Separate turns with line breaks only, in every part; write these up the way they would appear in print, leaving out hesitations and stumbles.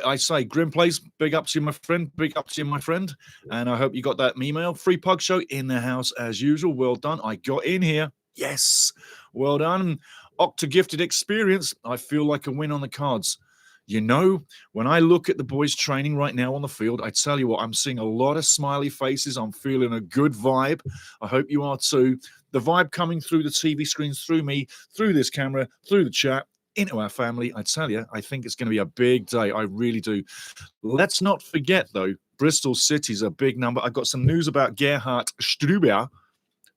I say, Grim Plays, big up to you, my friend. Big up to you, my friend. And I hope you got that email. Free Pug Show in the house as usual. Well done. I got in here. Yes. Well done. Octa Gifted Experience. I feel like a win on the cards. You know, when I look at the boys training right now on the field, I tell you what, I'm seeing a lot of smiley faces. I'm feeling a good vibe. I hope you are too. The vibe coming through the TV screens, through me, through this camera, through the chat, into our family. I tell you, I think it's going to be a big day. I really do. Let's not forget, though, Bristol City's a big number. I've got some news about Gerhard Struber.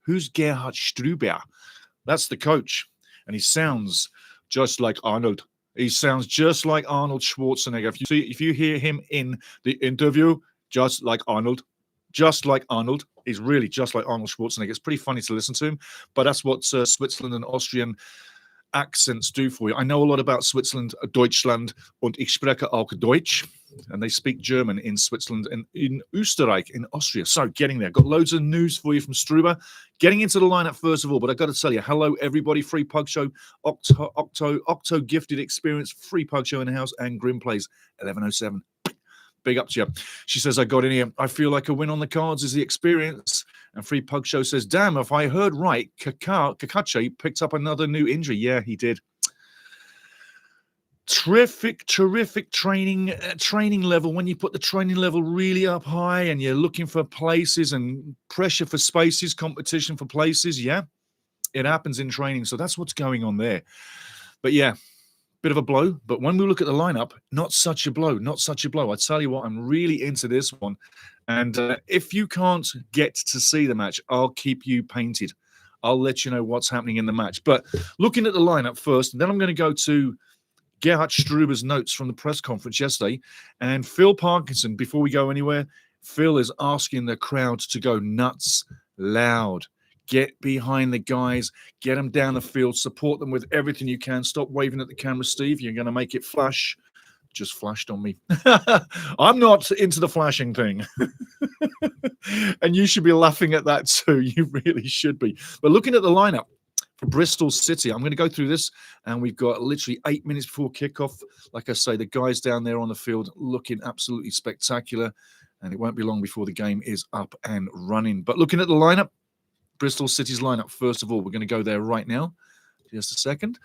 Who's Gerhard Struber? That's the coach. And he sounds just like Arnold. He sounds just like Arnold Schwarzenegger. If you hear him in the interview, just like Arnold, he's really just like Arnold Schwarzenegger. It's pretty funny to listen to him, but that's what Switzerland and Austrian accents do for you. I know a lot about Switzerland, Deutschland, und ich spreche auch Deutsch, and they speak German in Switzerland and in Österreich, in Austria. So getting there. Got loads of news for you from Struber. Getting into the lineup first of all, but I've got to tell you, hello everybody, Free Pug Show, Octo Gifted Experience, Free Pug Show in the house, and Grim Plays 1107. Big up to you. She says, I got in here. I feel like a win on the cards is the experience. And Free Pug Show says, damn, if I heard right, Kakache picked up another new injury. Yeah, he did. Terrific training level. When you put the training level really up high and you're looking for places and pressure for spaces, competition for places, yeah, it happens in training. So that's what's going on there. But yeah, bit of a blow, but when we look at the lineup, not such a blow. I tell you what, I'm really into this one. And if you can't get to see the match, I'll keep you painted. I'll let you know what's happening in the match. But looking at the lineup first, then I'm going to go to Gerhard Struber's notes from the press conference yesterday. And Phil Parkinson, before we go anywhere, Phil is asking the crowd to go nuts loud. Get behind the guys, get them down the field, support them with everything you can. Stop waving at the camera, Steve. You're going to make it flash. Just flashed on me. I'm not into the flashing thing. And you should be laughing at that too. You really should be. But looking at the lineup for Bristol City, I'm going to go through this, and we've got literally 8 minutes before kickoff. Like I say, the guys down there on the field looking absolutely spectacular, and it won't be long before the game is up and running. But looking at the lineup, Bristol City's lineup, first of all, we're going to go there right now. Just a second.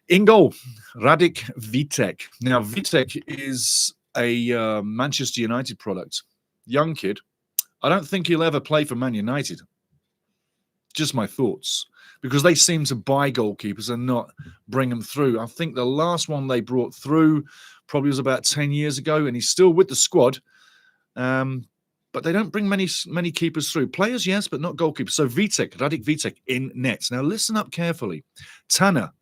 In goal, Radik Vitek. Now, Vitek is a Manchester United product. Young kid. I don't think he'll ever play for Man United. Just my thoughts. Because they seem to buy goalkeepers and not bring them through. I think the last one they brought through probably was about 10 years ago, and he's still with the squad. But they don't bring many keepers through. Players, yes, but not goalkeepers. So Vitek, Radik Vitek in net. Now listen up carefully. Tanner,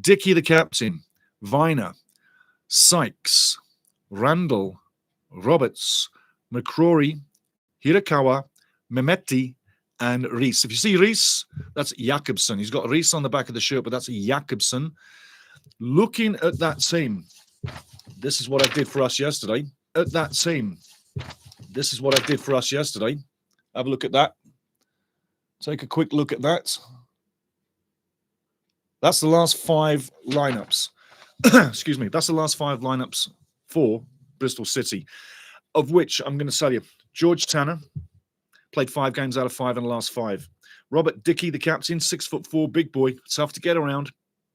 Dickey the captain, Viner, Sykes, Randall, Roberts, McCrory, Hirakawa, Mehmeti, and Rees. If you see Rees, that's Jakobsen. He's got Rees on the back of the shirt, but that's Jakobsen. Looking at that team, this is what I did for us yesterday. This is what I did for us yesterday. Have a look at that. Take a quick look at that. That's the last 5 lineups. Excuse me. That's the last 5 lineups for Bristol City, of which I'm going to tell you, George Tanner played 5 games out of 5 in the last 5. Robert Dickey, the captain, 6'4", big boy, tough to get around,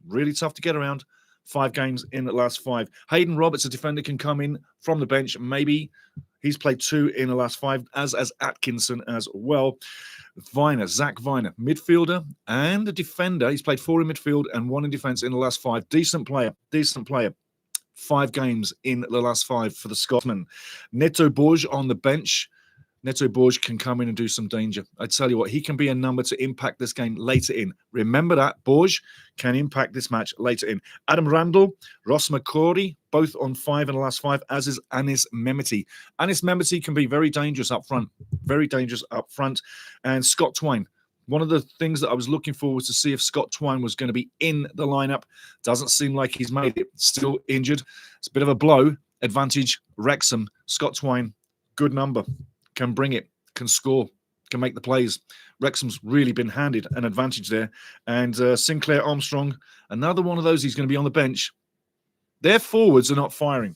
really tough to get around. 5 games in the last 5. Hayden Roberts, a defender, can come in from the bench. Maybe he's played 2 in the last 5, as Atkinson as well. Zach Viner, midfielder and a defender. He's played 4 in midfield and 1 in defence in the last 5. Decent player. 5 games in the last 5 for the Scotsman. Neto Borges on the bench. Neto Borges can come in and do some danger. I tell you what, he can be a number to impact this game later in. Remember that. Borges can impact this match later in. Adam Randall, Ross McCrory, both on 5 in the last 5, as is Anis Mehmeti. Anis Mehmeti can be very dangerous up front. And Scott Twine. One of the things that I was looking for was to see if Scott Twine was going to be in the lineup. Doesn't seem like he's made it. Still injured. It's a bit of a blow. Advantage, Wrexham. Scott Twine, good number. Can bring it, can score, can make the plays. Wrexham's really been handed an advantage there. And Sinclair Armstrong, another one of those, he's going to be on the bench. Their forwards are not firing.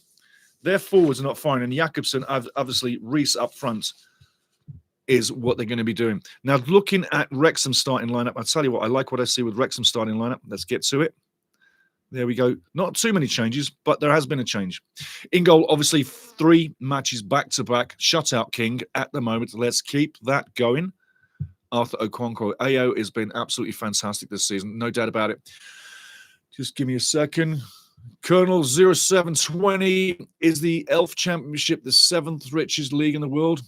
Their forwards are not fine, and Jakobsen, obviously, Reese up front is what they're going to be doing. Now, looking at Wrexham starting lineup, I'll tell you what, I like what I see with Wrexham starting lineup. Let's get to it. There we go. Not too many changes, but there has been a change. In goal, obviously, 3 matches back-to-back. Shutout king at the moment. Let's keep that going. Arthur Okonkwo. AO has been absolutely fantastic this season. No doubt about it. Just give me a second. Colonel 0720, is the ELF Championship the 7th richest league in the world?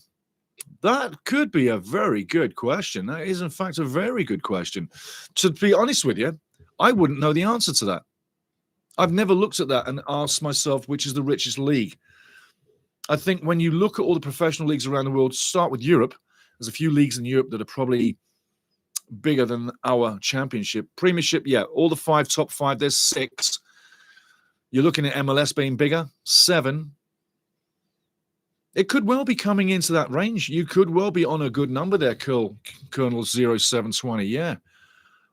That could be a very good question. That is, in fact, a very good question. To be honest with you, I wouldn't know the answer to that. I've never looked at that and asked myself which is the richest league. I think when you look at all the professional leagues around the world, start with Europe. There's a few leagues in Europe that are probably bigger than our championship. Premiership, yeah, all the top five, there's 6. You're looking at MLS being bigger, 7. It could well be coming into that range. You could well be on a good number there, Colonel 0720, yeah.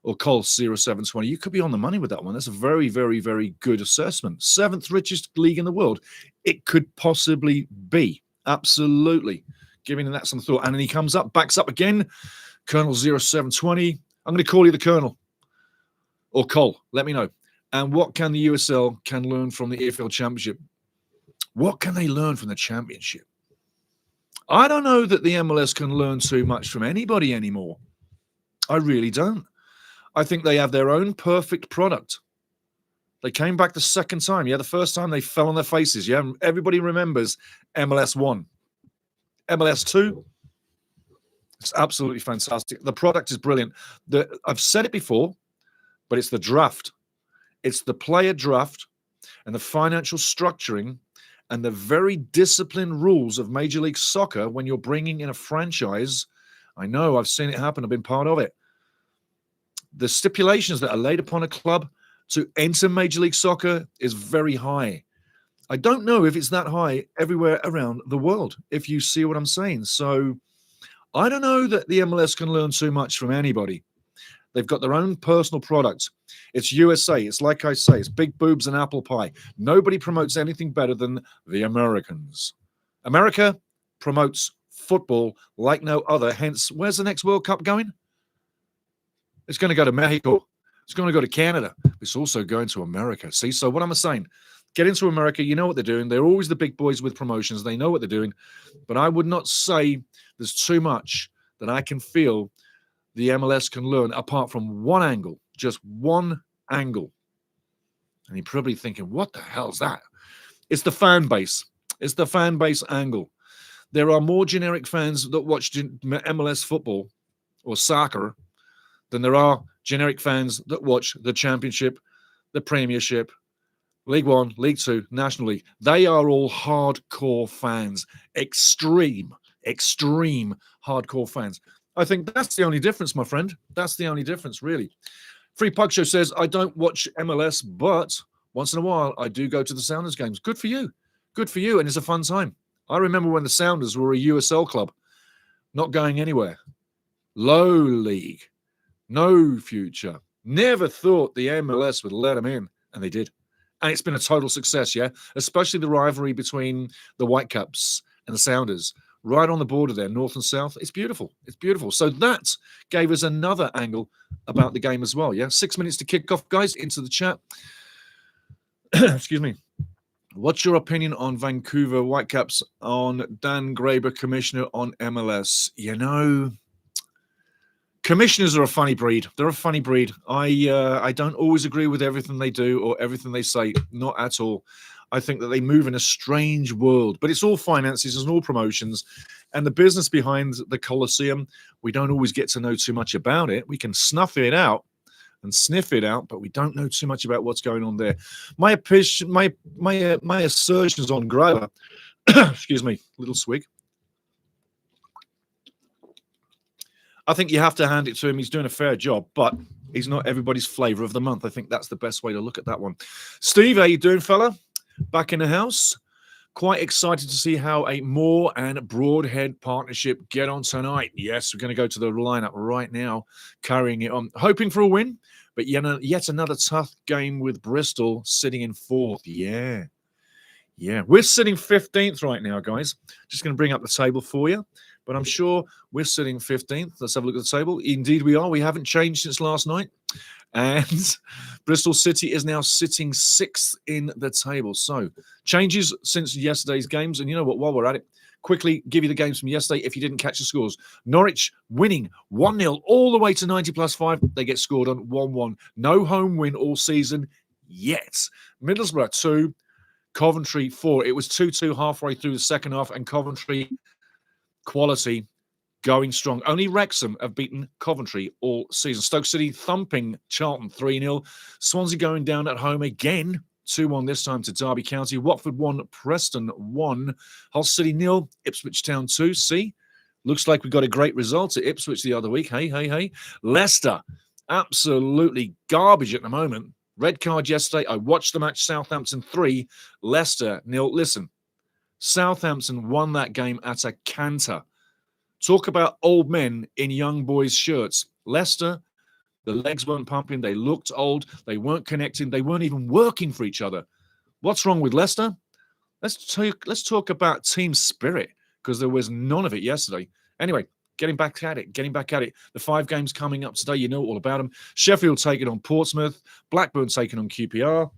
Or Cole 0720. You could be on the money with that one. That's a very, very, very good assessment. 7th richest league in the world. It could possibly be. Absolutely. Giving that some thought. And then he comes up, backs up again. Colonel 0720. I'm going to call you the Colonel. Or Cole. Let me know. And what can the USL can learn from the EFL Championship? What can they learn from the Championship? I don't know that the MLS can learn too much from anybody anymore. I really don't. I think they have their own perfect product. They came back the second time. Yeah, the first time they fell on their faces. Yeah, everybody remembers MLS 1. MLS 2, it's absolutely fantastic. The product is brilliant. I've said it before, but it's the draft. It's the player draft and the financial structuring and the very disciplined rules of Major League Soccer when you're bringing in a franchise. I know, I've seen it happen. I've been part of it. The stipulations that are laid upon a club to enter Major League Soccer is very high. I don't know if it's that high everywhere around the world, if you see what I'm saying. So I don't know that the MLS can learn too much from anybody. They've got their own personal product. It's USA. It's like I say, it's big boobs and apple pie. Nobody promotes anything better than the Americans. America promotes football like no other. Hence, where's the next World Cup going? It's going to go to Mexico. It's going to go to Canada. It's also going to America. See, so what am I saying? Get into America. You know what they're doing. They're always the big boys with promotions. They know what they're doing. But I would not say there's too much that I can feel the MLS can learn apart from one angle, just one angle. And you're probably thinking, what the hell's that? It's the fan base. It's the fan base angle. There are more generic fans that watch MLS football or soccer than there are generic fans that watch the Championship, the Premiership, League One, League Two, National League. They are all hardcore fans. Extreme hardcore fans. I think that's the only difference, my friend. That's the only difference, really. Free Pug Show says, I don't watch MLS, but once in a while, I do go to the Sounders games. Good for you. Good for you, and it's a fun time. I remember when the Sounders were a USL club, not going anywhere. Low league. No future. Never thought the MLS would let them in, and they did. And it's been a total success, yeah? Especially the rivalry between the Whitecaps and the Sounders. Right on the border there, north and south. It's beautiful. It's beautiful. So that gave us another angle about the game as well, yeah? 6 minutes to kick off, guys, into the chat. Excuse me. What's your opinion on Vancouver Whitecaps, on Dan Graber, commissioner on MLS? You know, commissioners are a funny breed. They're a funny breed. I don't always agree with everything they do or everything they say. Not at all. I think that they move in a strange world, but it's all finances and all promotions, and the business behind the Coliseum, we don't always get to know too much about it. We can snuff it out and sniff it out, but we don't know too much about what's going on there. My assertions on Graber, excuse me, little swig. I think you have to hand it to him. He's doing a fair job, but he's not everybody's flavor of the month. I think that's the best way to look at that one. Steve, how you doing, fella? Back in the house. Quite excited to see how a Moore and Broadhead partnership get on tonight. Yes, we're going to go to the lineup right now, carrying it on. Hoping for a win, but yet another tough game with Bristol sitting in 4th. Yeah. Yeah, we're sitting 15th right now, guys. Just going to bring up the table for you, but I'm sure we're sitting 15th. Let's have a look at the table. Indeed, we are. We haven't changed since last night. And Bristol City is now sitting 6th in the table. So changes since yesterday's games. And you know what? While we're at it, quickly give you the games from yesterday if you didn't catch the scores. Norwich winning 1-0 all the way to 90 plus 5. They get scored on 1-1. No home win all season yet. Middlesbrough 2. Coventry 4. It was 2-2 halfway through the second half, and Coventry quality going strong. Only Wrexham have beaten Coventry all season. Stoke City thumping Charlton 3-0. Swansea going down at home again, 2-1 this time to Derby County. Watford 1, Preston 1. Hull City 0, Ipswich Town 2. See, looks like we got a great result at Ipswich the other week. Hey. Leicester, absolutely garbage at the moment. Red card yesterday. I watched the match. Southampton 3, Leicester 0. Listen, Southampton won that game at a canter. Talk about old men in young boys' shirts. Leicester, the legs weren't pumping. They looked old. They weren't connecting. They weren't even working for each other. What's wrong with Leicester? Let's talk about team spirit, because there was none of it yesterday. Anyway, getting back at it. The 5 games coming up today, you know all about them. Sheffield taking on Portsmouth. Blackburn taking on QPR.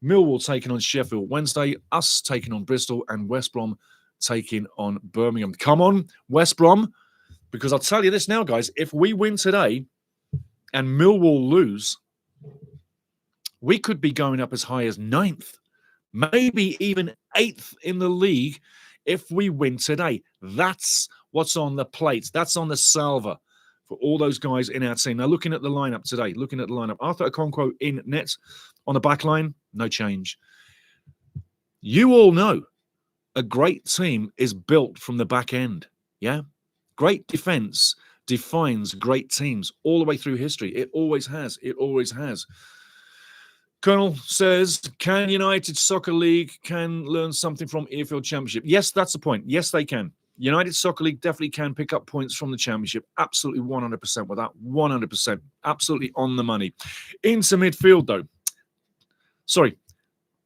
Millwall taking on Sheffield Wednesday. Us taking on Bristol. And West Brom taking on Birmingham. Come on, West Brom, because I'll tell you this now, guys. If we win today and Millwall lose, we could be going up as high as 9th, maybe even 8th in the league if we win today. That's what's on the plate. That's on the salver for all those guys in our team. Now, looking at the lineup today, Arthur Okonkwo in net. On the back line, no change. You all know a great team is built from the back end, yeah? Great defense defines great teams all the way through history. It always has. Colonel says, can United Soccer League can learn something from EFL Championship? Yes, that's the point. Yes, they can. United Soccer League definitely can pick up points from the Championship. Absolutely 100% with that. 100%. Absolutely on the money. Into midfield, though. Sorry.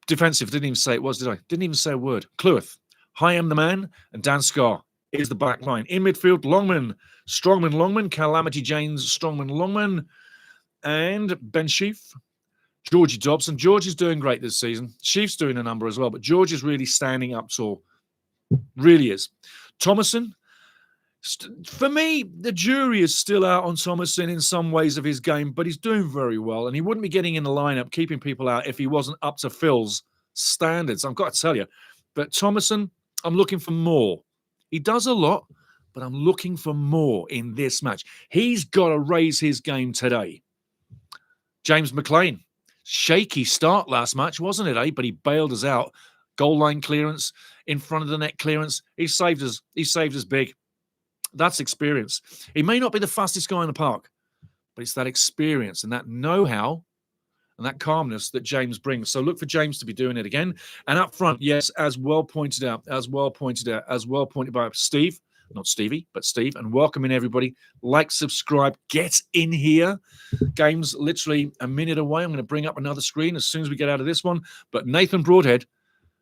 Defensive. Didn't even say it was, did I? Didn't even say a word. Cleworth, Hyam the man, and Dan Scarr is the back line. In midfield, Longman, Strongman, Longman, Calamity James, Strongman, Longman, and Ben Sheaf, Georgie Dobson. George is doing great this season. Sheaf's doing a number as well, but George is really standing up tall. Really is. Thomason, for me, the jury is still out on Thomason in some ways of his game, but he's doing very well, and he wouldn't be getting in the lineup, keeping people out if he wasn't up to Phil's standards. I've got to tell you. But Thomason, I'm looking for more. He does a lot, but I'm looking for more in this match. He's got to raise his game today. James McLean, shaky start last match, wasn't it, eh? But he bailed us out. Goal line clearance, in front of the net clearance. He saved us. He saved us big. That's experience. He may not be the fastest guy in the park, but it's that experience and that know-how and that calmness that James brings. So look for James to be doing it again. And up front, yes, as well pointed by Steve, not Stevie, but Steve, and welcoming everybody. Like, subscribe, get in here. Game's literally a minute away. I'm going to bring up another screen as soon as we get out of this one. But Nathan Broadhead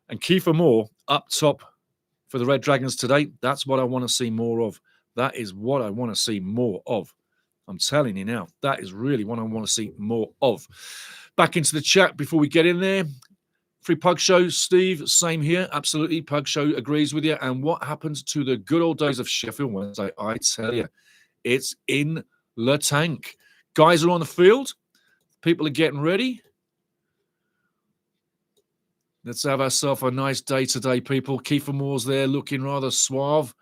and Kiefer Moore up top for the Red Dragons today. That's what I want to see more of. That is what I want to see more of. I'm telling you now, that is really what I want to see more of. Back into the chat before we get in there. Free Pug Show, Steve, same here. Absolutely, Pug Show agrees with you. And what happened to the good old days of Sheffield Wednesday? I tell you, it's in the tank. Guys are on the field. People are getting ready. Let's have ourselves a nice day today, people. Kiefer Moore's there looking rather suave.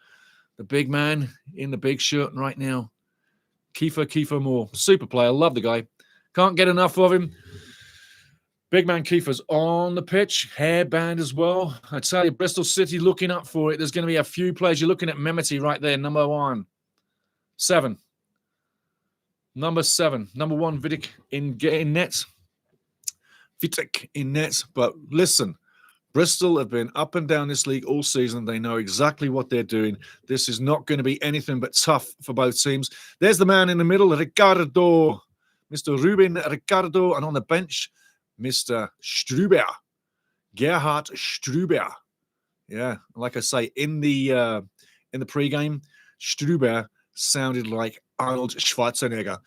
The big man in the big shirt right now. Kiefer Moore. Super player. Love the guy. Can't get enough of him. Big man Kiefer's on the pitch. Hairband as well. I tell you, Bristol City looking up for it. There's going to be a few players. You're looking at Memeti right there, number 7. Number 7. Number 1, Vidic in net. Vidic in net. But listen, Bristol have been up and down this league all season. They know exactly what they're doing. This is not going to be anything but tough for both teams. There's the man in the middle, Ricardo. Mr. Ruben Ricardo. And on the bench, Mr. Struber. Gerhard Struber. Yeah, like I say, in the pregame, Struber sounded like Arnold Schwarzenegger.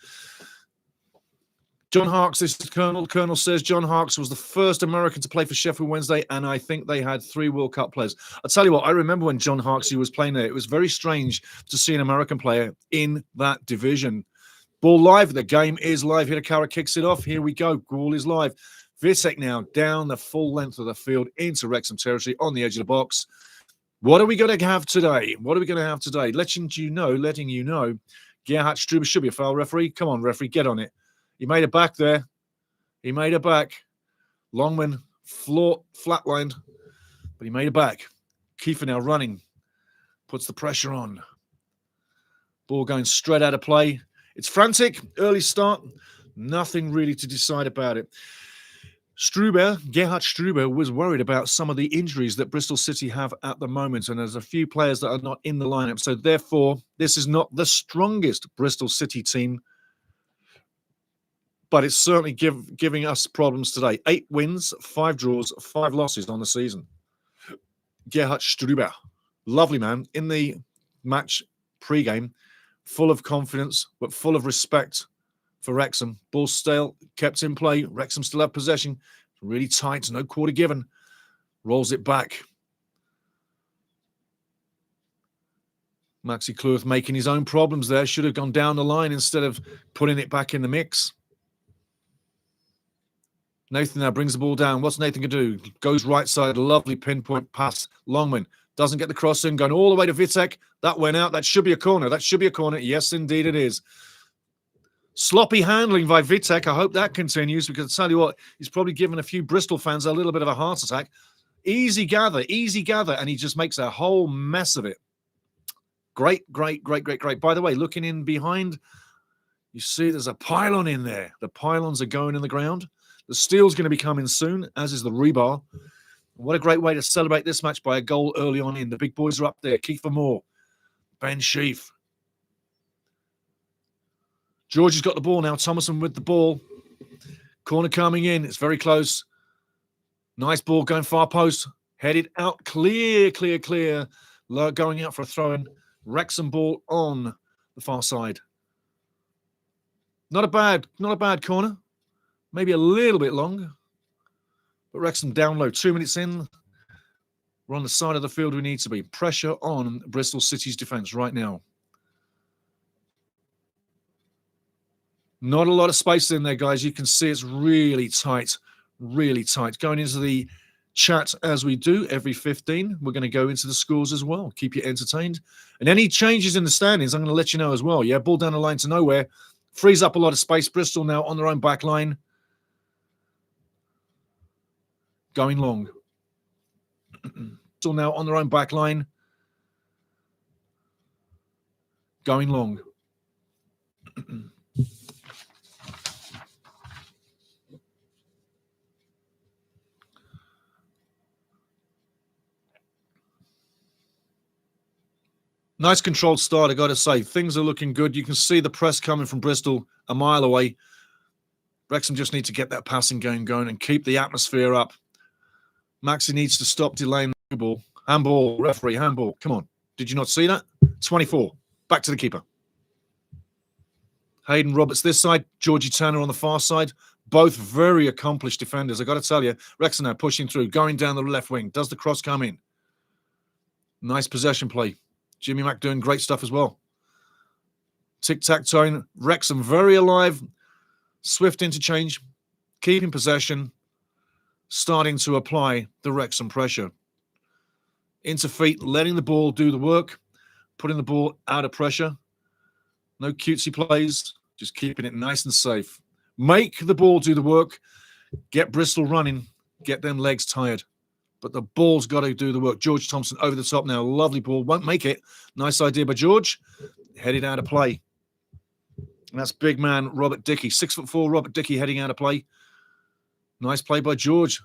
John Harkes, this is Colonel. Colonel says John Harkes was the first American to play for Sheffield Wednesday, and I think they had 3 World Cup players. I'll tell you what, I remember when John Harkes was playing there. It was very strange to see an American player in that division. Ball live. The game is live. Hirakara kicks it off. Here we go. Ball is live. Vitek now down the full length of the field into Wrexham territory on the edge of the box. What are we going to have today? What are we going to have today? Letting you know, Gerhard Struber should be a foul, referee. Come on, referee, get on it. He made it back there. He made it back. Longman flatlined, but he made it back. Kiefer now running. Puts the pressure on. Ball going straight out of play. It's frantic. Early start. Nothing really to decide about it. Gerhard Struber was worried about some of the injuries that Bristol City have at the moment, and there's a few players that are not in the lineup. So therefore, this is not the strongest Bristol City team, but it's certainly giving us problems today. 8 wins, 5 draws, 5 losses on the season. Gerhard Struber, lovely man, in the match pre-game, full of confidence, but full of respect for Wrexham. Ball still kept in play. Wrexham still have possession. Really tight, no quarter given. Rolls it back. Maxi Clough making his own problems there. Should have gone down the line instead of putting it back in the mix. Nathan now brings the ball down. What's Nathan going to do? Goes right side. Lovely pinpoint pass. Longman doesn't get the cross in. Going all the way to Vitek. That went out. That should be a corner. That should be a corner. Yes, indeed it is. Sloppy handling by Vitek. I hope that continues, because I'll tell you what, he's probably given a few Bristol fans a little bit of a heart attack. Easy gather, and he just makes a whole mess of it. Great. By the way, looking in behind, you see there's a pylon in there. The pylons are going in the ground. The steel's going to be coming soon, as is the rebar. What a great way to celebrate this match by a goal early on in. The big boys are up there. Kiefer Moore, Ben Sheaf. George has got the ball now. Thomason with the ball. Corner coming in. It's very close. Nice ball going far post. Headed out. Clear. Going out for a throw-in. Wrexham ball on the far side. Not a bad corner. Maybe a little bit long. But Wrexham down low. 2 minutes in. We're on the side of the field we need to be. Pressure on Bristol City's defence right now. Not a lot of space in there, guys. You can see it's really tight. Going into the chat as we do every 15. We're going to go into the scores as well. Keep you entertained. And any changes in the standings, I'm going to let you know as well. Yeah, ball down the line to nowhere. Frees up a lot of space. Bristol now on their own back line. Going long. Bristol now on their own back line. Going long. Nice controlled start, I got to say. Things are looking good. You can see the press coming from Bristol a mile away. Wrexham just need to get that passing game going and keep the atmosphere up. Maxi needs to stop delaying the ball. Handball, referee, handball. Come on. Did you not see that? 24. Back to the keeper. Hayden Roberts this side. Georgie Tanner on the far side. Both very accomplished defenders. I got to tell you, Wrexham now pushing through, going down the left wing. Does the cross come in? Nice possession play. Jimmy Mack doing great stuff as well. Tic-tac-toeing. Wrexham very alive. Swift interchange. Keeping possession. Starting to apply the Wrexham pressure. Into feet. Letting the ball do the work. Putting the ball out of pressure. No cutesy plays. Just keeping it nice and safe. Make the ball do the work. Get Bristol running. Get them legs tired. But the ball's got to do the work. George Thompson over the top now. Lovely ball. Won't make it. Nice idea by George. Headed out of play. And that's big man Robert Dickey. 6'4" Robert Dickey heading out of play. Nice play by George.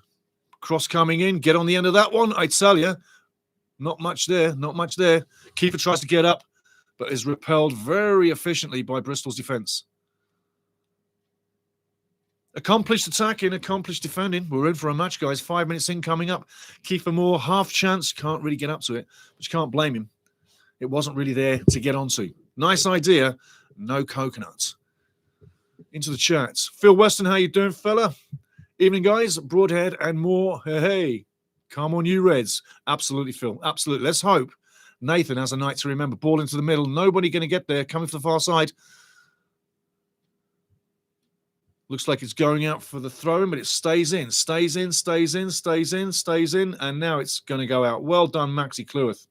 Cross coming in. Get on the end of that one. I tell you. Not much there. Keeper tries to get up, but is repelled very efficiently by Bristol's defence. Accomplished attacking, accomplished defending. We're in for a match, guys. 5 minutes in, coming up. Kiefer Moore, half chance. Can't really get up to it, but you can't blame him. It wasn't really there to get onto. Nice idea. No coconuts. Into the chats. Phil Weston, how you doing, fella? Evening, guys. Broadhead and more. Hey. Come on, you Reds. Absolutely, Phil. Absolutely. Let's hope Nathan has a night to remember. Ball into the middle. Nobody going to get there. Coming for the far side. Looks like it's going out for the throw, but it stays in, stays in, stays in, stays in, stays in, and now it's going to go out. Well done, Maxi Cleworth.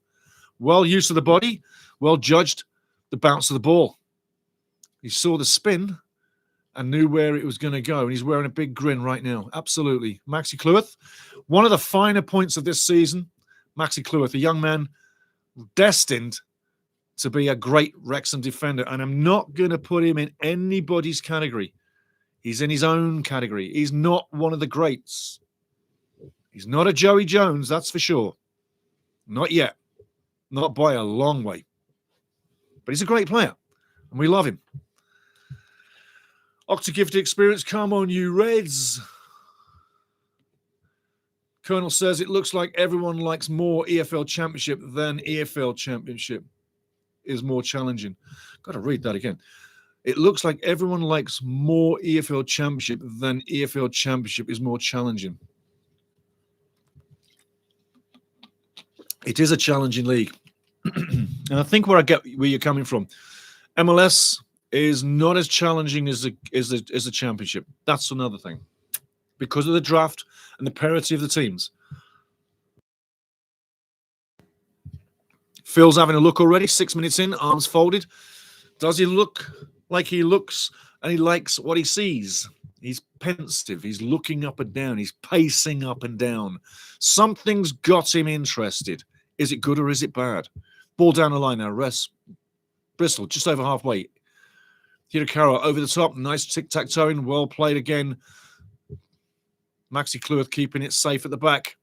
Well use of the body, well judged the bounce of the ball. He saw the spin and knew where it was going to go, and he's wearing a big grin right now. Absolutely. Maxi Cleworth, one of the finer points of this season. Maxi Cleworth, a young man destined to be a great Wrexham defender, and I'm not going to put him in anybody's category. He's in his own category. He's not one of the greats. He's not a Joey Jones, that's for sure. Not yet. Not by a long way. But he's a great player, and we love him. Octagifted experience, come on, you Reds. Colonel says it looks like everyone likes more EFL Championship than EFL Championship is more challenging. Got to read that again. It looks like everyone likes more EFL Championship than EFL Championship is more challenging. It is a challenging league. And I think where you're coming from. MLS is not as challenging as the Championship. That's another thing. Because of the draft and the parity of the teams. Phil's having a look already. 6 minutes in, arms folded. Does he look like he looks and he likes what he sees? He's pensive. He's looking up and down. He's pacing up and down. Something's got him interested. Is it good or is it bad? Ball down the line now. Bristol just over halfway. Hirokara over the top. Nice tic-tac-toeing. Well played again. Maxi Cleworth keeping it safe at the back.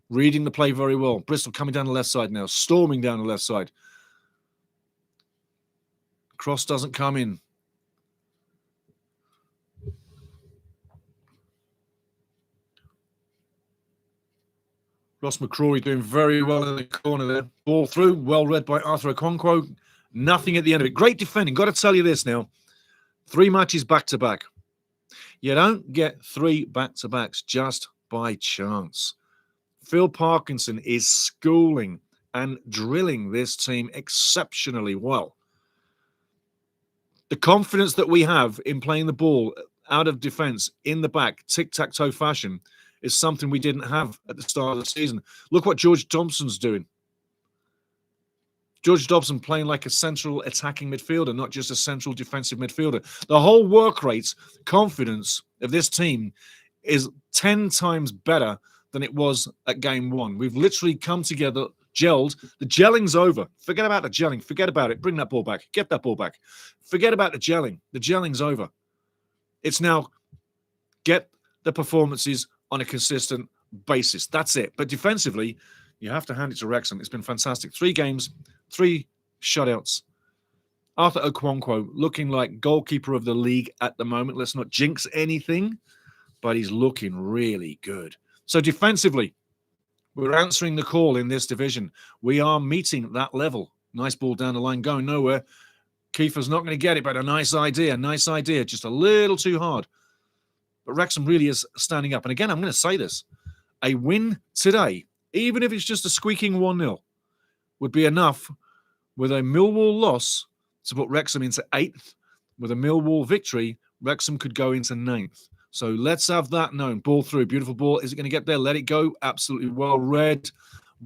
Reading the play very well. Bristol coming down the left side now. Storming down the left side. Cross doesn't come in. Ross McCrory doing very well in the corner there. Ball through. Well read by Arthur Okonkwo. Nothing at the end of it. Great defending. Got to tell you this now. 3 matches back-to-back. You don't get 3 back-to-backs just by chance. Phil Parkinson is schooling and drilling this team exceptionally well. The confidence that we have in playing the ball out of defence in the back, tic-tac-toe fashion, is something we didn't have at the start of the season. Look what George Dobson's doing. George Dobson playing like a central attacking midfielder, not just a central defensive midfielder. The whole work rate, confidence of this team is 10 times better than it was at game 1. We've literally come together, gelled. The gelling's over. Forget about the gelling. Forget about it. Bring that ball back. Get that ball back. Forget about the gelling. The gelling's over. It's now get the performances on a consistent basis. That's it. But defensively, you have to hand it to Wrexham. It's been fantastic. 3 games, 3 shutouts. Arthur Okonkwo looking like goalkeeper of the league at the moment. Let's not jinx anything, but he's looking really good. So defensively, we're answering the call in this division. We are meeting that level. Nice ball down the line, going nowhere. Kiefer's not going to get it, but a nice idea. Nice idea. Just a little too hard. But Wrexham really is standing up. And again, I'm going to say this. A win today, even if it's just a squeaking 1-0, would be enough with a Millwall loss to put Wrexham into 8th. With a Millwall victory, Wrexham could go into 9th. So let's have that known. Ball through. Beautiful ball. Is it going to get there? Let it go. Absolutely well read.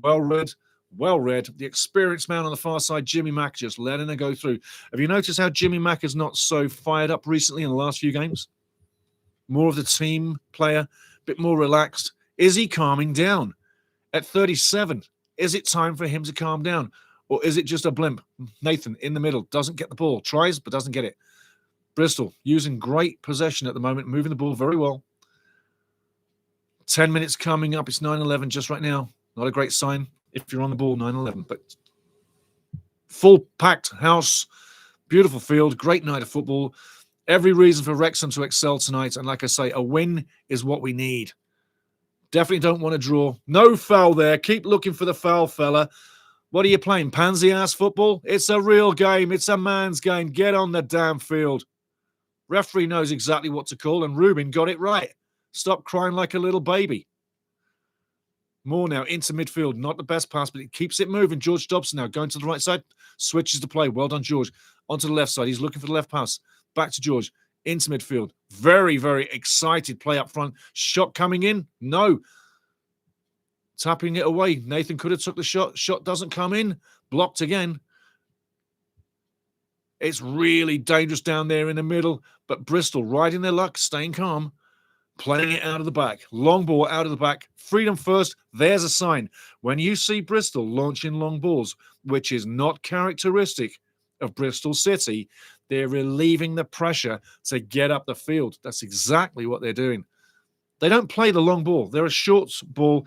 Well read. Well read. The experienced man on the far side, Jimmy Mack, just letting her go through. Have you noticed how Jimmy Mack is not so fired up recently in the last few games? More of the team player, a bit more relaxed. Is he calming down? At 37, is it time for him to calm down? Or is it just a blimp? Nathan in the middle, doesn't get the ball. Tries, but doesn't get it. Bristol using great possession at the moment, moving the ball very well. 10 minutes coming up. It's 9-11 just right now. Not a great sign if you're on the ball, 9-11. But full packed house, beautiful field, great night of football. Every reason for Wrexham to excel tonight. And like I say, a win is what we need. Definitely don't want to draw. No foul there. Keep looking for the foul, fella. What are you playing? Pansy-ass football? It's a real game. It's a man's game. Get on the damn field. Referee knows exactly what to call, and Rubin got it right. Stop crying like a little baby. Moore now into midfield. Not the best pass, but it keeps it moving. George Dobson now going to the right side. Switches the play. Well done, George. Onto the left side. He's looking for the left pass. Back to George. Into midfield. Very, very excited play up front. Shot coming in. No. Tapping it away. Nathan could have took the shot. Shot doesn't come in. Blocked again. It's really dangerous down there in the middle. But Bristol riding their luck, staying calm, playing it out of the back. Long ball out of the back. Freedom first. There's a sign. When you see Bristol launching long balls, which is not characteristic of Bristol City, they're relieving the pressure to get up the field. That's exactly what they're doing. They don't play the long ball. They're a short ball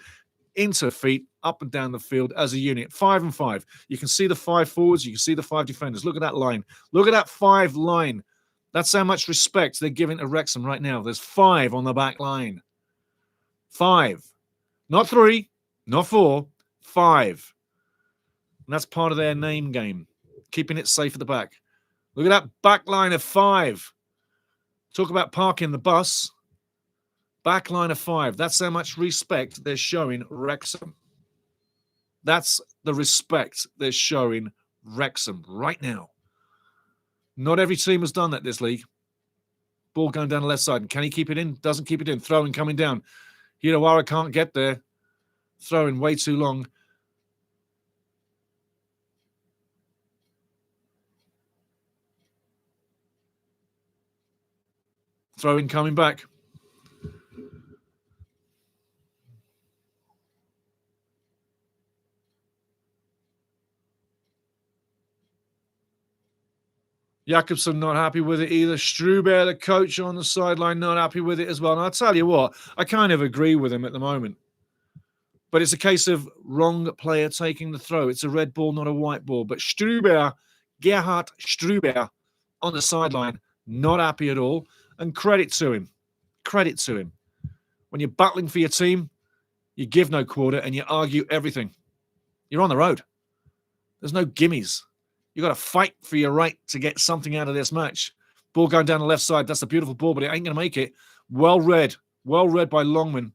into feet, up and down the field as a unit. 5 and 5. You can see the 5 forwards. You can see the 5 defenders. Look at that line. Look at that 5 line. That's how much respect they're giving to Wrexham right now. There's 5 on the back line. 5. Not 3, not 4, 5. And that's part of their name game, keeping it safe at the back. Look at that back line of 5. Talk about parking the bus. Back line of 5. That's how much respect they're showing Wrexham. That's the respect they're showing Wrexham right now. Not every team has done that this league. Ball going down the left side. Can he keep it in? Doesn't keep it in. Throwing coming down. Hirawara can't get there. Throwing way too long. Throwing coming back. Jakobsen not happy with it either. Struber, the coach on the sideline, not happy with it as well. And I'll tell you what, I kind of agree with him at the moment. But it's a case of wrong player taking the throw. It's a red ball, not a white ball. But Struber, Gerhard Struber on the sideline, not happy at all. And credit to him. Credit to him. When you're battling for your team, you give no quarter and you argue everything. You're on the road. There's no gimmies. You've got to fight for your right to get something out of this match. Ball going down the left side. That's a beautiful ball, but it ain't going to make it. Well read. Well read by Longman.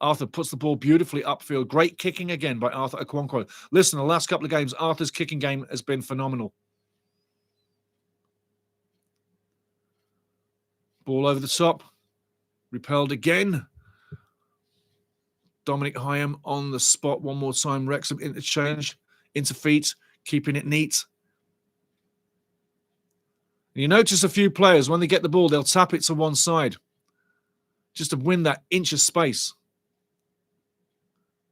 Arthur puts the ball beautifully upfield. Great kicking again by Arthur Akwonkwo. Listen, the last couple of games, Arthur's kicking game has been phenomenal. Ball over the top. Repelled again. Dominic Hyam on the spot one more time. Wrexham interchange. Into feet. Keeping it neat. And you notice a few players, when they get the ball, they'll tap it to one side. Just to win that inch of space.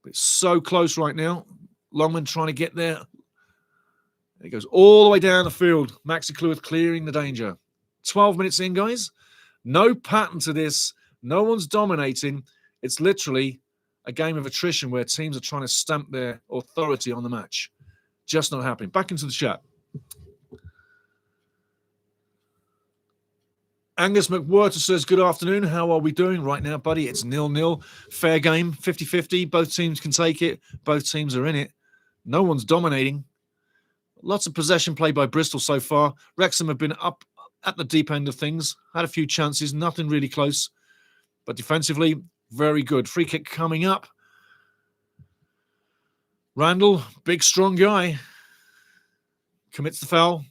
But it's so close right now. Longman trying to get there. It goes all the way down the field. Maxi Cleworth clearing the danger. 12 minutes in, guys. No pattern to this. No one's dominating. It's literally a game of attrition where teams are trying to stamp their authority on the match. Just not happening. Back into the chat. Angus McWhirter says, good afternoon. How are we doing right now, buddy? It's 0-0. Fair game, 50-50. Both teams can take it. Both teams are in it. No one's dominating. Lots of possession play by Bristol so far. Wrexham have been up at the deep end of things. Had a few chances. Nothing really close. But defensively, very good. Free kick coming up. Randall, big, strong guy, commits the foul.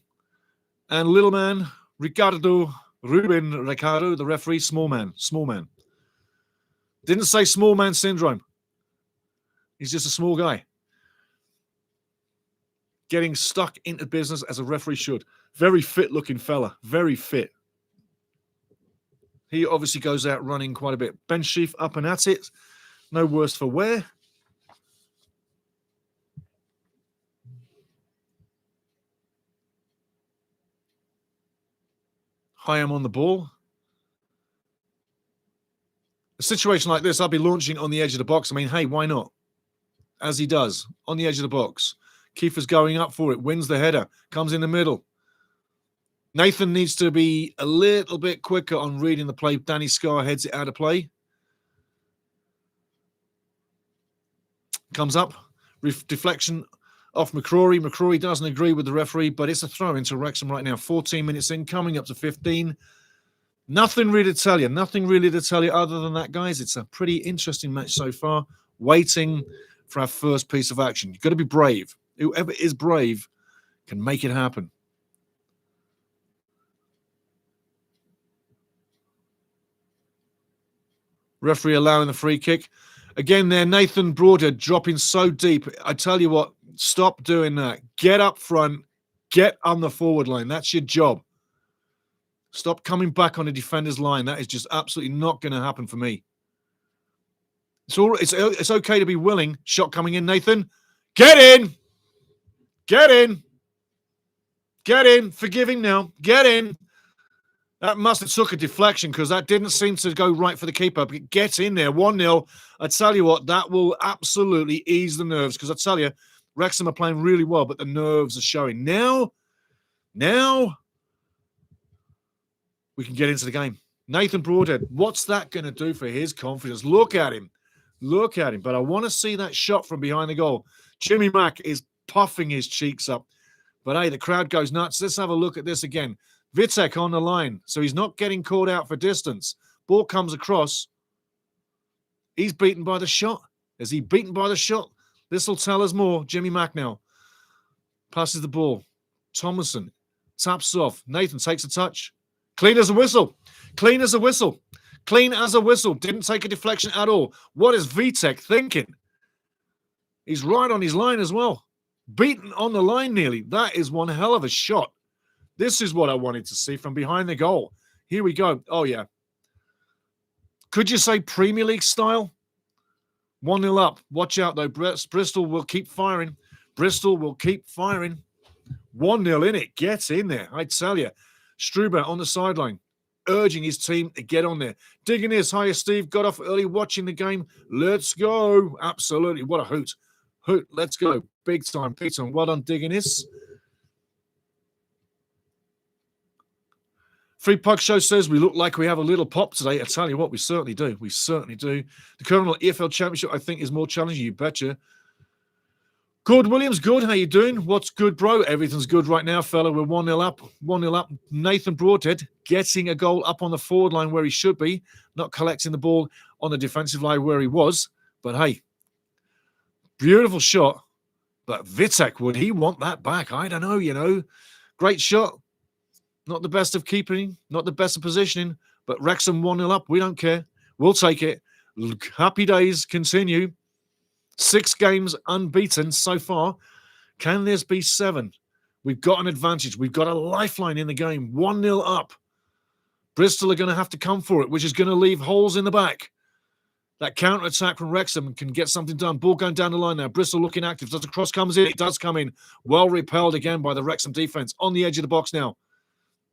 And little man, Ruben Ricardo, the referee, small man. Didn't say small man syndrome. He's just a small guy. Getting stuck into business as a referee should. Very fit-looking fella. Very fit. He obviously goes out running quite a bit. Ben Sheaf up and at it. No worse for wear. Hyam on the ball. A situation like this, I'll be launching on the edge of the box. I mean, hey, why not? As he does, on the edge of the box. Kiefer's going up for it, wins the header, comes in the middle. Nathan needs to be a little bit quicker on reading the play. Danny Scar heads it out of play. Comes up. Deflection off McCrory. McCrory doesn't agree with the referee, but it's a throw into Wrexham right now. 14 minutes in, coming up to 15. Nothing really to tell you. Nothing really to tell you other than that, guys. It's a pretty interesting match so far. Waiting for our first piece of action. You've got to be brave. Whoever is brave can make it happen. Referee allowing the free kick. Again there, Nathan Broadhead dropping so deep. I tell you what, stop doing that. Get up front. Get on the forward line. That's your job. Stop coming back on a defender's line. That is just absolutely not going to happen for me. It's okay to be willing. Shot coming in, Nathan. Get in. Get in. Get in. Forgive him now. Get in. That must have took a deflection because that didn't seem to go right for the keeper. But get in there. 1-0. I tell you what, that will absolutely ease the nerves because I tell you, Wrexham are playing really well, but the nerves are showing. Now we can get into the game. Nathan Broadhead, what's that going to do for his confidence? Look at him. Look at him. But I want to see that shot from behind the goal. Jimmy Mack is puffing his cheeks up. But, hey, the crowd goes nuts. Let's have a look at this again. Vitek on the line. So he's not getting called out for distance. Ball comes across. He's beaten by the shot. Is he beaten by the shot? This will tell us more. Jimmy Mack now. Passes the ball. Thomason taps off. Nathan takes a touch. Clean as a whistle. Clean as a whistle. Clean as a whistle. Didn't take a deflection at all. What is Vitek thinking? He's right on his line as well. Beaten on the line nearly. That is one hell of a shot. This is what I wanted to see from behind the goal. Here we go. Oh, yeah. Could you say Premier League style? 1-0 up. Watch out, though. Bristol will keep firing. Bristol will keep firing. 1-0 in it. Get in there. I tell you. Struber on the sideline, urging his team to get on there. Digging his higher, Steve. Got off early watching the game. Let's go. Absolutely. What a hoot. Hoot. Let's go. Big time. Big time. Well done, Digging this. Free Puck Show says we look like we have a little pop today. I tell you what, we certainly do. We certainly do. The current EFL Championship, I think, is more challenging. You betcha. Good, Williams. Good. How you doing? What's good, bro? Everything's good right now, fella. We're 1-0 up. 1-0 up. Nathan Broadhead getting a goal up on the forward line where he should be, not collecting the ball on the defensive line where he was. But, hey, beautiful shot. But Vitek, would he want that back? I don't know, you know. Great shot. Not the best of keeping, not the best of positioning, but Wrexham 1-0 up. We don't care. We'll take it. Happy days continue. 6 games unbeaten so far. Can this be 7? We've got an advantage. We've got a lifeline in the game. 1-0 up. Bristol are going to have to come for it, which is going to leave holes in the back. That counter-attack from Wrexham can get something done. Ball going down the line now. Bristol looking active. Does the cross comes in? It does come in. Well repelled again by the Wrexham defense. On the edge of the box now.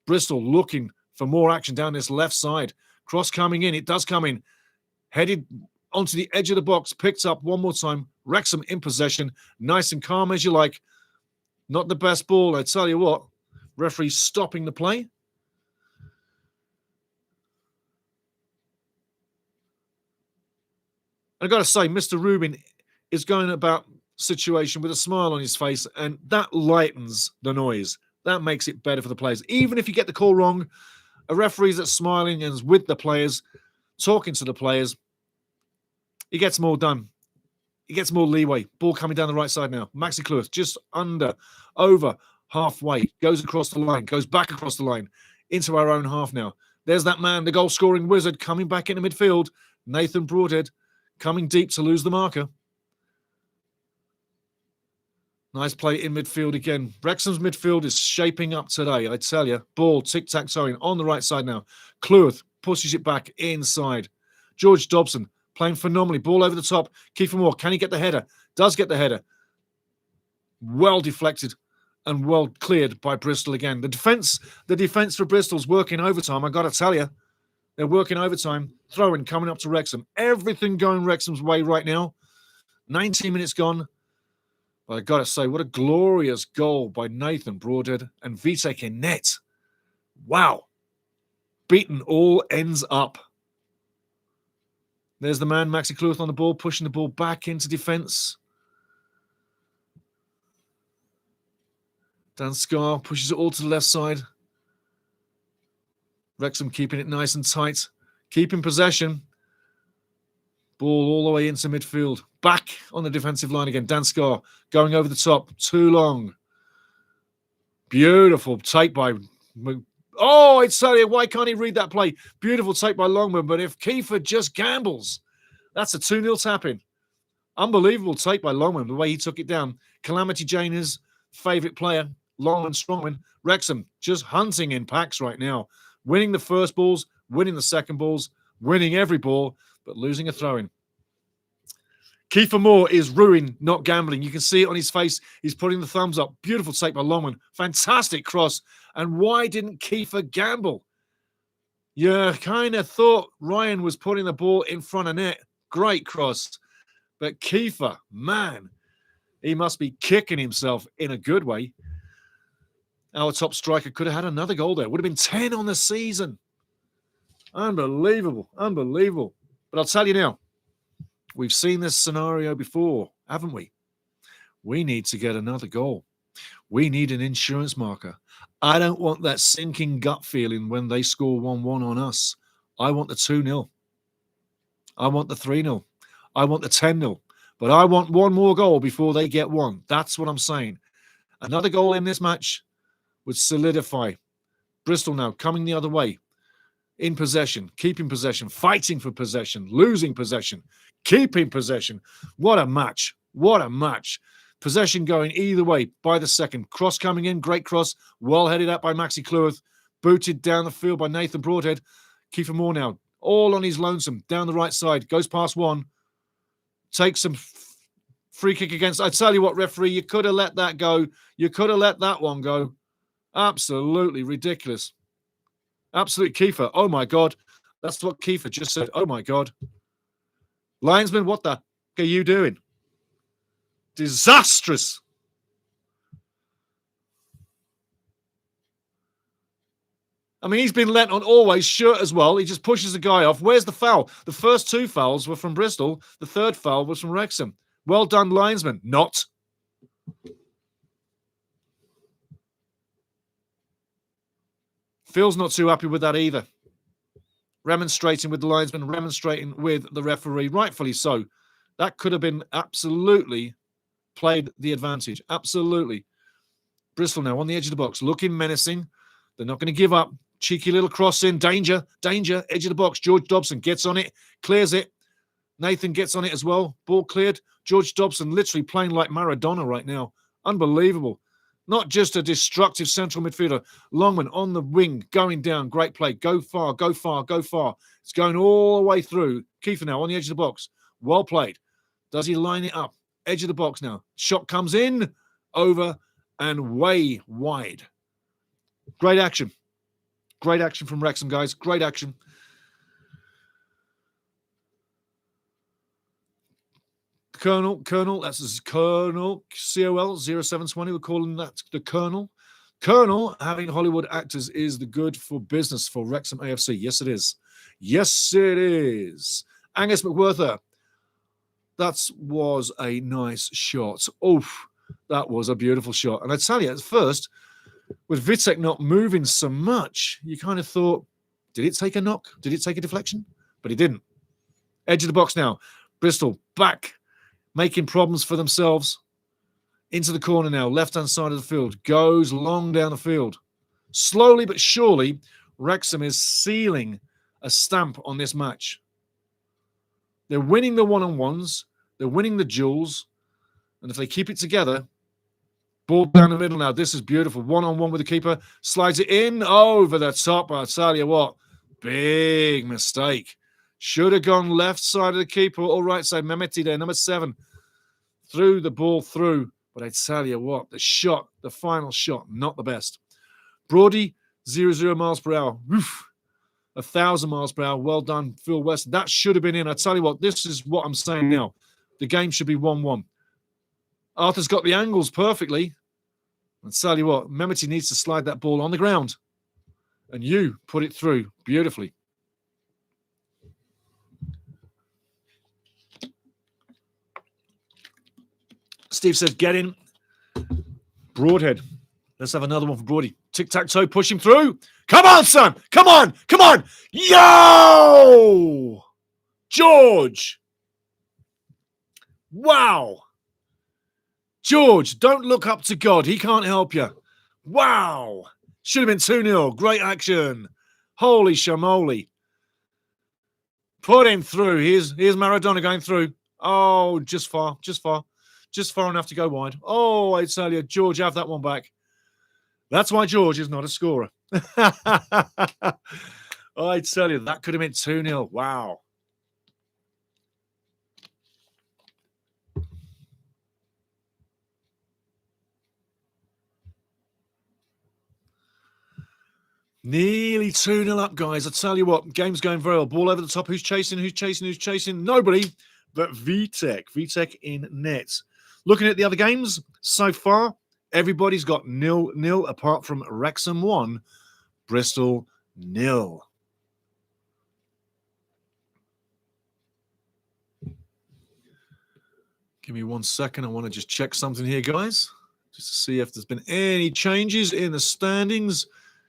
Bristol looking for more action down this left side. Cross coming in. It does come in. Headed onto the edge of the box. Picked up one more time. Wrexham in possession. Nice and calm as you like. Not the best ball. I tell you what. Referee stopping the play. I've got to say, Mr. Rubin is going about situation with a smile on his face, and that lightens the noise. That makes it better for the players. Even if you get the call wrong, a referee that's smiling and is with the players, talking to the players, he gets more done. He gets more leeway. Ball coming down the right side now. Maxi Clewis just over halfway. Goes across the line. Goes back across the line. Into our own half now. There's that man, the goal-scoring wizard, coming back into midfield. Nathan Broadhead coming deep to lose the marker. Nice play in midfield again. Wrexham's midfield is shaping up today, I tell you. Ball tic-tac-toeing on the right side now. Clewis pushes it back inside. George Dobson playing phenomenally. Ball over the top. Kiefer Moore, can he get the header? Does get the header. Well deflected and well cleared by Bristol again. The defense for Bristol's working overtime, I got to tell you. They're working overtime. Throw-in coming up to Wrexham. Everything going Wrexham's way right now. 19 minutes gone. But I got to say, what a glorious goal by Nathan Broadhead and Vitek in net. Wow. Beaten all ends up. There's the man, Maxi Kluth, on the ball, pushing the ball back into defence. Dan Scar pushes it all to the left side. Wrexham keeping it nice and tight. Keeping possession. Ball all the way into midfield. Back on the defensive line again. Dan Scar going over the top. Too long. Beautiful take by... Oh, it's Salia. Why can't he read that play? Beautiful take by Longman. But if Kiefer just gambles, that's a 2-0 tap-in. Unbelievable take by Longman, the way he took it down. Calamity Jane's favourite player, Longman Strongman. Wrexham just hunting in packs right now. Winning the first balls, winning the second balls, winning every ball, but losing a throw-in. Kiefer Moore is ruined, not gambling. You can see it on his face. He's putting the thumbs up. Beautiful take by Longman. Fantastic cross. And why didn't Kiefer gamble? You kind of thought Ryan was putting the ball in front of net. Great cross. But Kiefer, man, he must be kicking himself in a good way. Our top striker could have had another goal there. Would have been 10 on the season. Unbelievable. Unbelievable. But I'll tell you now, we've seen this scenario before, haven't we? We need to get another goal. We need an insurance marker. I don't want that sinking gut feeling when they score 1-1 on us. I want the 2-0. I want the 3-0. I want the 10-0. But I want one more goal before they get one. That's what I'm saying. Another goal in this match would solidify. Bristol now coming the other way. In possession, keeping possession, fighting for possession, losing possession, keeping possession. What a match. What a match. Possession going either way by the second. Cross coming in, great cross. Well headed up by Maxi Kluth. Booted down the field by Nathan Broadhead. Kiefer Moore now, all on his lonesome, down the right side. Goes past one. Takes some free kick against. I tell you what, referee, you could have let that go. You could have let that one go. Absolutely ridiculous. Absolute Kiefer. Oh, my God. That's what Kiefer just said. Oh, my God. Linesman, what the heck are you doing? Disastrous. I mean, he's been let on always shirt as well. He just pushes the guy off. Where's the foul? The first two fouls were from Bristol. The third foul was from Wrexham. Well done, linesman. Not. Phil's not too happy with that either. Remonstrating with the linesman, remonstrating with the referee. Rightfully so. That could have been absolutely played the advantage. Absolutely. Bristol now on the edge of the box, looking menacing. They're not going to give up. Cheeky little cross in. Danger. Danger. Edge of the box. George Dobson gets on it. Clears it. Nathan gets on it as well. Ball cleared. George Dobson literally playing like Maradona right now. Unbelievable. Not just a destructive central midfielder. Longman on the wing, going down. Great play. Go far, go far, go far. It's going all the way through. Kiefer now on the edge of the box. Well played. Does he line it up? Edge of the box now. Shot comes in, over, and way wide. Great action. Great action from Wrexham, guys. Great action. Colonel, that's his Colonel, COL 0720, we're calling that the Colonel. Colonel, having Hollywood actors is the good for business for Wrexham AFC. Yes, it is. Yes, it is. Angus McWhirter, that was a nice shot. Oof, that was a beautiful shot. And I tell you, at first, with Vitek not moving so much, you kind of thought, did it take a knock? Did it take a deflection? But it didn't. Edge of the box now. Bristol back, making problems for themselves. Into the corner now, left-hand side of the field. Goes long down the field. Slowly but surely, Wrexham is sealing a stamp on this match. They're winning the one-on-ones. They're winning the duels. And if they keep it together, ball down the middle now. This is beautiful. One-on-one with the keeper. Slides it in over the top. I'll tell you what, big mistake. Should have gone left side of the keeper or right side. Mehmeti there, number 7. Threw the ball through. But I tell you what, the shot, the final shot, not the best. Brody, 0 miles per hour. Oof, 1,000 miles per hour. Well done, Phil West. That should have been in. I tell you what, this is what I'm saying now. The game should be 1-1. Arthur's got the angles perfectly. I tell you what, Mehmeti needs to slide that ball on the ground. And you put it through beautifully. Steve says, get in. Broadhead. Let's have another one for Broady. Tic-tac-toe, push him through. Come on, son. Come on. Come on. Yo! George. Wow. George, don't look up to God. He can't help you. Wow. Should have been 2-0. Great action. Holy shamoly. Put him through. Here's Maradona going through. Oh, just far. Just far. Just far enough to go wide. Oh, I tell you, George, have that one back. That's why George is not a scorer. I tell you, that could have been 2-0. Wow. Nearly 2-0 up, guys. I tell you what, game's going very well. Ball over the top. Who's chasing? Who's chasing? Who's chasing? Nobody but VTech. VTech in net. Looking at the other games so far, everybody's got 0-0 apart from Wrexham 1, Bristol 0. Give me 1 second. I want to just check something here, guys, just to see if there's been any changes in the standings,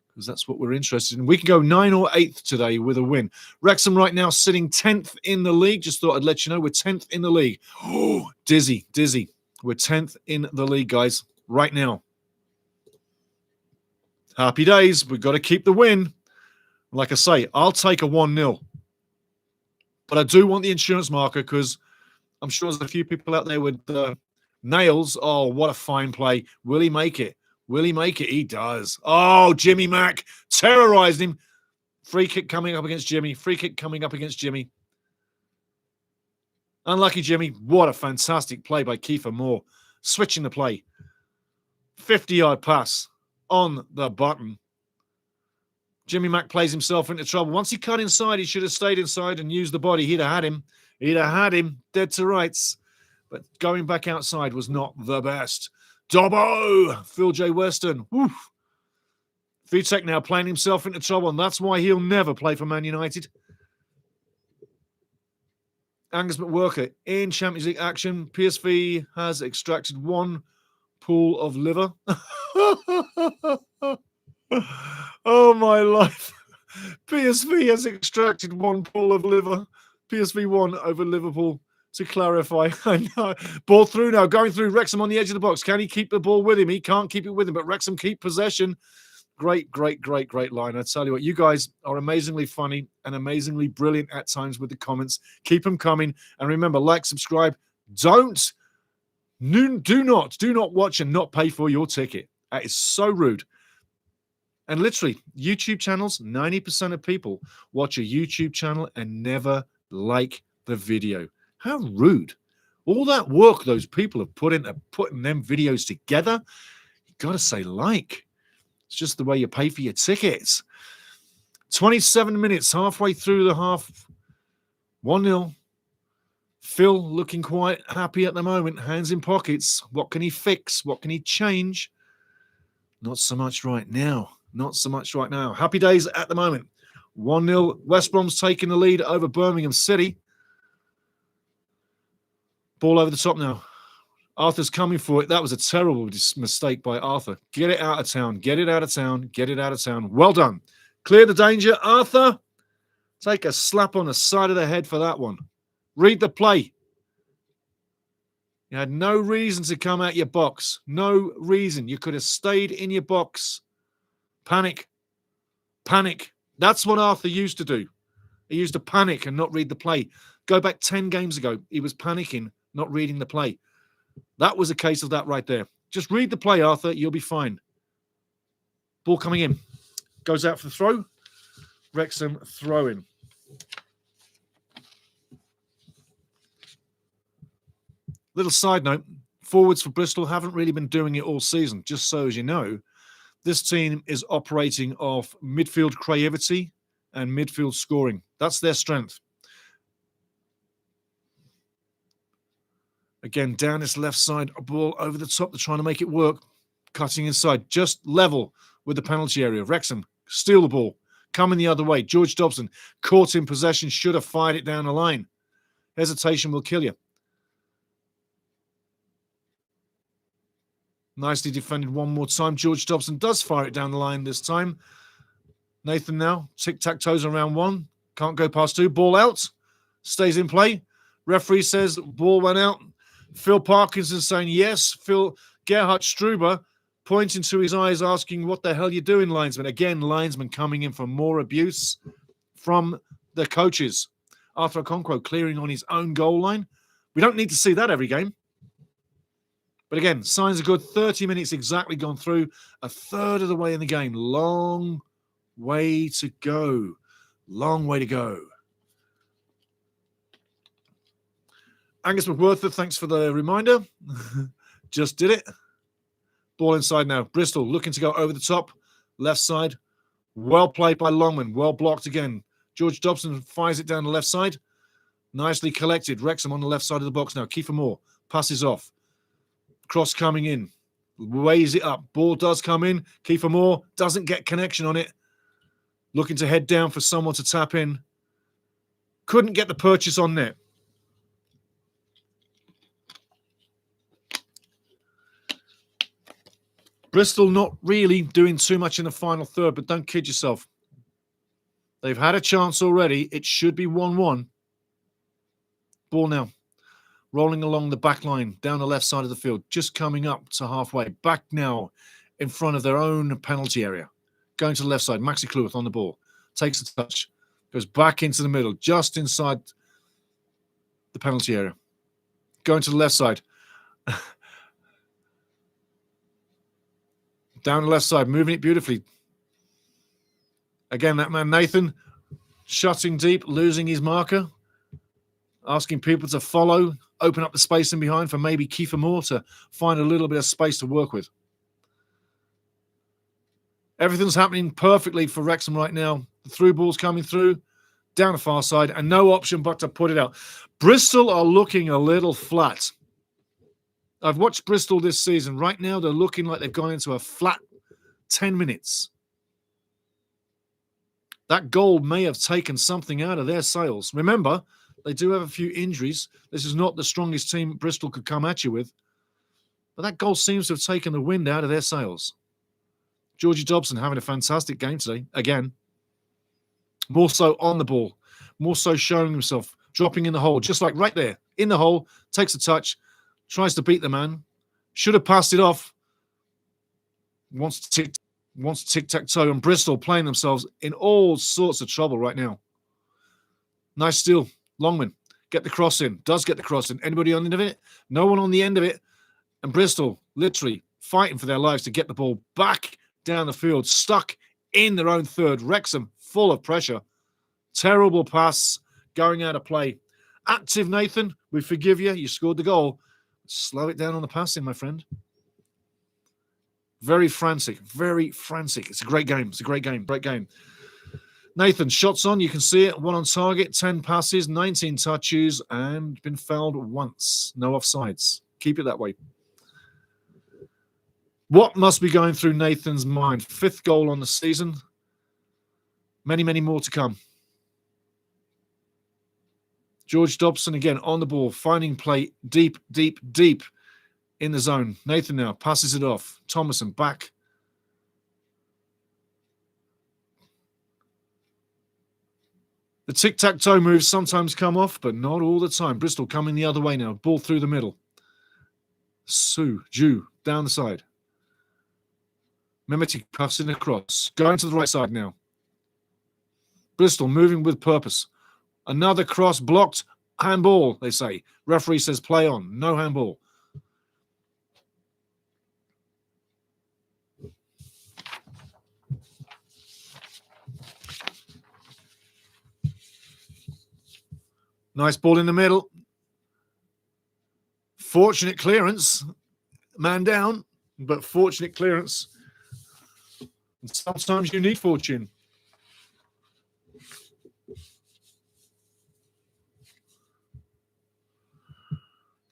because that's what we're interested in. We can go 9th or 8th today with a win. Wrexham right now sitting 10th in the league. Just thought I'd let you know we're 10th in the league. Oh, dizzy. We're 10th in the league, guys, right now. Happy days. We've got to keep the win. Like I say, I'll take a 1-0. But I do want the insurance marker because I'm sure there's a few people out there with nails. Oh, what a fine play. Will he make it? Will he make it? He does. Oh, Jimmy Mack terrorized him. Free kick coming up against Jimmy. Free kick coming up against Jimmy. Unlucky Jimmy. What a fantastic play by Kiefer Moore. Switching the play. 50-yard pass on the button. Jimmy Mack plays himself into trouble. Once he cut inside, he should have stayed inside and used the body. He'd have had him. He'd have had him dead to rights. But going back outside was not the best. Dobbo! Phil J. Weston. Woof. Vitek now playing himself into trouble, and that's why he'll never play for Man United. Angus McWorker in Champions League action. PSV has extracted 1 pool of liver. Oh, my life. PSV has extracted 1 pool of liver. PSV 1 over Liverpool, to clarify. I know. Ball through now, going through. Wrexham on the edge of the box. Can he keep the ball with him? He can't keep it with him, but Wrexham keep possession. Great line. I tell you what, you guys are amazingly funny and amazingly brilliant at times with the comments. Keep them coming. And remember, like, subscribe. Do not watch and not pay for your ticket. That is so rude. And literally, YouTube channels, 90% of people watch a YouTube channel and never like the video. How rude. All that work those people have put into putting them videos together, you got to say like. It's just the way you pay for your tickets. 27 minutes, halfway through the half. 1-0. Phil looking quite happy at the moment. Hands in pockets. What can he fix? What can he change? Not so much right now. Not so much right now. Happy days at the moment. 1-0. West Brom's taking the lead over Birmingham City. Ball over the top now. Arthur's coming for it. That was a terrible mistake by Arthur. Get it out of town. Get it out of town. Get it out of town. Well done. Clear the danger, Arthur. Take a slap on the side of the head for that one. Read the play. You had no reason to come out your box. No reason. You could have stayed in your box. Panic. Panic. That's what Arthur used to do. He used to panic and not read the play. Go back 10 games ago. He was panicking, not reading the play. That was a case of that right there. Just read the play, Arthur. You'll be fine. Ball coming in. Goes out for the throw. Wrexham throwing. Little side note. Forwards for Bristol haven't really been doing it all season. Just so as you know, this team is operating off midfield creativity and midfield scoring. That's their strength. Again, down this left side, a ball over the top. They're trying to make it work. Cutting inside, just level with the penalty area. Wrexham Steal the ball. Coming the other way. George Dobson, caught in possession, should have fired it down the line. Hesitation will kill you. Nicely defended one more time. George Dobson does fire it down the line this time. Nathan now, tic-tac-toes around one. Can't go past two. Ball out. Stays in play. Referee says ball went out. Phil Parkinson saying yes. Gerhard Struber pointing to his eyes, asking, what the hell you doing, linesman? Again, linesman coming in for more abuse from the coaches. Arthur Okonkwo clearing on his own goal line. We don't need to see that every game. But again, signs are good. 30 minutes exactly gone through. A third of the way in the game. Long way to go. Long way to go. Angus McWhirter, thanks for the reminder. Just did it. Ball inside now. Bristol looking to go over the top. Left side. Well played by Longman. Well blocked again. George Dobson fires it down the left side. Nicely collected. Wrexham on the left side of the box now. Kiefer Moore passes off. Cross coming in. Weighs it up. Ball does come in. Kiefer Moore doesn't get connection on it. Looking to head down for someone to tap in. Couldn't get the purchase on net. Bristol not really doing too much in the final third, but don't kid yourself. They've had a chance already. It should be 1-1. Ball now. Rolling along the back line, down the left side of the field, just coming up to halfway. Back now in front of their own penalty area. Going to the left side. Maxi Cleworth on the ball. Takes a touch. Goes back into the middle, just inside the penalty area. Going to the left side. Down the left side, moving it beautifully. Again, that man, Nathan, shutting deep, losing his marker. Asking people to follow, open up the space in behind for maybe Kiefer Moore to find a little bit of space to work with. Everything's happening perfectly for Wrexham right now. The through ball's coming through, down the far side, and no option but to put it out. Bristol are looking a little flat. I've watched Bristol this season. Right now, they're looking like they've gone into a flat 10 minutes. That goal may have taken something out of their sails. Remember, they do have a few injuries. This is not the strongest team Bristol could come at you with. But that goal seems to have taken the wind out of their sails. Georgie Dobson having a fantastic game today, again. More so on the ball. More so showing himself, dropping in the hole, just like right there, in the hole, takes a touch, tries to beat the man, should have passed it off, wants to tic-tac-toe, and Bristol playing themselves in all sorts of trouble right now. Nice steal. Longman, get the cross in, does get the cross in. Anybody on the end of it? No one on the end of it. And Bristol literally fighting for their lives to get the ball back down the field, stuck in their own third. Wrexham full of pressure. Terrible pass going out of play. Active Nathan, we forgive you. You scored the goal. Slow it down on the passing, my friend. Very frantic, very frantic. It's a great game. It's a great game. Great game. Nathan, shots on. You can see it. 1 on target, 10 passes, 19 touches, and been fouled once. No offsides. Keep it that way. What must be going through Nathan's mind? 5th goal on the season. Many, many more to come. George Dobson again on the ball, finding play deep, deep, deep in the zone. Nathan now passes it off. Thomason back. The tic-tac-toe moves sometimes come off, but not all the time. Bristol coming the other way now. Ball through the middle. Ju down the side. Mehmeti passing across. Going to the right side now. Bristol moving with purpose. Another cross blocked. Handball, they say. Referee says play on. No handball. Nice ball in the middle. Fortunate clearance. Man down, but fortunate clearance. And sometimes you need fortune.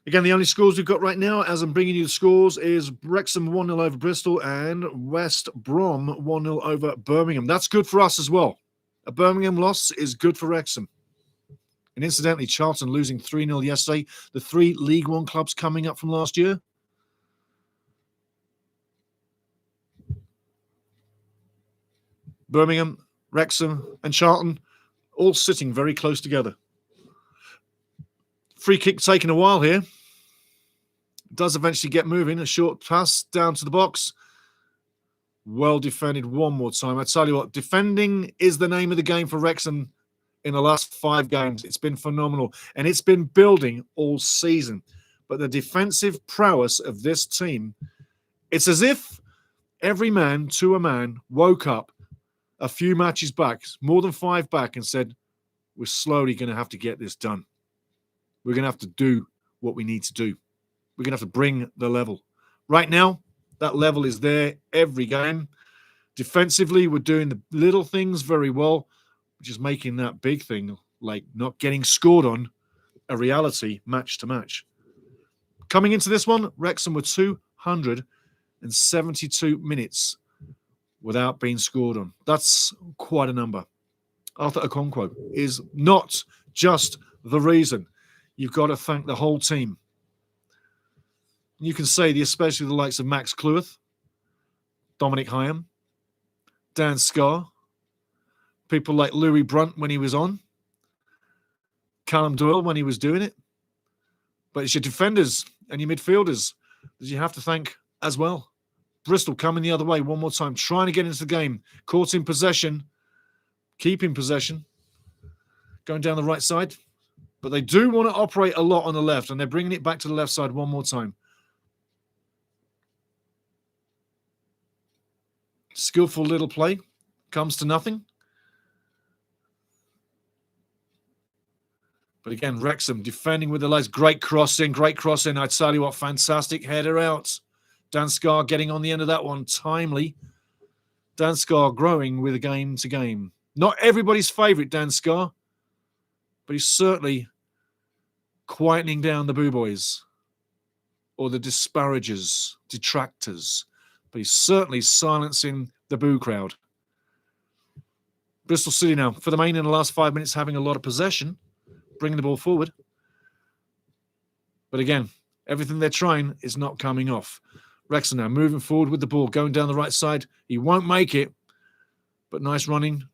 Again, the only scores we've got right now, as I'm bringing you the scores, is Wrexham 1-0 over Bristol and West Brom 1-0 over Birmingham. That's good for us as well. A Birmingham loss is good for Wrexham. And incidentally, Charlton losing 3-0 yesterday. The 3 League One clubs coming up from last year. Birmingham, Wrexham and Charlton all sitting very close together. Free kick taking a while here. Does eventually get moving. A short pass down to the box. Well defended one more time. I tell you what, defending is the name of the game for Wrexham in the last 5 games. It's been phenomenal. And it's been building all season. But the defensive prowess of this team, it's as if every man to a man woke up a few matches back, more than 5 back, and said, we're slowly going to have to get this done. We're going to have to do what we need to do. We're going to have to bring the level. Right now, that level is there every game. Defensively, we're doing the little things very well, which is making that big thing, like not getting scored on, a reality match to match. Coming into this one, Wrexham were 272 minutes without being scored on. That's quite a number. Arthur Okonkwo is not just the reason. You've got to thank the whole team. You can say especially the likes of Max Cleworth, Dominic Hyam, Dan Scarr, people like Louis Brunt when he was on, Callum Doyle when he was doing it. But it's your defenders and your midfielders that you have to thank as well. Bristol coming the other way one more time, trying to get into the game, caught in possession, keeping possession, going down the right side. But they do want to operate a lot on the left, and they're bringing it back to the left side one more time. Skillful little play, comes to nothing. But again, Wrexham defending with the legs. Great crossing. I tell you what, fantastic header out. Dan Scarr getting on the end of that one, timely. Dan Scarr growing with a game to game. Not everybody's favourite, Dan Scarr, but he's certainly quietening down the boo boys or the disparagers, detractors. But he's certainly silencing the boo crowd. Bristol City now, for the main in the last 5 minutes, having a lot of possession, bringing the ball forward. But again, everything they're trying is not coming off. Wrexham now moving forward with the ball, going down the right side. He won't make it, but nice running.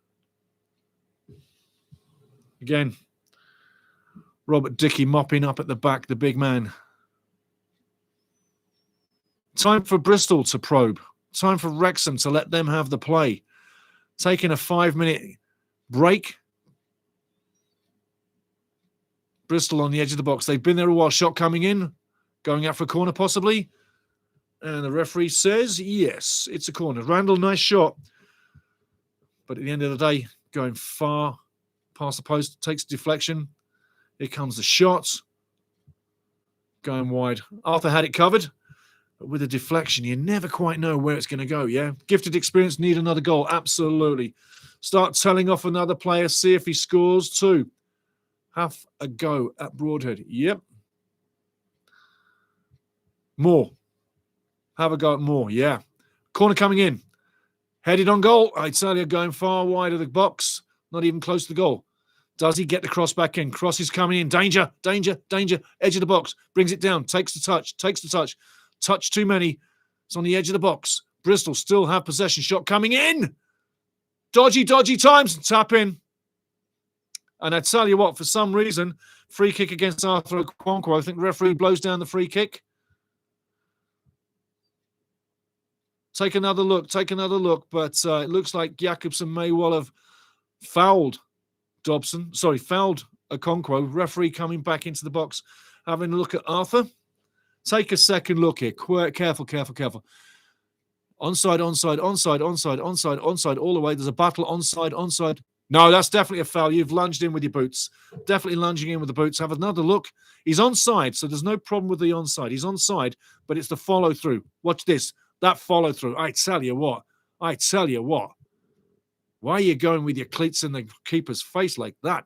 Again, Robert Dickey mopping up at the back, the big man. Time for Bristol to probe. Time for Wrexham to let them have the play. Taking a 5-minute break. Bristol on the edge of the box. They've been there a while. Shot coming in. Going out for a corner possibly. And the referee says, yes, it's a corner. Randall, nice shot. But at the end of the day, going far past the post, takes deflection. Here comes the shot. Going wide. Arthur had it covered. But with a deflection, you never quite know where it's going to go, yeah? Gifted experience, need another goal. Absolutely. Start telling off another player, see if he scores too. Have a go at Broadhead. Yep. More. Have a go at more, yeah. Corner coming in. Headed on goal. I tell you, going far wide of the box. Not even close to the goal. Does he get the cross back in? Cross is coming in. Danger, danger, danger. Edge of the box. Brings it down. Takes the touch. Touch too many. It's on the edge of the box. Bristol still have possession. Shot coming in. Dodgy times. Tap in. And I tell you what, for some reason, free kick against Arthur Okonkwo. I think the referee blows down the free kick. Take another look. But it looks like Jakobsen may well have fouled fouled Okonkwo. Referee coming back into the box, having a look at Arthur. Take a second look here. Careful. Onside, all the way. There's a battle, onside. No, that's definitely a foul. You've lunged in with your boots. Definitely lunging in with the boots. Have another look. He's onside, so there's no problem with the onside. He's onside, but it's the follow-through. Watch this. That follow-through. I tell you what. Why are you going with your cleats in the keeper's face like that?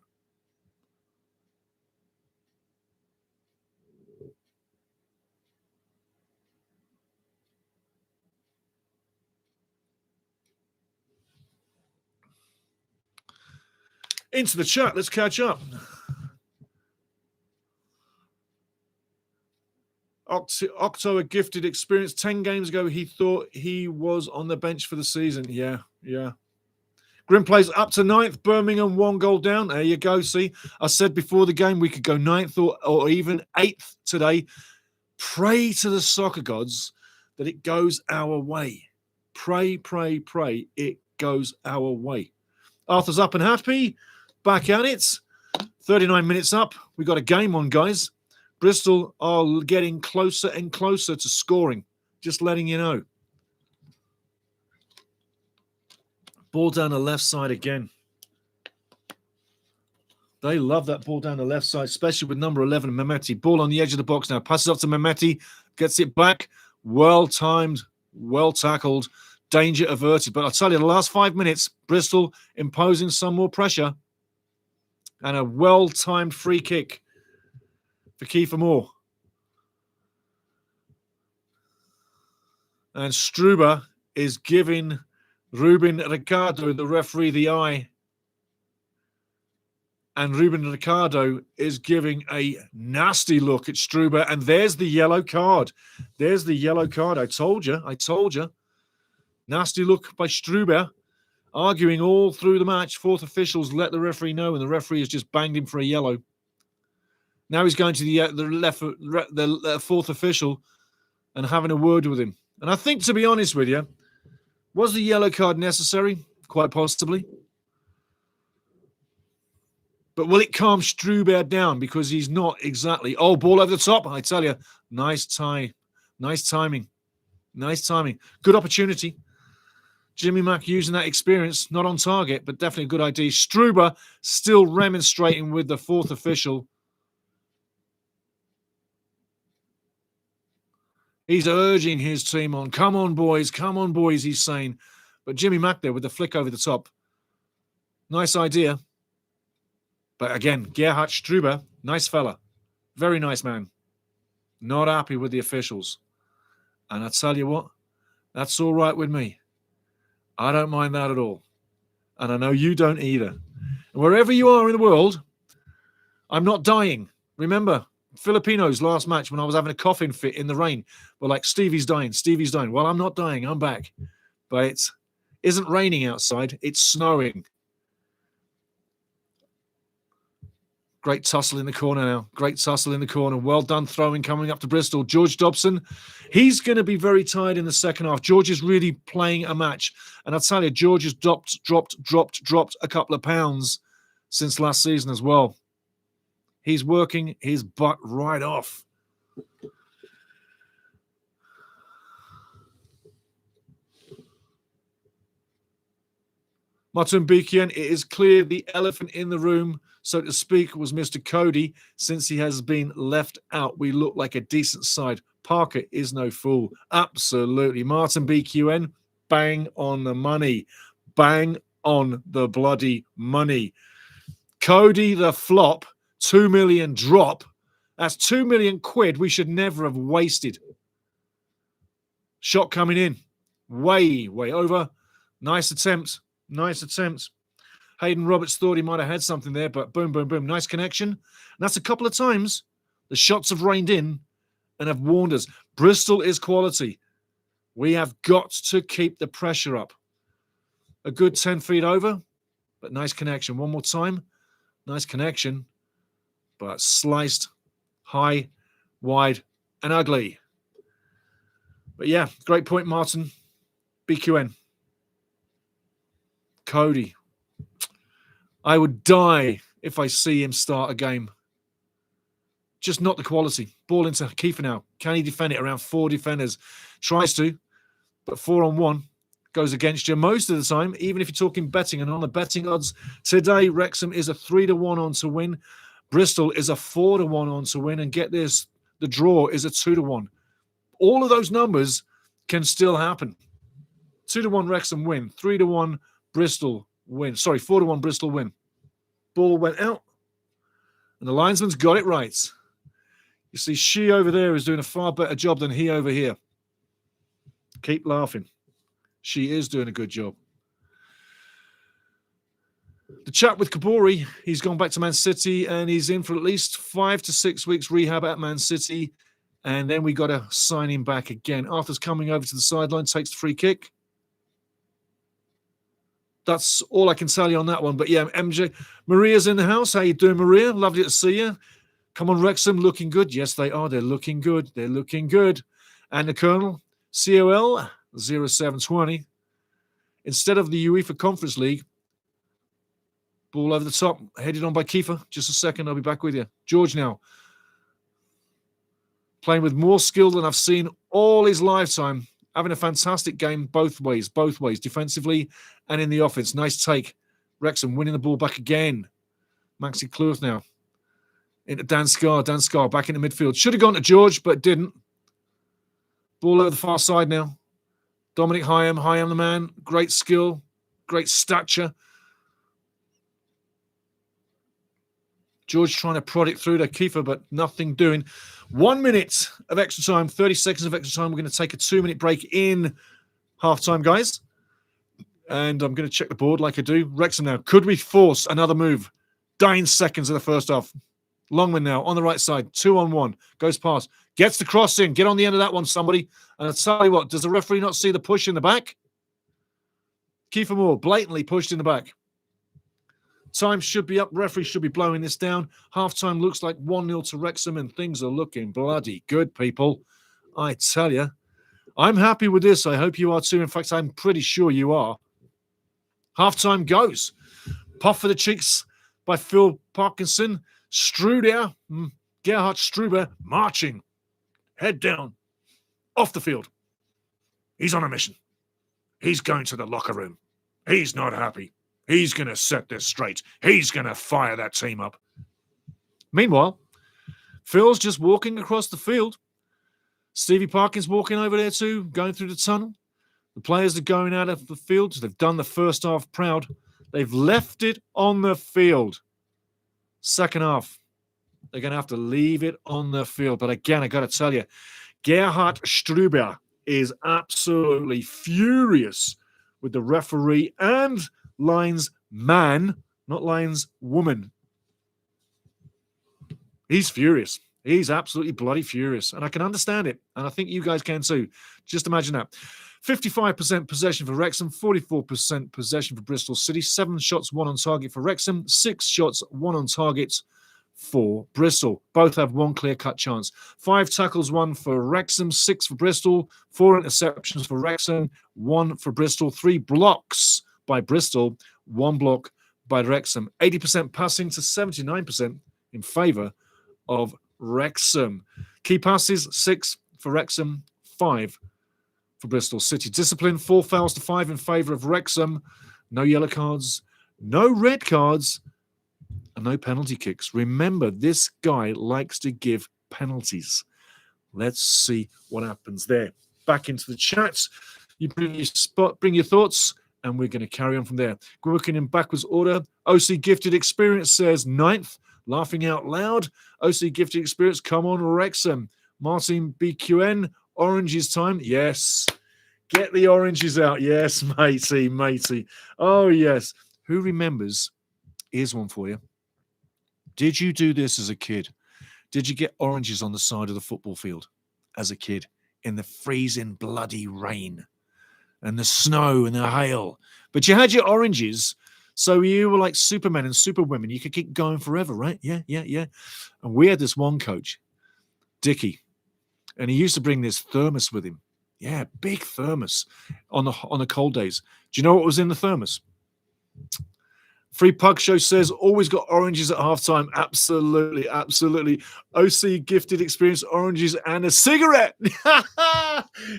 Into the chat. Let's catch up. Octo, a gifted experience. 10 games ago, he thought he was on the bench for the season. Yeah. Grim plays up to 9th. Birmingham 1 goal down. There you go. See, I said before the game we could go 9th or even 8th today. Pray to the soccer gods that it goes our way. Pray, pray, pray. It goes our way. Arthur's up and happy. Back at it. 39 minutes up. We got a game on, guys. Bristol are getting closer and closer to scoring. Just letting you know. Ball down the left side again. They love that ball down the left side, especially with number 11, Mehmeti. Ball on the edge of the box now. Passes up to Mehmeti. Gets it back. Well timed. Well tackled. Danger averted. But I'll tell you, the last 5 minutes, Bristol imposing some more pressure. And a well-timed free kick for Kiefer Moore. And Struber is giving Ruben Ricardo, the referee, the eye. And Ruben Ricardo is giving a nasty look at Struber. And there's the yellow card. There's the yellow card. I told you. Nasty look by Struber. Arguing all through the match. Fourth officials let the referee know, and the referee has just banged him for a yellow. Now he's going to the fourth official and having a word with him. And I think, to be honest with you, was the yellow card necessary? Quite possibly. But will it calm Struber down? Because he's not exactly... Oh, ball over the top. I tell you, nice timing. Nice timing. Good opportunity. Jimmy Mack using that experience, not on target, but definitely a good idea. Struber still remonstrating with the fourth official. He's urging his team on. Come on, boys, he's saying. But Jimmy Mack there with the flick over the top. Nice idea. But again, Gerhard Struber, nice fella. Very nice man. Not happy with the officials. And I tell you what, that's all right with me. I don't mind that at all. And I know you don't either. And wherever you are in the world, I'm not dying. Remember, Filipinos last match when I was having a coughing fit in the rain were like, Stevie's dying. Well, I'm not dying. I'm back. But it isn't raining outside. It's snowing. Great tussle in the corner now. Well done throwing coming up to Bristol. George Dobson, he's going to be very tired in the second half. George is really playing a match. And I'll tell you, George has dropped a couple of pounds since last season as well. He's working his butt right off. Martin Bekian, it is clear the elephant in the room, so to speak, was Mr. Cody. Since he has been left out, we look like a decent side. Parker is no fool. Absolutely. Martin BQN, bang on the money. Bang on the bloody money. Cody the flop, 2 million drop. That's 2 million quid we should never have wasted. Shot coming in. Way over. Nice attempt. Hayden Roberts thought he might have had something there, but boom. Nice connection. And that's a couple of times the shots have rained in and have warned us. Bristol is quality. We have got to keep the pressure up. A good 10 feet over, but nice connection. One more time. Nice connection, but sliced high, wide, and ugly. But yeah, great point, Martin. BQN. Cody. I would die if I see him start a game. Just not the quality. Ball into Kiefer now. Can he defend it? Around 4 defenders. Tries to, but 4-on-1 goes against you most of the time, even if you're talking betting. And on the betting odds today, Wrexham is a 3-1 on to win. Bristol is a 4-1 on to win. And get this, the draw is a 2-1. All of those numbers can still happen. 2-1 Wrexham win. 3-1 Bristol win. Sorry, 4-1 Bristol win. Ball went out. And the linesman's got it right. You see, she over there is doing a far better job than he over here. Keep laughing. She is doing a good job. The chat with Kabori, he's gone back to Man City and he's in for at least 5 to 6 weeks rehab at Man City. And then we got to sign him back again. Arthur's coming over to the sideline, takes the free kick. That's all I can tell you on that one. But yeah, MJ, Maria's in the house. How you doing, Maria? Lovely to see you. Come on, Wrexham, looking good. Yes, they are. They're looking good. They're looking good. And the Colonel, COL 0720. Instead of the UEFA Conference League, ball over the top, headed on by Kiefer. Just a second, I'll be back with you. George now. Playing with more skill than I've seen all his lifetime. Having a fantastic game both ways, defensively and in the offense. Nice take. Wrexham winning the ball back again. Maxi Kluth now. Into Dan Scarr. Dan Scarr back into midfield. Should have gone to George, but didn't. Ball over the far side now. Dominic Hyam. Hyam the man. Great skill. Great stature. George trying to prod it through to Kiefer, but nothing doing. 1 minute of extra time, 30 seconds of extra time. We're going to take a 2-minute break in halftime, guys. And I'm going to check the board like I do. Wrexham now. Could we force another move? Dying seconds of the first half. Longman now on the right side. 2-on-1. Goes past. Gets the cross in. Get on the end of that one, somebody. And I'll tell you what, does the referee not see the push in the back? Kiefer Moore blatantly pushed in the back. Time should be up. Referee should be blowing this down. Halftime looks like 1-0 to Wrexham, and things are looking bloody good, people. I tell you, I'm happy with this. I hope you are too. In fact, I'm pretty sure you are. Halftime goes. Puff for the cheeks by Phil Parkinson. Struder, Gerhard Struber, marching. Head down. Off the field. He's on a mission. He's going to the locker room. He's not happy. He's going to set this straight. He's going to fire that team up. Meanwhile, Phil's just walking across the field. Stevie Parkin's walking over there too, going through the tunnel. The players are going out of the field. They've done the first half proud. They've left it on the field. Second half, they're going to have to leave it on the field. But again, I got to tell you, Gerhard Struber is absolutely furious with the referee and Lions man, not Lions woman. He's furious. He's absolutely bloody furious. And I can understand it. And I think you guys can too. Just imagine that. 55% possession for Wrexham, 44% possession for Bristol City, 7 shots, 1 on target for Wrexham, 6 shots, 1 on target for Bristol. Both have 1 clear-cut chance. 5 tackles, 1 for Wrexham, 6 for Bristol, 4 interceptions for Wrexham, 1 for Bristol, 3 blocks by Bristol, 1 block by Wrexham. 80% passing to 79% in favour of Wrexham. Key passes, 6 for Wrexham, 5 for Bristol City. Discipline, 4 fouls to 5 in favour of Wrexham. No yellow cards, no red cards, and no penalty kicks. Remember, this guy likes to give penalties. Let's see what happens there. Back into the chat. You bring your spot, bring your thoughts, and we're going to carry on from there. Working in backwards order. OC Gifted Experience says 9th. Laughing out loud. OC Gifted Experience, come on, Wrexham. Martin BQN, oranges time. Yes. Get the oranges out. Yes, matey. Oh, yes. Who remembers? Here's one for you. Did you do this as a kid? Did you get oranges on the side of the football field as a kid in the freezing bloody rain and the snow and the hail? But you had your oranges, so you were like supermen and superwomen. You could keep going forever, right? Yeah. And we had this one coach, Dickie, and he used to bring this thermos with him. Yeah, big thermos on the cold days. Do you know what was in the thermos? Free Pug Show says, always got oranges at halftime. Absolutely. OC Gifted Experience, oranges and a cigarette.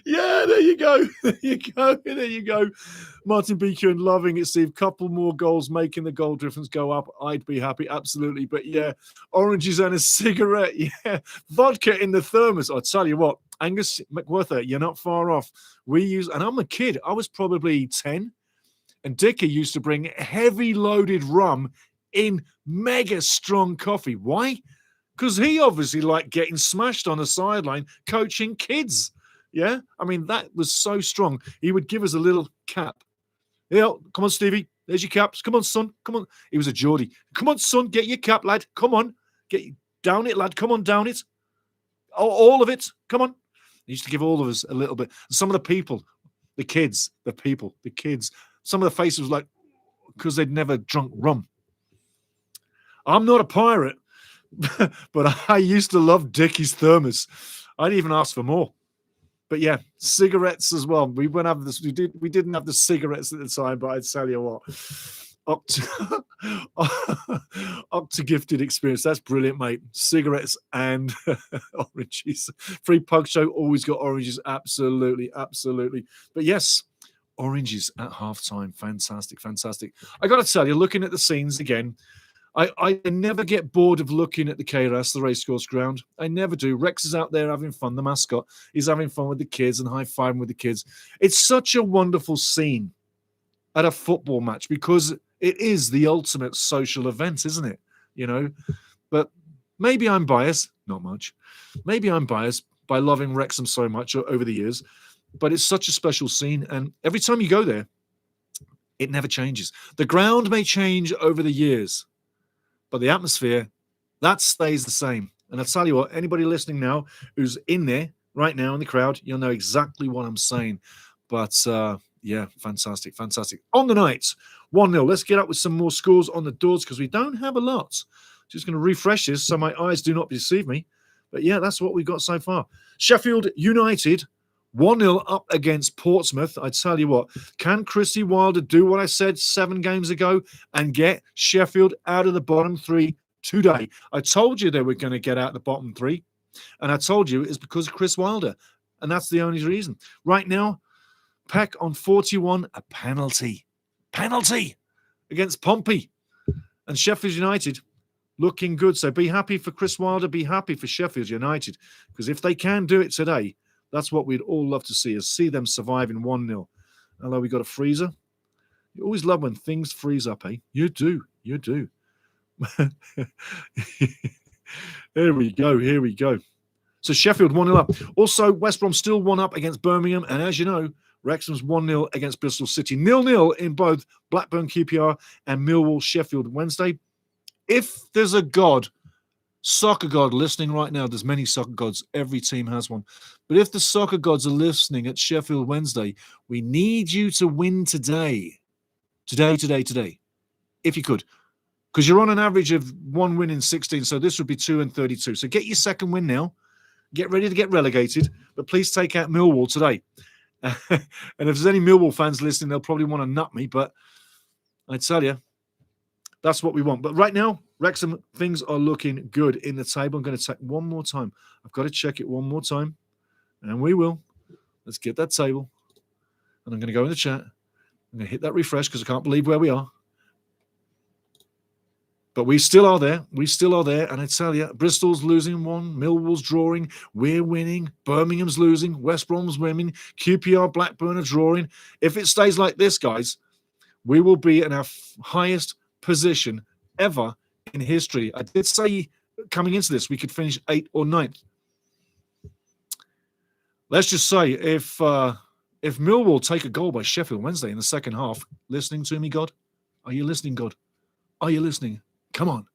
Yeah, there you go. There you go. Martin BQ and loving it, Steve. Couple more goals making the goal difference go up. I'd be happy. Absolutely. But yeah, oranges and a cigarette. Yeah. Vodka in the thermos. I'll tell you what, Angus McWhirter, you're not far off. And I'm a kid. I was probably 10. And Dickie used to bring heavy loaded rum in mega strong coffee. Why? Because he obviously liked getting smashed on the sideline coaching kids. Yeah? I mean, that was so strong. He would give us a little cap. Yeah, come on, Stevie. There's your caps. Come on, son. Come on. He was a Geordie. Come on, son. Get your cap, lad. Come on. Get down it, lad. Come on, down it. All of it. Come on. He used to give all of us a little bit. Some of the people, the kids, some of the faces was like, because they'd never drunk rum. I'm not a pirate, but I used to love Dickie's thermos. I'd even ask for more. But yeah, cigarettes as well. We wouldn't have this. We didn't have the cigarettes at the time, but I'd tell you what, up to gifted experience. That's brilliant, mate. Cigarettes and oranges. Free pug show, always got oranges. Absolutely, absolutely. But yes, oranges at halftime. Fantastic, fantastic. I got to tell you, looking at the scenes again, I never get bored of looking at the KRAS, the racecourse ground. I never do. Rex is out there having fun. The mascot, he's having fun with the kids and high-fiving with the kids. It's such a wonderful scene at a football match because it is the ultimate social event, isn't it? You know, but maybe I'm biased. Not much. Maybe I'm biased by loving Wrexham so much over the years, but it's such a special scene. And every time you go there, it never changes. The ground may change over the years, but the atmosphere, that stays the same. And I'll tell you what, anybody listening now who's in there right now in the crowd, you'll know exactly what I'm saying. But yeah, fantastic, fantastic. On the night, 1-0. Let's get up with some more scores on the doors because we don't have a lot. Just going to refresh this so my eyes do not deceive me. But yeah, that's what we've got so far. Sheffield United, 1-0 up against Portsmouth. I tell you what, can Chrissy Wilder do what I said 7 games ago and get Sheffield out of the bottom 3 today? I told you they were going to get out of the bottom 3, and I told you it's because of Chris Wilder, and that's the only reason. Right now, Peck on 41, a penalty against Pompey, and Sheffield United looking good. So be happy for Chris Wilder, be happy for Sheffield United, because if they can do it today, that's what we'd all love to see, is see them surviving 1-0. Although we got a freezer. You always love when things freeze up, eh? You do. Here we go. So Sheffield 1-0 up. Also, West Brom still 1 up against Birmingham. And as you know, Wrexham's 1-0 against Bristol City. 0-0 in both Blackburn QPR and Millwall Sheffield Wednesday. If there's a God, soccer God listening right now, there's many soccer gods. Every team has one. But if the soccer gods are listening at Sheffield Wednesday, we need you to win today. Today. If you could. Because you're on an average of 1 win in 16, so this would be 2 and 32. So get your second win now. Get ready to get relegated, but please take out Millwall today. And if there's any Millwall fans listening, they'll probably want to nut me, but I tell you, that's what we want. But right now, Wrexham, things are looking good in the table. I'm going to check one more time. I've got to check it one more time, and we will. Let's get that table. And I'm going to go in the chat. I'm going to hit that refresh because I can't believe where we are. But we still are there. And I tell you, Bristol's losing 1, Millwall's drawing, we're winning, Birmingham's losing, West Brom's winning, QPR, Blackburn are drawing. If it stays like this, guys, we will be in our highest position ever in history. I did say coming into this, we could finish 8th or 9th. Let's just say if Millwall take a goal by Sheffield Wednesday in the second half, listening to me, God? Are you listening, God? Are you listening? Come on.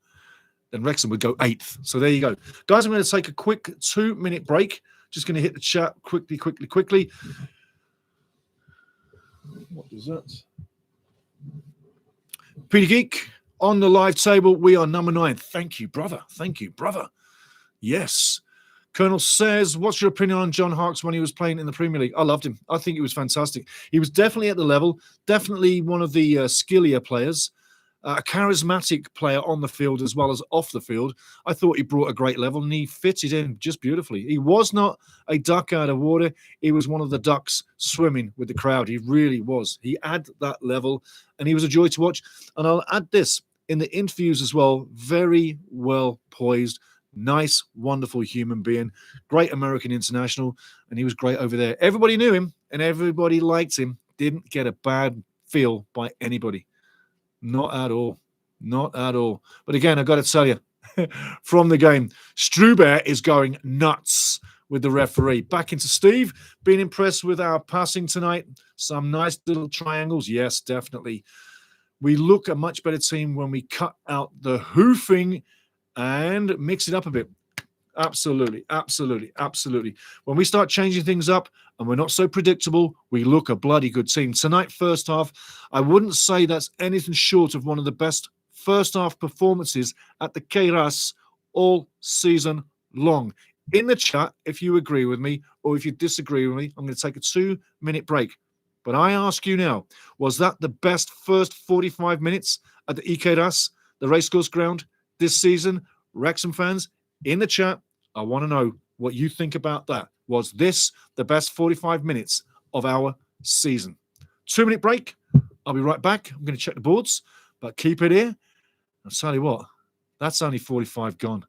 Then Wrexham would go 8th. So there you go. Guys, I'm going to take a quick 2-minute break. Just going to hit the chat quickly. What is that? Peter Geek, on the live table, we are number 9. Thank you, brother. Yes. Colonel says, what's your opinion on John Harkes when he was playing in the Premier League? I loved him. I think he was fantastic. He was definitely at the level, definitely one of the skillier players. A charismatic player on the field as well as off the field. I thought he brought a great level and he fitted in just beautifully. He was not a duck out of water. He was one of the ducks swimming with the crowd. He really was. He had that level and he was a joy to watch. And I'll add this in the interviews as well. Very well poised, nice, wonderful human being, great American international. And he was great over there. Everybody knew him and everybody liked him. Didn't get a bad feel by anybody. Not at all. But again, I've got to tell you, from the game, Struber is going nuts with the referee. Back into Steve. Being impressed with our passing tonight. Some nice little triangles. Yes, definitely. We look a much better team when we cut out the hoofing and mix it up a bit. Absolutely, absolutely, absolutely. When we start changing things up and we're not so predictable, we look a bloody good team. Tonight, first half, I wouldn't say that's anything short of one of the best first half performances at the Queiroz all season long. In the chat, if you agree with me or if you disagree with me, I'm going to take a 2-minute break. But I ask you now, was that the best first 45 minutes at the Queiroz, the racecourse ground this season? Wrexham fans, in the chat, I want to know what you think about that. Was this the best 45 minutes of our season? 2-minute break. I'll be right back. I'm going to check the boards, but keep it here. I'll tell you what, that's only 45 gone.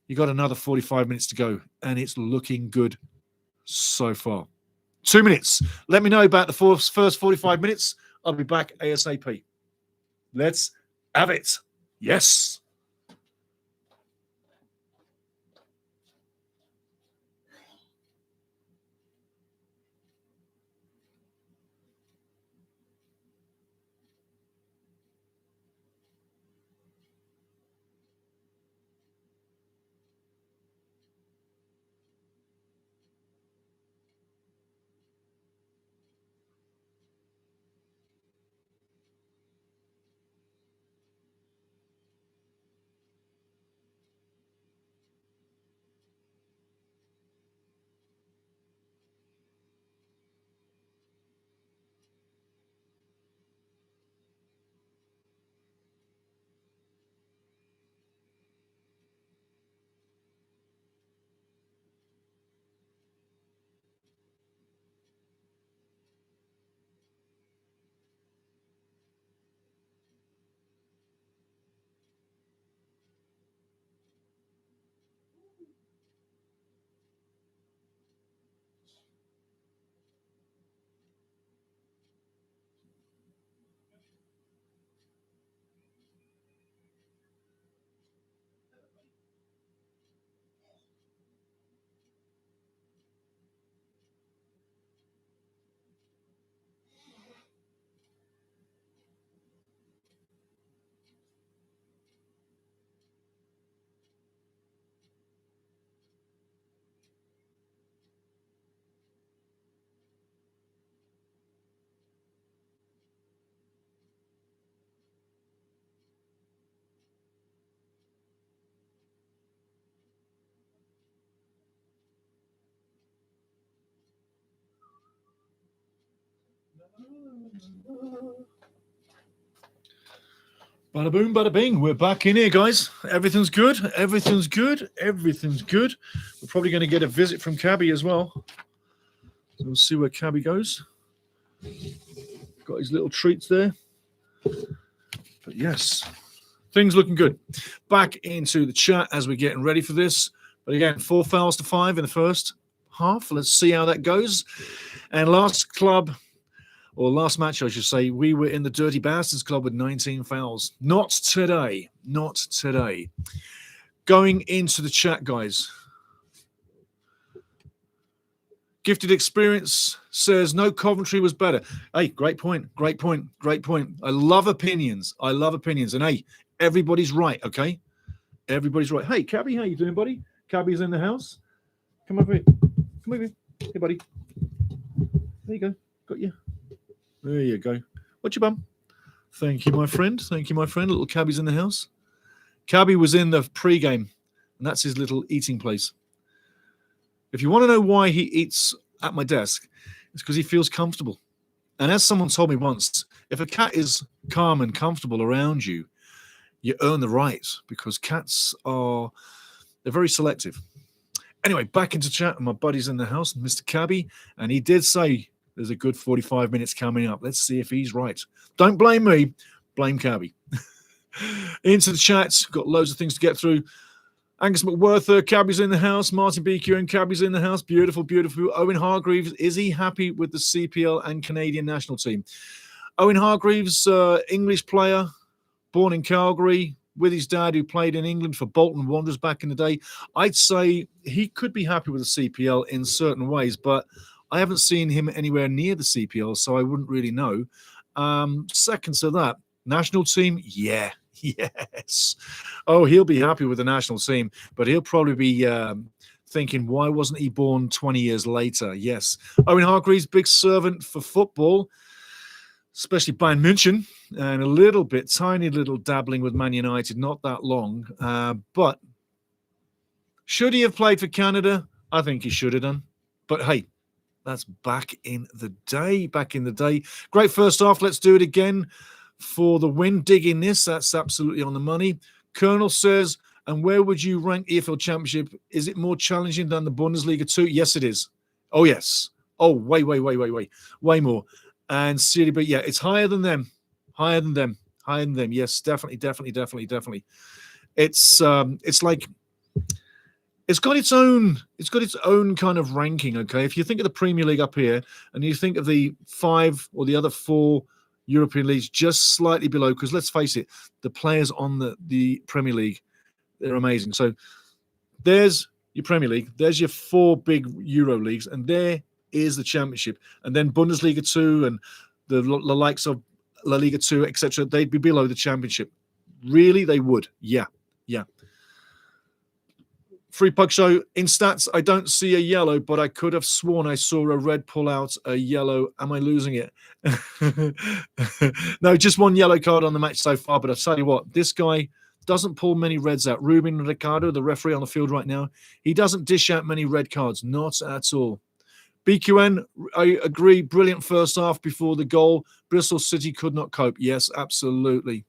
You got another 45 minutes to go, and it's looking good so far. 2 minutes. Let me know about the first 45 minutes. I'll be back ASAP. Let's have it. Yes. Bada boom, bada bing. We're back in here, guys. Everything's good. Everything's good. Everything's good. We're probably going to get a visit from Cabby as well. So we'll see where Cabby goes. Got his little treats there. But yes, things looking good. Back into the chat as we're getting ready for this. But again, 4 fouls to 5 in the first half. Let's see how that goes. And last match, I should say, we were in the Dirty Bastards Club with 19 fouls. Not today. Not today. Going into the chat, guys. Gifted Experience says, no, Coventry was better. Hey, great point. Great point. Great point. I love opinions. I love opinions. And hey, everybody's right, okay? Everybody's right. Hey, Cabby, how you doing, buddy? Cabby's in the house. Come over here. Come over here. Hey, buddy. There you go. Got you. There you go. What's your bum? Thank you, my friend. Thank you, my friend. Little Cabby's in the house. Cabby was in the pre-game, and that's his little eating place. If you want to know why he eats at my desk, it's because he feels comfortable. And as someone told me once, if a cat is calm and comfortable around you, you earn the right, because cats they're very selective. Anyway, back into chat, and my buddy's in the house, Mr. Cabby, and he did say there's a good 45 minutes coming up. Let's see if he's right. Don't blame me. Blame Cabby. Into the chats. Got loads of things to get through. Angus McWhirter, Cabby's in the house. Martin BQ and Cabby's in the house. Beautiful, beautiful. Owen Hargreaves, is he happy with the CPL and Canadian national team? Owen Hargreaves, English player, born in Calgary, with his dad who played in England for Bolton Wanderers back in the day. I'd say he could be happy with the CPL in certain ways, but I haven't seen him anywhere near the CPL, so I wouldn't really know. Second to that, National team, yeah, yes. Oh, he'll be happy with the national team, but he'll probably be thinking, why wasn't he born 20 years later? Yes. Owen Hargreaves, big servant for football, especially Bayern München, and a little bit, tiny little dabbling with Man United, not that long. But should he have played for Canada? I think he should have done. But hey, that's back in the day, Great first half. Let's do it again for the win. Digging this. That's absolutely on the money. Colonel says, and where would you rank EFL Championship? Is it more challenging than the Bundesliga 2? Yes, it is. Oh, yes. Oh, way more. And Serie B, yeah, it's higher than them. Yes, definitely. It's like, it's got its own kind of ranking, okay? If you think of the Premier League up here and you think of the 5 or the other 4 European leagues just slightly below, because let's face it, the players on the Premier League, they're amazing. So there's your Premier League, there's your 4 big Euro leagues, and there is the Championship. And then Bundesliga 2 and the likes of La Liga 2, etc., they'd be below the Championship. Really, they would. Yeah. Free Puck Show. In stats, I don't see a yellow, but I could have sworn I saw a red pull out a yellow. Am I losing it? No, just 1 yellow card on the match so far. But I'll tell you what, this guy doesn't pull many reds out. Ruben Ricardo, the referee on the field right now, he doesn't dish out many red cards. Not at all. BQN, I agree. Brilliant first half before the goal. Bristol City could not cope. Yes, absolutely.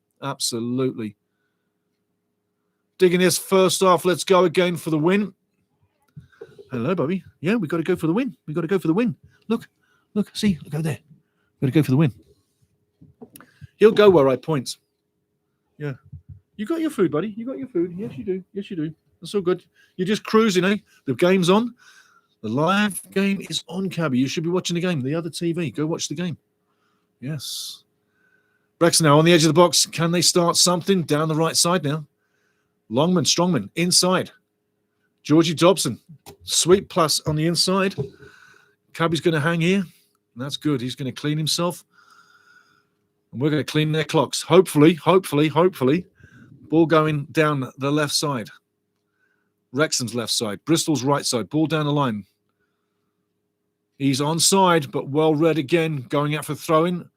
Digging this first half. Let's go again for the win. Hello, Bobby. Yeah, we got to go for the win. Look, see, look over there. Got to go for the win. He'll go where I point. Yeah. You got your food, buddy. You got your food. Yes, you do. That's all good. You're just cruising, eh? The game's on. The live game is on, Cabby. You should be watching the game. The other TV. Go watch the game. Yes. Wrexham now on the edge of the box. Can they start something down the right side now? Strongman, inside. Georgie Dobson, sweet plus on the inside. Cabby's going to hang here. And that's good. He's going to clean himself. And we're going to clean their clocks. Hopefully. Ball going down the left side. Wrexham's left side. Bristol's right side. Ball down the line. He's onside, but well read again. Going out for throwing.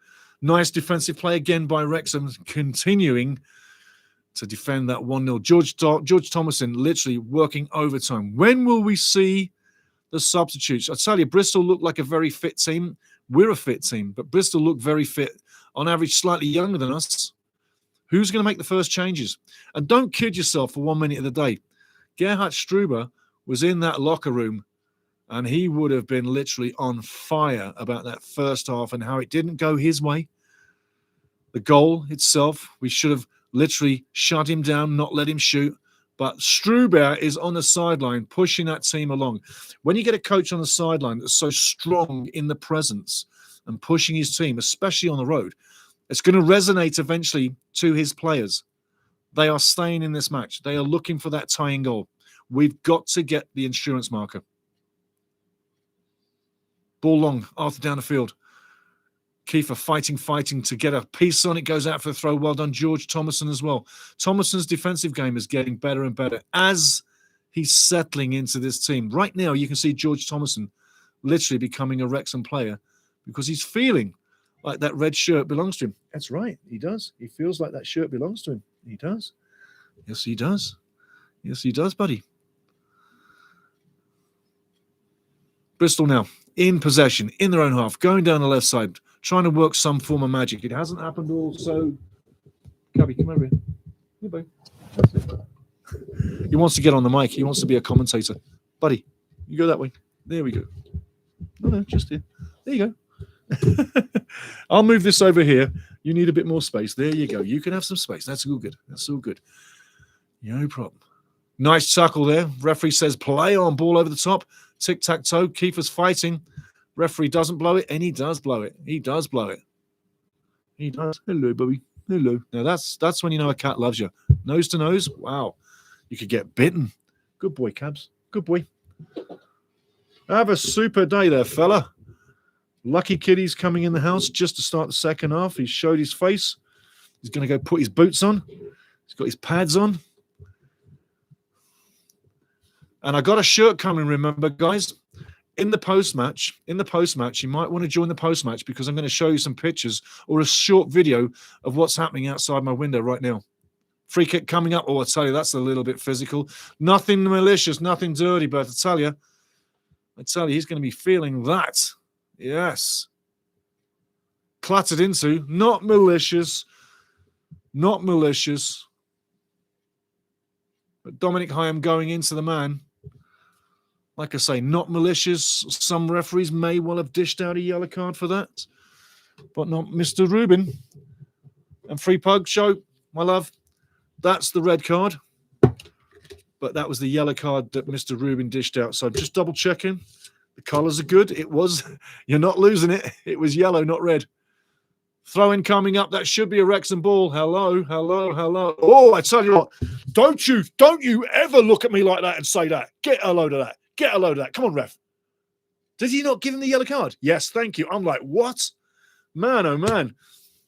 Nice defensive play again by Wrexham. Continuing to defend that 1-0. George Thomason literally working overtime. When will we see the substitutes? I tell you, Bristol look like a very fit team. We're a fit team, but Bristol look very fit. On average, slightly younger than us. Who's going to make the first changes? And don't kid yourself for 1 minute of the day. Gerhard Struber was in that locker room, and he would have been literally on fire about that first half and how it didn't go his way. The goal itself, we should have literally shut him down, not let him shoot. But Struber is on the sideline pushing that team along. When you get a coach on the sideline that's so strong in the presence and pushing his team, especially on the road, it's going to resonate eventually to his players. They are staying in this match. They are looking for that tying goal. We've got to get the insurance marker. Ball long, Arthur down the field. Kiefer fighting to get a piece on it. Goes out for the throw. Well done, George Thomason as well. Thomason's defensive game is getting better and better as he's settling into this team. Right now, you can see George Thomason literally becoming a Wrexham player because he's feeling like that red shirt belongs to him. That's right. He does. He feels like that shirt belongs to him. He does. Yes, he does. Yes, he does, buddy. Bristol now in possession, in their own half, going down the left side, trying to work some form of magic. It hasn't happened all so... Cabby, come over here. Here, buddy. That's it. He wants to get on the mic. He wants to be a commentator. Buddy, you go that way. There we go. No, just here. There you go. I'll move this over here. You need a bit more space. There you go. You can have some space. That's all good. That's all good. No problem. Nice tackle there. Referee says play on, ball over the top. Tic-tac-toe. Kiefer's fighting. Referee doesn't blow it, and he does blow it. He does blow it. He does. Hello, Bobby. Hello. Now, that's when you know a cat loves you. Nose to nose. Wow. You could get bitten. Good boy, Cabs. Good boy. Have a super day there, fella. Lucky Kitty's coming in the house just to start the second half. He showed his face. He's going to go put his boots on. He's got his pads on. And I got a shirt coming, remember, guys. In the post-match, you might want to join the post-match because I'm going to show you some pictures or a short video of what's happening outside my window right now. Free kick coming up. Oh, I tell you, that's a little bit physical. Nothing malicious, nothing dirty, but I tell you, he's going to be feeling that. Yes. Clattered into. Not malicious. Not malicious. But Dominic Hyam going into the man. Like I say, not malicious. Some referees may well have dished out a yellow card for that. But not Mr. Rubin. And Free Pug Show, my love. That's the red card. But that was the yellow card that Mr. Rubin dished out. So just double checking. The colours are good. It was. You're not losing it. It was yellow, not red. Throw-in coming up. That should be a Wrexham ball. Hello, hello, hello. Oh, I tell you what. Don't you ever look at me like that and say that. Get a load of that. Get a load of that. Come on, ref. Did he not give him the yellow card? Yes, thank you. I'm like, what? Man, oh, man.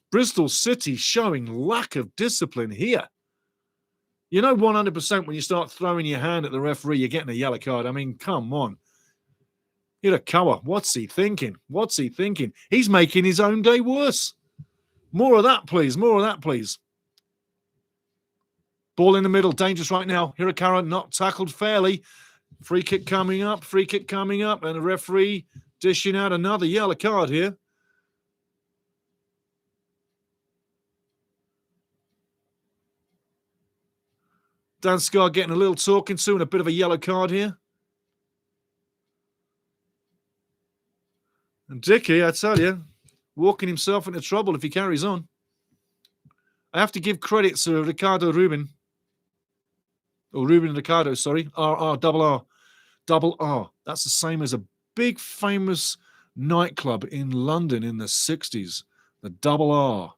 Bristol City showing lack of discipline here. You know 100% when you start throwing your hand at the referee, you're getting a yellow card. I mean, come on. Hirakawa, what's he thinking? What's he thinking? He's making his own day worse. More of that, please. More of that, please. Ball in the middle. Dangerous right now. Hirakawa not tackled fairly. Free kick coming up. Free kick coming up. And a referee dishing out another yellow card here. Danskar getting a little talking to and a bit of a yellow card here. And Dickey, I tell you, walking himself into trouble if he carries on. I have to give credit to Ricardo Rubin. Or Ruben Ricardo, sorry. R. That's the same as a big famous nightclub in London in the 60s. The Double R.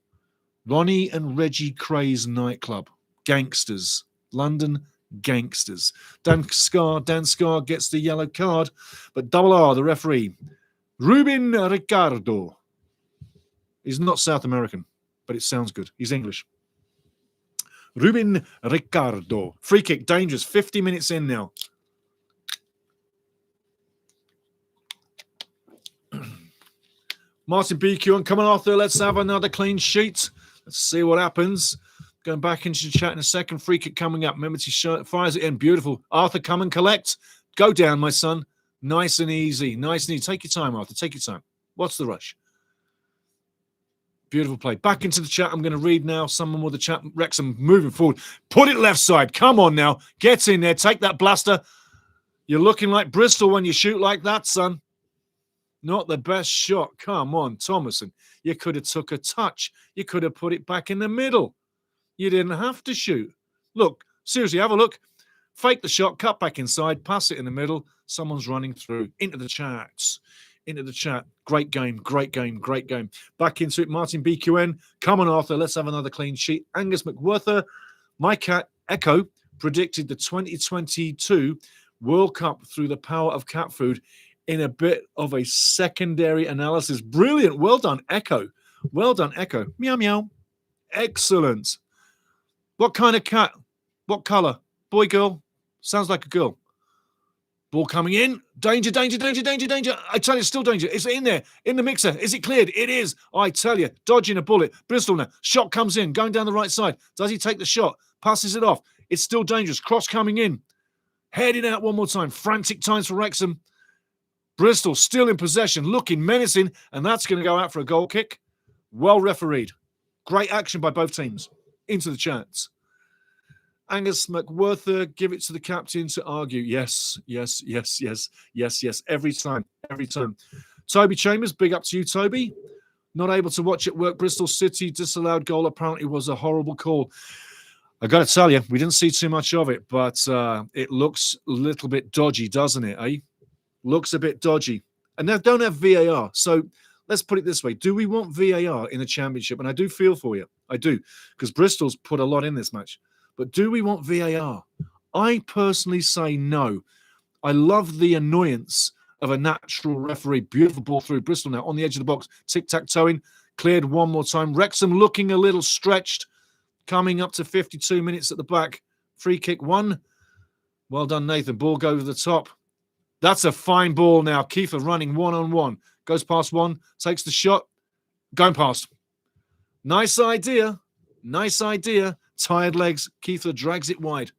Ronnie and Reggie Cray's nightclub. Gangsters. London Gangsters. Dan Scar gets the yellow card. But Double R, the referee. Ruben Ricardo. He's not South American, but it sounds good. He's English. Ruben Ricardo. Free kick, dangerous. 50 minutes in now. Martin BQ on coming off there. Let's have another clean sheet. Let's see what happens. Going back into the chat in a second. Free kick coming up. Memeti fires it in. Beautiful. Arthur, come and collect. Go down, my son. Nice and easy. Nice and easy. Take your time, Arthur. Take your time. What's the rush? Beautiful play. Back into the chat. I'm going to read now. Someone with the chat. Wrexham moving forward. Put it left side. Come on now. Get in there. Take that blaster. You're looking like Bristol when you shoot like that, son. Not the best shot. Come on, Thomason. You could have took a touch. You could have put it back in the middle. You didn't have to shoot. Look, seriously, have a look. Fake the shot, cut back inside, pass it in the middle. Someone's running through. Into the chats. Into the chat. Great game, great game, great game. Back into it. Martin BQN. Come on, Arthur. Let's have another clean sheet. Angus McWhirter. My cat, Echo, predicted the 2022 World Cup through the power of cat food in a bit of a secondary analysis. Brilliant. Well done, Echo. Well done, Echo. Meow, meow. Excellent. What kind of cat? What colour? Boy, girl? Sounds like a girl. Ball coming in. Danger, danger, danger, danger, danger. I tell you, it's still danger. It's in there, in the mixer. Is it cleared? It is. I tell you, dodging a bullet. Bristol now. Shot comes in, going down the right side. Does he take the shot? Passes it off. It's still dangerous. Cross coming in. Heading out one more time. Frantic times for Wrexham. Bristol still in possession, looking menacing, and that's going to go out for a goal kick. Well refereed. Great action by both teams. Into the chats. Angus McWhirter, give it to the captain to argue. Yes, yes, yes, yes, yes, yes. Every time, every time. Toby Chambers, big up to you, Toby. Not able to watch it work. Bristol City disallowed goal apparently was a horrible call. I got to tell you, we didn't see too much of it, but it looks a little bit dodgy, doesn't it, eh? Looks a bit dodgy. And they don't have VAR. So let's put it this way. Do we want VAR in the Championship? And I do feel for you. I do. Because Bristol's put a lot in this match. But do we want VAR? I personally say no. I love the annoyance of a natural referee. Beautiful ball through Bristol now on the edge of the box. Tic-tac-toeing. Cleared one more time. Wrexham looking a little stretched, coming up to 52 minutes at the back. Free kick one. Well done, Nathan. Ball go over the top. That's a fine ball now. Kiefer running one-on-one. Goes past one, takes the shot. Going past. Nice idea. Nice idea. Tired legs. Kiefer drags it wide.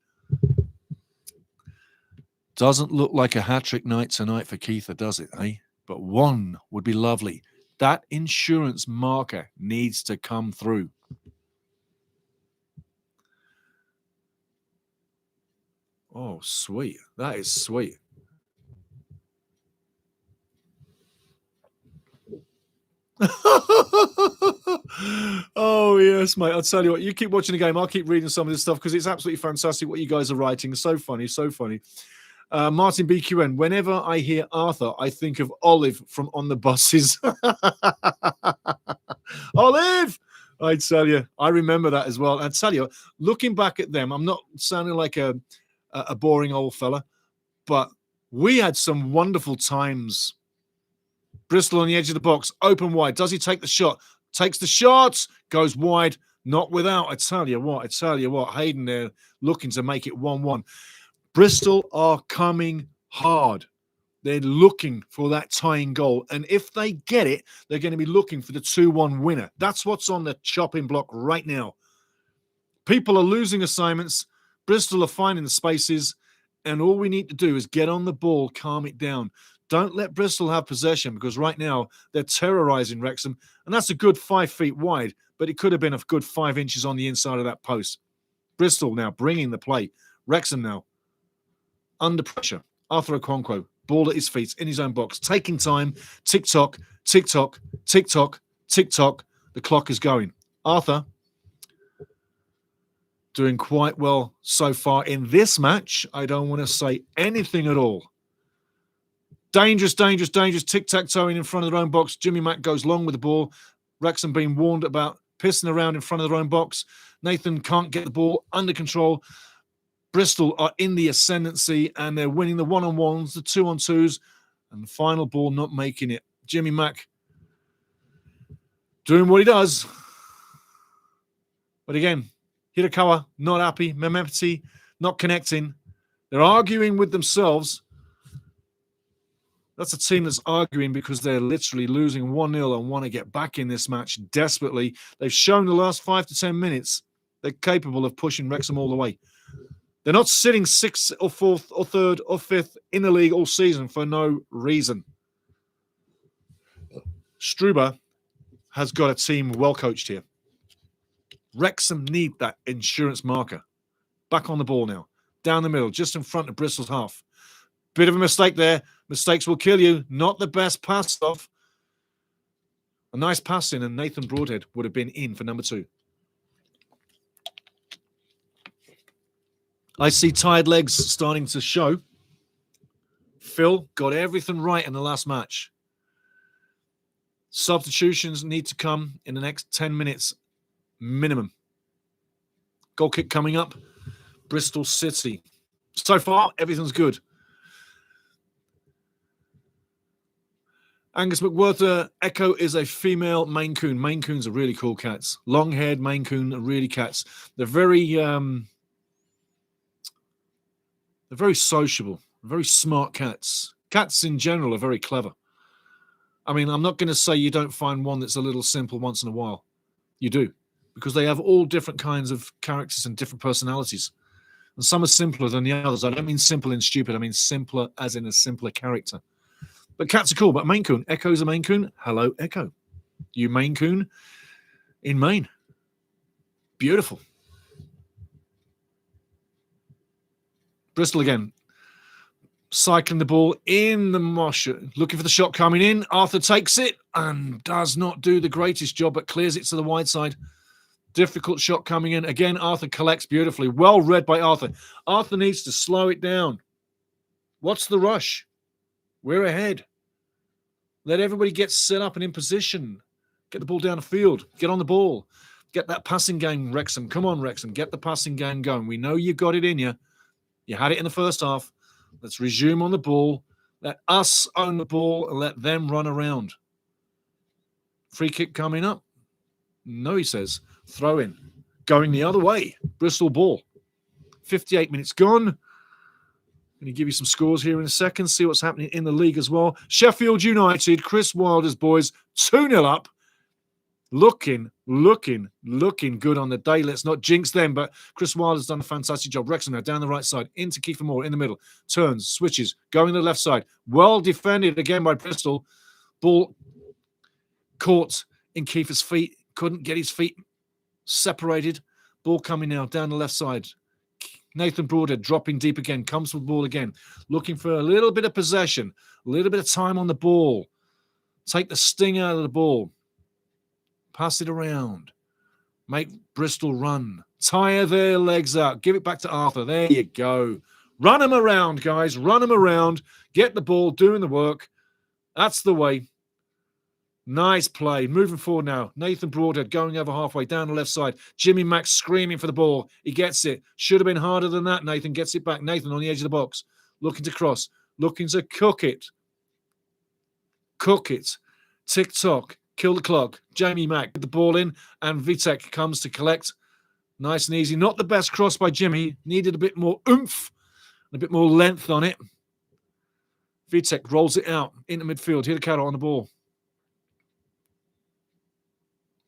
Doesn't look like a hat-trick night tonight for Kiefer, does it, eh? But one would be lovely. That insurance marker needs to come through. Oh, sweet. That is sweet. Oh, yes, mate. I'll tell you what, you keep watching the game. I'll keep reading some of this stuff because it's absolutely fantastic what you guys are writing. So funny, so funny. Martin BQN, whenever I hear Arthur, I think of Olive from On the Buses. Olive! I tell you, I remember that as well. And I tell you, looking back at them, I'm not sounding like a boring old fella, but we had some wonderful times. Bristol on the edge of the box, open wide. Does he take the shot? Takes the shot, goes wide, not without. I tell you what, Hayden there looking to make it 1-1. Bristol are coming hard. They're looking for that tying goal. And if they get it, they're going to be looking for the 2-1 winner. That's what's on the chopping block right now. People are losing assignments. Bristol are finding the spaces. And all we need to do is get on the ball, calm it down. Don't let Bristol have possession because right now they're terrorizing Wrexham. And that's a good 5 feet wide, but it could have been a good 5 inches on the inside of that post. Bristol now bringing the play. Wrexham now under pressure. Arthur Okonkwo, ball at his feet in his own box, taking time. Tick-tock, tick-tock, tick-tock, tick-tock. The clock is going. Arthur doing quite well so far in this match. I don't want to say anything at all. Dangerous, dangerous, dangerous. Tic-tac-toeing in front of their own box. Jimmy Mack goes long with the ball. Wrexham being warned about pissing around in front of their own box. Nathan can't get the ball under control. Bristol are in the ascendancy and they're winning the one-on-ones, the two-on-twos, and the final ball not making it. Jimmy Mack doing what he does. But again, Hirakawa not happy. Memepti not connecting. They're arguing with themselves. That's a team that's arguing because they're literally losing 1-0 and want to get back in this match desperately. They've shown the last 5 to 10 minutes they're capable of pushing Wrexham all the way. They're not sitting 6th or 4th or 3rd or 5th in the league all season for no reason. Struber has got a team well coached here. Wrexham need that insurance marker. Back on the ball now. Down the middle, just in front of Bristol's half. Bit of a mistake there. Mistakes will kill you. Not the best pass off. A nice pass in, and Nathan Broadhead would have been in for number 2. I see tired legs starting to show. Phil got everything right in the last match. Substitutions need to come in the next 10 minutes minimum. Goal kick coming up. Bristol City. So far, everything's good. Angus McWhirter, Echo is a female Maine Coon. Maine Coons are really cool cats. Long-haired Maine Coon are really cats. They're very sociable, very smart cats. Cats in general are very clever. I mean, I'm not going to say you don't find one that's a little simple once in a while. You do, because they have all different kinds of characters and different personalities. And some are simpler than the others. I don't mean simple and stupid. I mean simpler as in a simpler character. But cats are cool. But Maine Coon. Echo's a Maine Coon. Hello, Echo. You Maine Coon in Maine. Beautiful. Bristol again. Cycling the ball in the mosh. Looking for the shot coming in. Arthur takes it and does not do the greatest job, but clears it to the wide side. Difficult shot coming in. Again, Arthur collects beautifully. Well read by Arthur. Arthur needs to slow it down. What's the rush? We're ahead. Let everybody get set up and in position. Get the ball down the field. Get on the ball. Get that passing game, Wrexham. Come on, Wrexham. Get the passing game going. We know you got it in you. You had it in the first half. Let's resume on the ball. Let us own the ball and let them run around. Free kick coming up. No, he says. Throw in. Going the other way. Bristol ball. 58 minutes gone. Going to give you some scores here in a second. See what's happening in the league as well. Sheffield United, Chris Wilder's boys, 2-0 up. Looking good on the day. Let's not jinx them, but Chris Wilder's done a fantastic job. Wrexham now down the right side, into Kiefer Moore in the middle. Turns, switches, going to the left side. Well defended again by Bristol. Ball caught in Kiefer's feet. Couldn't get his feet separated. Ball coming now down the left side. Nathan Broadhead dropping deep again. Comes with the ball again. Looking for a little bit of possession. A little bit of time on the ball. Take the sting out of the ball. Pass it around. Make Bristol run. Tire their legs out. Give it back to Arthur. There you go. Run them around, guys. Run them around. Get the ball. Doing the work. That's the way. Nice play. Moving forward now. Nathan Broadhead going over halfway down the left side. Jimmy Mack screaming for the ball. He gets it. Should have been harder than that. Nathan gets it back. Nathan on the edge of the box. Looking to cross. Looking to cook it. Cook it. Tick-tock. Kill the clock. Jamie Mack with the ball in, and Vitek comes to collect. Nice and easy. Not the best cross by Jimmy. Needed a bit more oomph, a bit more length on it. Vitek rolls it out into midfield. Hidekaro on the ball.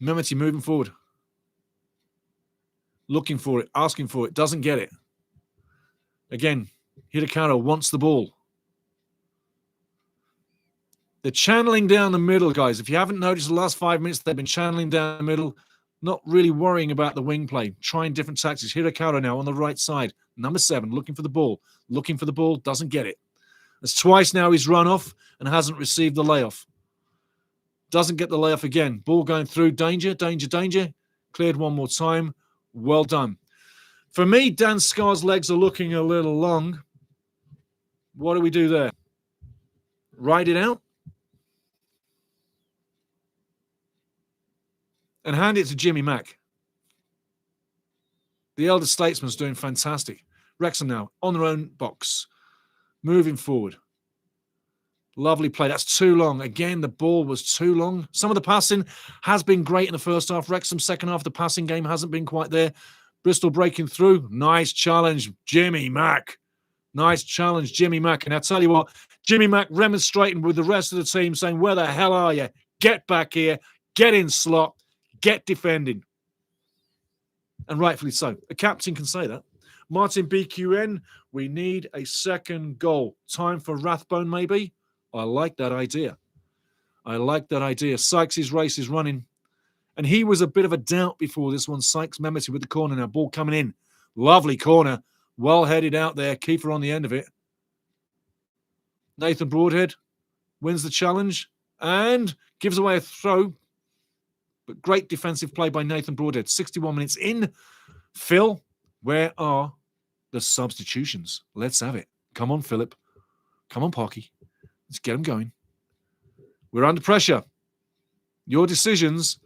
Mehmeti moving forward. Looking for it, asking for it. Doesn't get it. Again, Hidekaro wants the ball. They're channeling down the middle, guys. If you haven't noticed the last 5 minutes, they've been channeling down the middle, not really worrying about the wing play, trying different tactics. Hidekaro now on the right side. Number 7, looking for the ball. Looking for the ball, doesn't get it. That's twice now he's run off and hasn't received the layoff. Doesn't get the layoff again. Ball going through. Danger, danger, danger. Cleared one more time. Well done. For me, Dan Scar's legs are looking a little long. What do we do there? Ride it out? And hand it to Jimmy Mack. The elder statesman's doing fantastic. Wrexham now on their own box. Moving forward. Lovely play. That's too long. Again, the ball was too long. Some of the passing has been great in the first half. Wrexham second half, the passing game hasn't been quite there. Bristol breaking through. Nice challenge, Jimmy Mack. Nice challenge, Jimmy Mack. And I tell you what, Jimmy Mack remonstrating with the rest of the team, saying, where the hell are you? Get back here. Get in slot. Get defending. And rightfully so. A captain can say that. Martin BQN, we need a second goal. Time for Rathbone, maybe? I like that idea. I like that idea. Sykes' race is running. And he was a bit of a doubt before this one. Sykes Mehmeti with the corner now. Ball coming in. Lovely corner. Well headed out there. Keeper on the end of it. Nathan Broadhead wins the challenge and gives away a throw. But great defensive play by Nathan Broadhead. 61 minutes in. Phil, where are the substitutions? Let's have it. Come on, Philip. Come on, Parky. Let's get them going. We're under pressure. Your decisions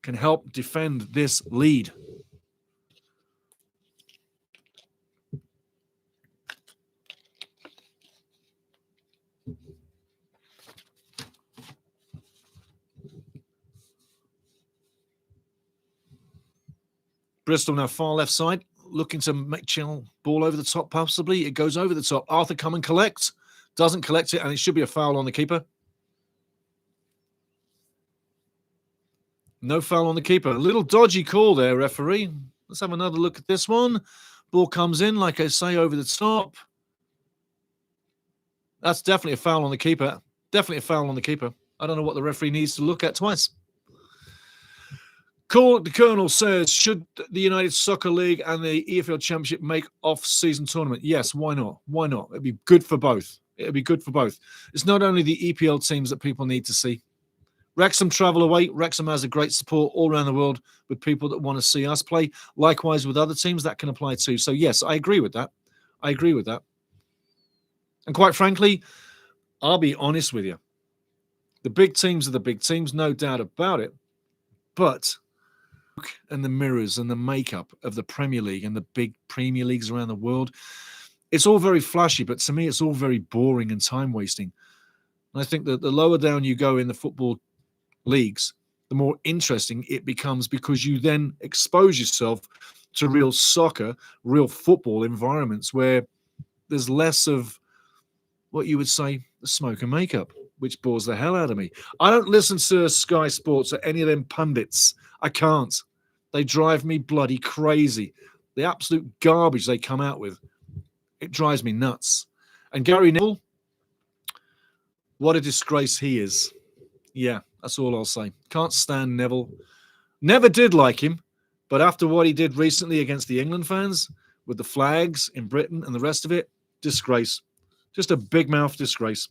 can help defend this lead. Bristol now far left side, looking to make channel ball over the top possibly. It goes over the top. Arthur come and collect. Doesn't collect it, and it should be a foul on the keeper. No foul on the keeper. A little dodgy call there, referee. Let's have another look at this one. Ball comes in, like I say, over the top. That's definitely a foul on the keeper. Definitely a foul on the keeper. I don't know what the referee needs to look at twice. The Colonel says, should the United Soccer League and the EFL Championship make off-season tournament? Yes, why not? Why not? It'd be good for both. It'd be good for both. It's not only the EPL teams that people need to see. Wrexham travel away. Wrexham has a great support all around the world with people that want to see us play. Likewise with other teams, that can apply too. So yes, I agree with that. I agree with that. And quite frankly, I'll be honest with you. The big teams are the big teams, no doubt about it. But and the mirrors and the makeup of the Premier League and the big Premier Leagues around the world, it's all very flashy, but to me, it's all very boring and time-wasting. And I think that the lower down you go in the football leagues, the more interesting it becomes, because you then expose yourself to real soccer, real football environments where there's less of what you would say the smoke and makeup, which bores the hell out of me. I don't listen to Sky Sports or any of them pundits. I can't. They drive me bloody crazy. The absolute garbage they come out with, it drives me nuts. And Gary Neville, what a disgrace he is. Yeah, that's all I'll say. Can't stand Neville. Never did like him, but after what he did recently against the England fans with the flags in Britain and the rest of it, disgrace. Just a big mouth disgrace.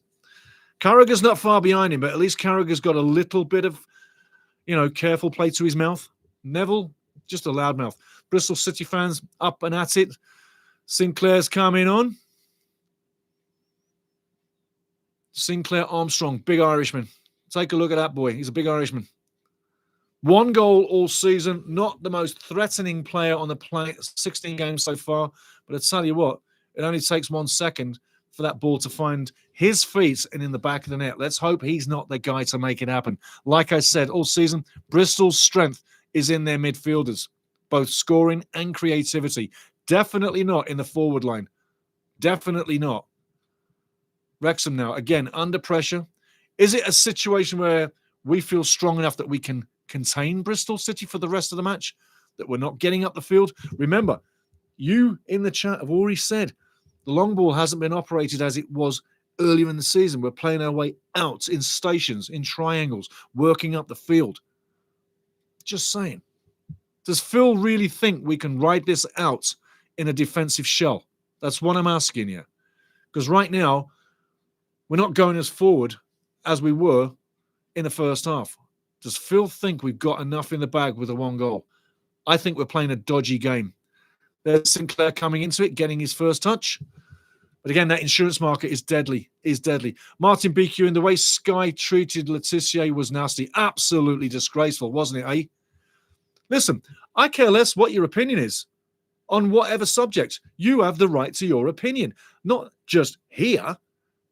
Carragher's not far behind him, but at least Carragher's got a little bit of, careful play to his mouth. Neville, just a loudmouth. Bristol City fans up and at it. Sinclair's coming on. Sinclair Armstrong, big Irishman. Take a look at that boy. He's a big Irishman. 1 goal all season. Not the most threatening player on the planet. 16 games so far. But I tell you what, it only takes 1 second for that ball to find his feet and in the back of the net. Let's hope he's not the guy to make it happen. Like I said, all season, Bristol's strength is in their midfielders, both scoring and creativity. Definitely not in the forward line. Definitely not. Wrexham now, again, under pressure. Is it a situation where we feel strong enough that we can contain Bristol City for the rest of the match, that we're not getting up the field? Remember, you in the chat have already said the long ball hasn't been operated as it was earlier in the season. We're playing our way out in stations, in triangles, working up the field. Just saying. Does Phil really think we can ride this out in a defensive shell? That's what I'm asking you. Because right now, we're not going as forward as we were in the first half. Does Phil think we've got enough in the bag with the 1 goal? I think we're playing a dodgy game. There's Sinclair coming into it, getting his first touch. But again, that insurance market is deadly, Martin BQ, in the way Sky treated Letitia was nasty. Absolutely disgraceful, wasn't it, eh? Listen, I care less what your opinion is on whatever subject. You have the right to your opinion, not just here,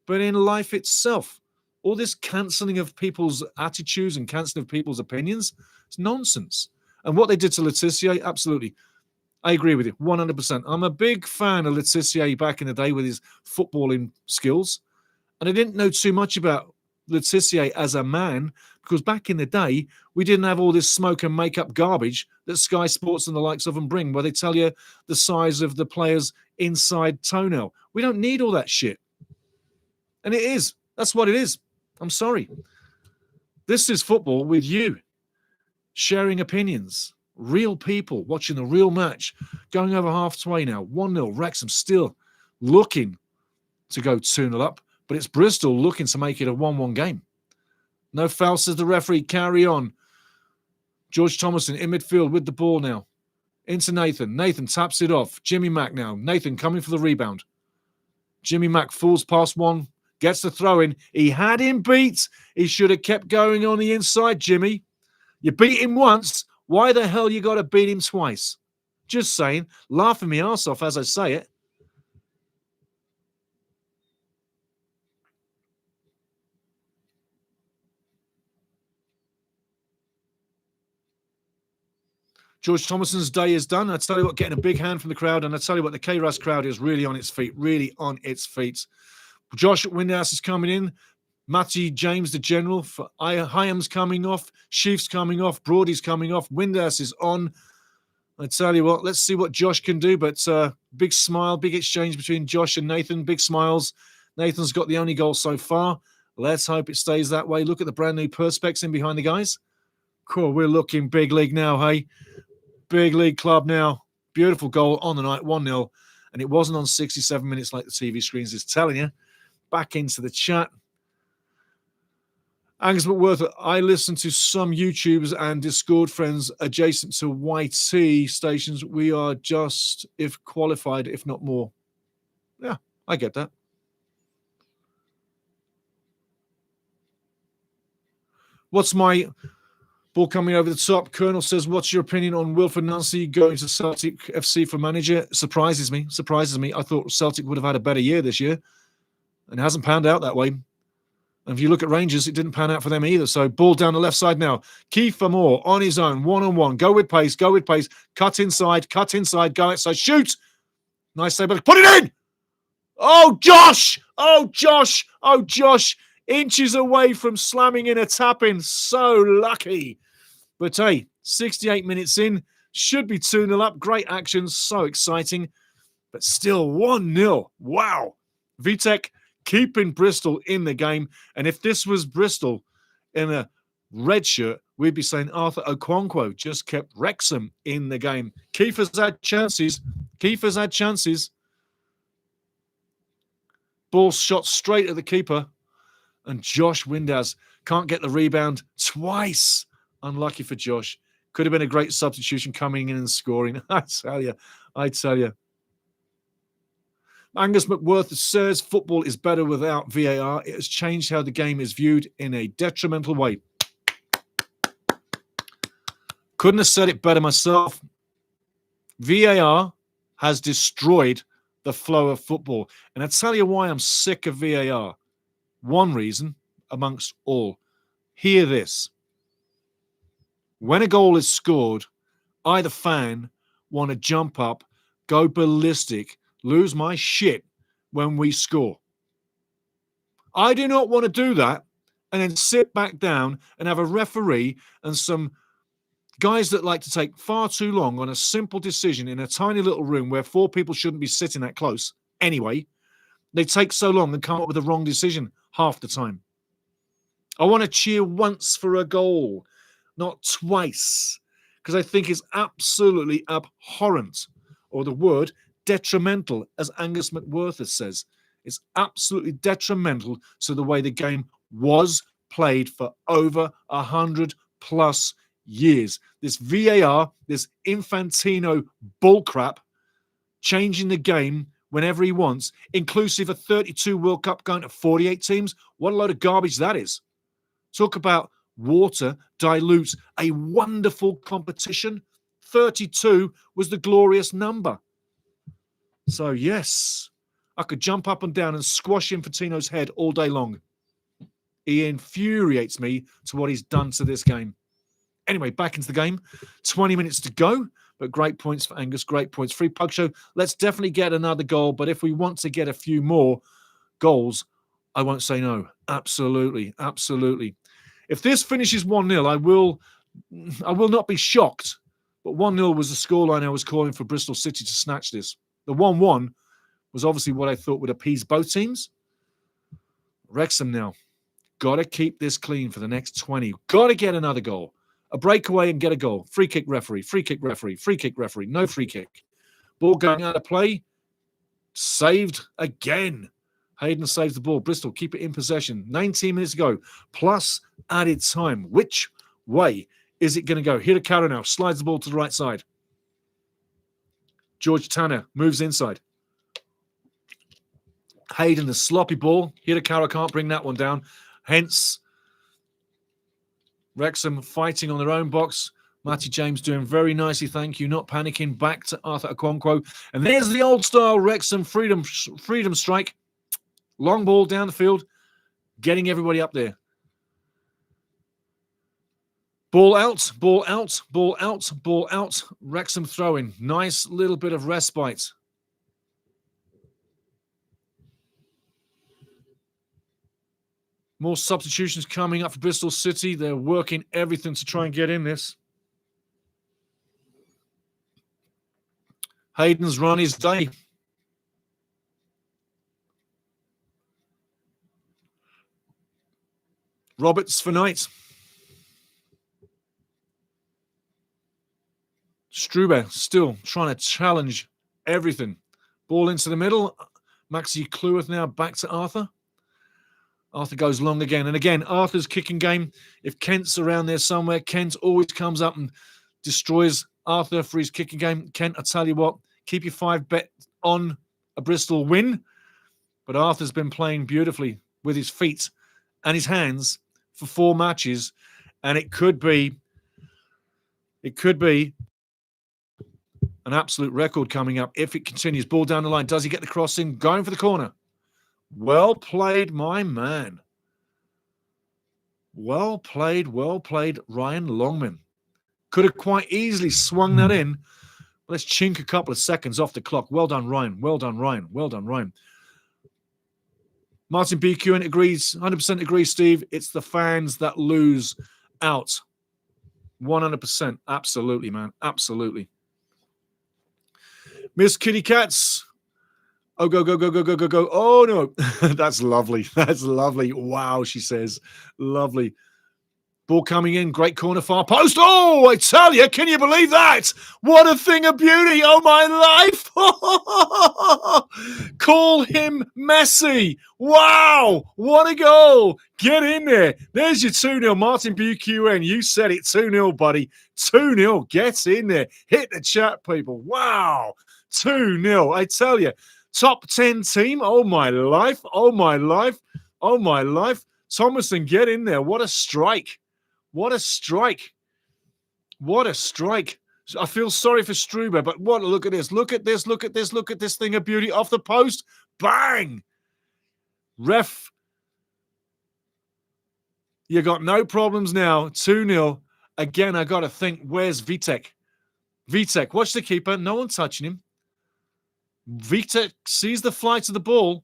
but in life itself. All this cancelling of people's attitudes and cancelling of people's opinions, it's nonsense. And what they did to Letitia, absolutely. I agree with you, 100%. I'm a big fan of Letitia back in the day with his footballing skills. And I didn't know too much about Letitia as a man, because back in the day, we didn't have all this smoke and makeup garbage that Sky Sports and the likes of them bring, where they tell you the size of the player's inside toenail. We don't need all that shit. And it is. That's what it is. I'm sorry. This is football with you, sharing opinions. Real people watching the real match, going over halfway now. 1-0. Wrexham still looking to go 2-0 up, but it's Bristol looking to make it a 1-1 game. No foul, says the referee. Carry on. George Thomason in midfield with the ball now. Into Nathan. Nathan taps it off. Jimmy Mack now. Nathan coming for the rebound. Jimmy Mack falls past one, gets the throw in. He had him beat. He should have kept going on the inside, Jimmy. You beat him once. Why the hell you got to beat him twice? Just saying. Laughing me arse off as I say it. George Thomason's day is done. I tell you what, getting a big hand from the crowd, and I tell you what, the KRAS crowd is really on its feet, Josh Windhouse is coming in. Matty James, the general. Hyam's coming off. Sheaf's coming off. Brody's coming off. Windhouse is on. I tell you what, let's see what Josh can do. But big smile, big exchange between Josh and Nathan. Big smiles. Nathan's got the only goal so far. Let's hope it stays that way. Look at the brand new Perspex in behind the guys. Cool, we're looking big league now, hey? Big league club now. Beautiful goal on the night, 1-0. And it wasn't on 67 minutes like the TV screens is telling you. Back into the chat. Angus McWorth, I listen to some YouTubers and Discord friends adjacent to YT stations. We are just, if qualified, if not more. Yeah, I get that. What's my ball coming over the top? Colonel says, what's your opinion on Wilfred Nancy going to Celtic FC for manager? Surprises me. I thought Celtic would have had a better year this year. And it hasn't panned out that way. And if you look at Rangers, it didn't pan out for them either. So ball down the left side now. Kiefer Moore on his own, one-on-one. Go with pace, go with pace. Cut inside, go outside, shoot. Nice save, but put it in. Oh, Josh! Oh, Josh! Oh, Josh! Inches away from slamming in a tap-in. So lucky. But hey, 68 minutes in. Should be 2-0 up. Great action. So exciting. But still 1-0. Wow. Vitek keeping Bristol in the game. And if this was Bristol in a red shirt, we'd be saying Arthur Okonkwo just kept Wrexham in the game. Kiefer's had chances. Kiefer's had chances. Ball shot straight at the keeper. And Josh Windaz can't get the rebound twice. Unlucky for Josh. Could have been a great substitution coming in and scoring. I tell you. Angus McWhirter says football is better without VAR. It has changed how the game is viewed in a detrimental way. Couldn't have said it better myself. VAR has destroyed the flow of football. And I tell you why I'm sick of VAR. One reason amongst all. Hear this. When a goal is scored, I, the fan, want to jump up, go ballistic, lose my shit when we score. I do not want to do that and then sit back down and have a referee and some guys that like to take far too long on a simple decision in a tiny little room where 4 people shouldn't be sitting that close. Anyway, they take so long and come up with the wrong decision half the time. I want to cheer once for a goal, not twice, because I think it's absolutely abhorrent, or the word detrimental, as Angus McWhirter says. It's absolutely detrimental to the way the game was played for over 100+ years. This VAR, this Infantino bullcrap, changing the game whenever he wants, inclusive of 32 World Cup going to 48 teams. What a load of garbage that is. Talk about water dilutes a wonderful competition. 32 was the glorious number. So, yes, I could jump up and down and squash Infantino's head all day long. He infuriates me to what he's done to this game. Anyway, back into the game. 20 minutes to go, but great points for Angus, great points. Free Pug Show, let's definitely get another goal, but if we want to get a few more goals, I won't say no. Absolutely, absolutely. If this finishes 1-0, I will not be shocked, but 1-0 was the scoreline I was calling for Bristol City to snatch this. The 1-1 was obviously what I thought would appease both teams. Wrexham now. Got to keep this clean for the next 20. Got to get another goal. A breakaway and get a goal. Free kick referee, free kick referee, free kick referee, no free kick. Ball going out of play. Saved again. Hayden saves the ball. Bristol keep it in possession. 19 minutes to go. Plus added time. Which way is it going to go? Hirakara now slides the ball to the right side. George Tanner moves inside. Hayden, the sloppy ball. Hirakara can't bring that one down. Hence, Wrexham fighting on their own box. Matty James doing very nicely, thank you. Not panicking. Back to Arthur Okonkwo. And there's the old-style Wrexham freedom strike. Long ball down the field. Getting everybody up there. Ball out, ball out, ball out, ball out. Wrexham throwing. Nice little bit of respite. More substitutions coming up for Bristol City. They're working everything to try and get in this. Hayden's run his day. Roberts for night. Strube still trying to challenge everything. Ball into the middle. Maxi Cleworth now back to Arthur. Arthur goes long again. And again, Arthur's kicking game. If Kent's around there somewhere, Kent always comes up and destroys Arthur for his kicking game. Kent, I tell you what, keep your 5 bet on a Bristol win. But Arthur's been playing beautifully with his feet and his hands for 4 matches. And it could be an absolute record coming up if it continues. Ball down the line. Does he get the cross in? Going for the corner. Well played, my man. Well played, Ryan Longman. Could have quite easily swung that in. Let's chink a couple of seconds off the clock. Well done, Ryan. Well done, Ryan. Well done, Ryan. Martin BQ agrees, 100% agrees, Steve. It's the fans that lose out. 100%. Absolutely, man. Absolutely. Miss Kitty Cats. Oh, go, go, go, go, go, go, go. Oh, no. That's lovely. That's lovely. Wow, she says. Lovely. Ball coming in, great corner, far post. Oh, I tell you, can you believe that? What a thing of beauty. Oh, my life. Call him Messi. Wow, what a goal. Get in there. There's your 2-0, Martin BQN. You said it, 2-0, buddy. 2-0, get in there. Hit the chat, people. Wow, 2-0. I tell you, top 10 team. Oh, my life. Oh, my life. Oh, my life. Thomason, get in there. What a strike. What a strike. What a strike. I feel sorry for Struber, but what? Look at this. Look at this. Look at this. Look at this thing of beauty off the post. Bang. Ref. You got no problems now. 2-0. Again, I got to think, where's Vitek? Vitek, watch the keeper. No one touching him. Vitek sees the flight of the ball.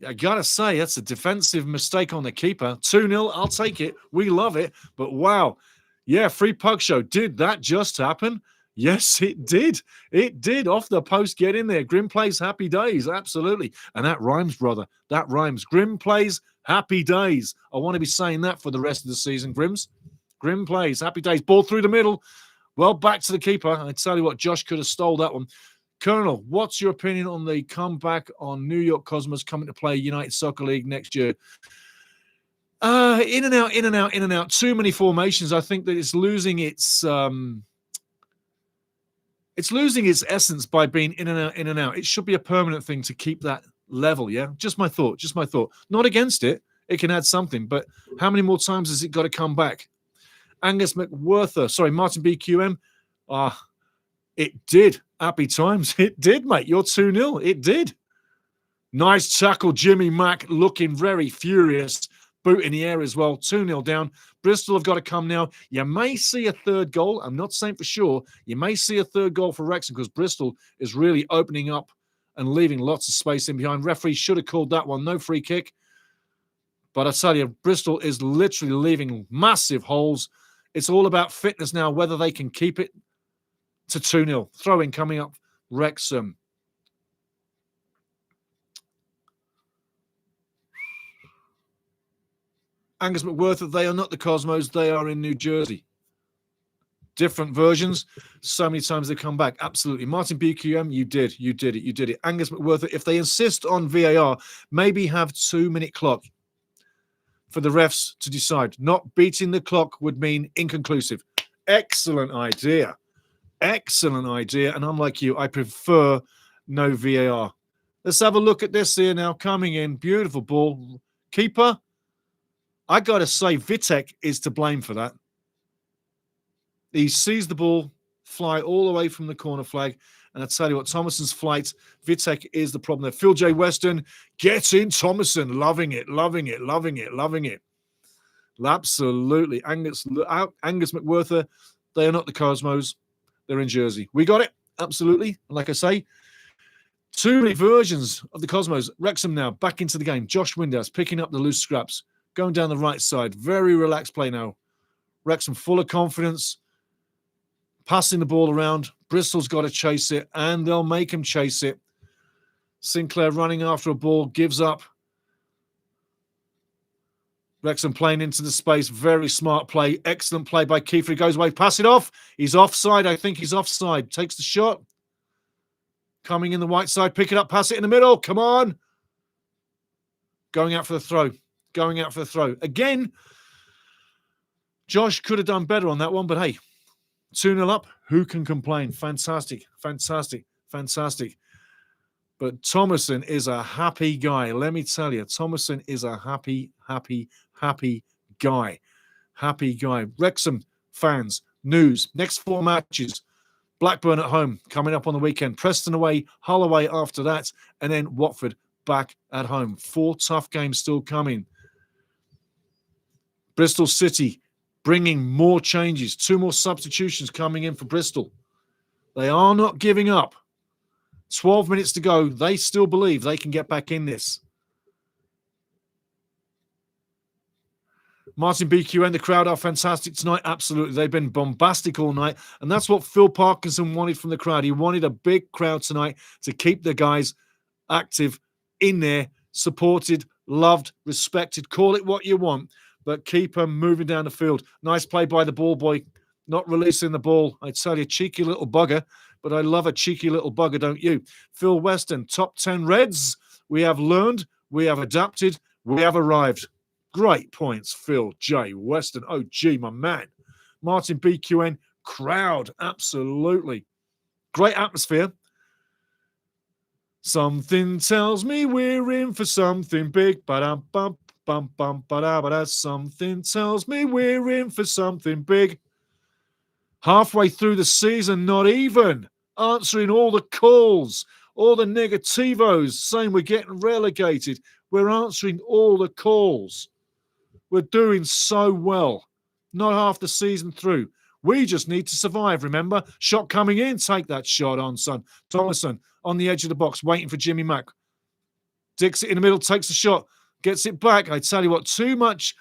I got to say, that's a defensive mistake on the keeper. 2-0, I'll take it. We love it. But wow. Yeah, free puck show. Did that just happen? Yes, it did. It did. Off the post, get in there. Grim plays happy days. Absolutely. And that rhymes, brother. That rhymes. Grim plays happy days. I want to be saying that for the rest of the season, Grims. Grim plays happy days. Ball through the middle. Well, back to the keeper. I tell you what, Josh could have stole that one. Colonel, what's your opinion on the comeback on New York Cosmos coming to play United Soccer League next year? In and out, in and out, in and out. Too many formations. I think that it's losing its essence by being in and out, in and out. It should be a permanent thing to keep that level, yeah? Just my thought, just my thought. Not against it. It can add something, but how many more times has it got to come back? Angus McWhirter, sorry, Martin BQM. It did. Happy times. It did, mate. You're 2-0. It did. Nice tackle. Jimmy Mack looking very furious. Boot in the air as well. 2-0 down. Bristol have got to come now. You may see a third goal. I'm not saying for sure. You may see a third goal for Wrexham because Bristol is really opening up and leaving lots of space in behind. Referee should have called that one. No free kick. But I tell you, Bristol is literally leaving massive holes. It's all about fitness now, whether they can keep it to 2-0. Throw-in coming up. Wrexham. Angus McWhirter, they are not the Cosmos. They are in New Jersey. Different versions. So many times they come back. Absolutely. Martin BQM, you did it. Angus McWhirter, if they insist on VAR, maybe have 2-minute clock for the refs to decide. Not beating the clock would mean inconclusive. Excellent idea. Excellent idea. And unlike you, I prefer no VAR. Let's have a look at this here now. Coming in. Beautiful ball. Keeper. I got to say, Vitek is to blame for that. He sees the ball fly all the way from the corner flag. And I tell you what, Thomason's flight, Vitek is the problem there. Phil J. Weston gets in. Thomason, loving it, loving it, loving it, loving it. Absolutely. Angus McWhirter, they are not the Cosmos. They're in Jersey. We got it. Absolutely. And like I say, too many versions of the Cosmos. Wrexham now back into the game. Josh Windhouse picking up the loose scraps. Going down the right side. Very relaxed play now. Wrexham full of confidence. Passing the ball around. Bristol's got to chase it. And they'll make him chase it. Sinclair running after a ball. Gives up. Wrexham playing into the space. Very smart play. Excellent play by Kiefer. He goes away. Pass it off. He's offside. I think he's offside. Takes the shot. Coming in the white side. Pick it up. Pass it in the middle. Come on. Going out for the throw. Going out for the throw. Again, Josh could have done better on that one, but hey, 2-0 up. Who can complain? Fantastic. Fantastic. Fantastic. But Thomason is a happy guy. Let me tell you, Thomason is a happy guy. Happy guy. Wrexham fans, news. Next 4 matches. Blackburn at home coming up on the weekend. Preston away, Hull away after that. And then Watford back at home. 4 tough games still coming. Bristol City bringing more changes. 2 more substitutions coming in for Bristol. They are not giving up. 12 minutes to go. They still believe they can get back in this. Martin BQN, the crowd are fantastic tonight. Absolutely. They've been bombastic all night. And that's what Phil Parkinson wanted from the crowd. He wanted a big crowd tonight to keep the guys active in there, supported, loved, respected. Call it what you want, but keep them moving down the field. Nice play by the ball boy, not releasing the ball. I tell you, cheeky little bugger, but I love a cheeky little bugger, don't you? Phil Weston, top 10 Reds. We have learned, we have adapted, we have arrived. Great points, Phil J. Weston. Oh, gee, my man. Martin BQN, crowd, absolutely. Great atmosphere. Something tells me we're in for something big. Ba-dum-bum, bum-bum, ba-da-ba-da. Something tells me we're in for something big. Halfway through the season, not even answering all the calls, all the negativos saying we're getting relegated. We're answering all the calls. We're doing so well. Not half the season through. We just need to survive, remember? Shot coming in. Take that shot on, son. Thomason on the edge of the box, waiting for Jimmy Mack. Dicks it in the middle, takes the shot, gets it back. I tell you what, too much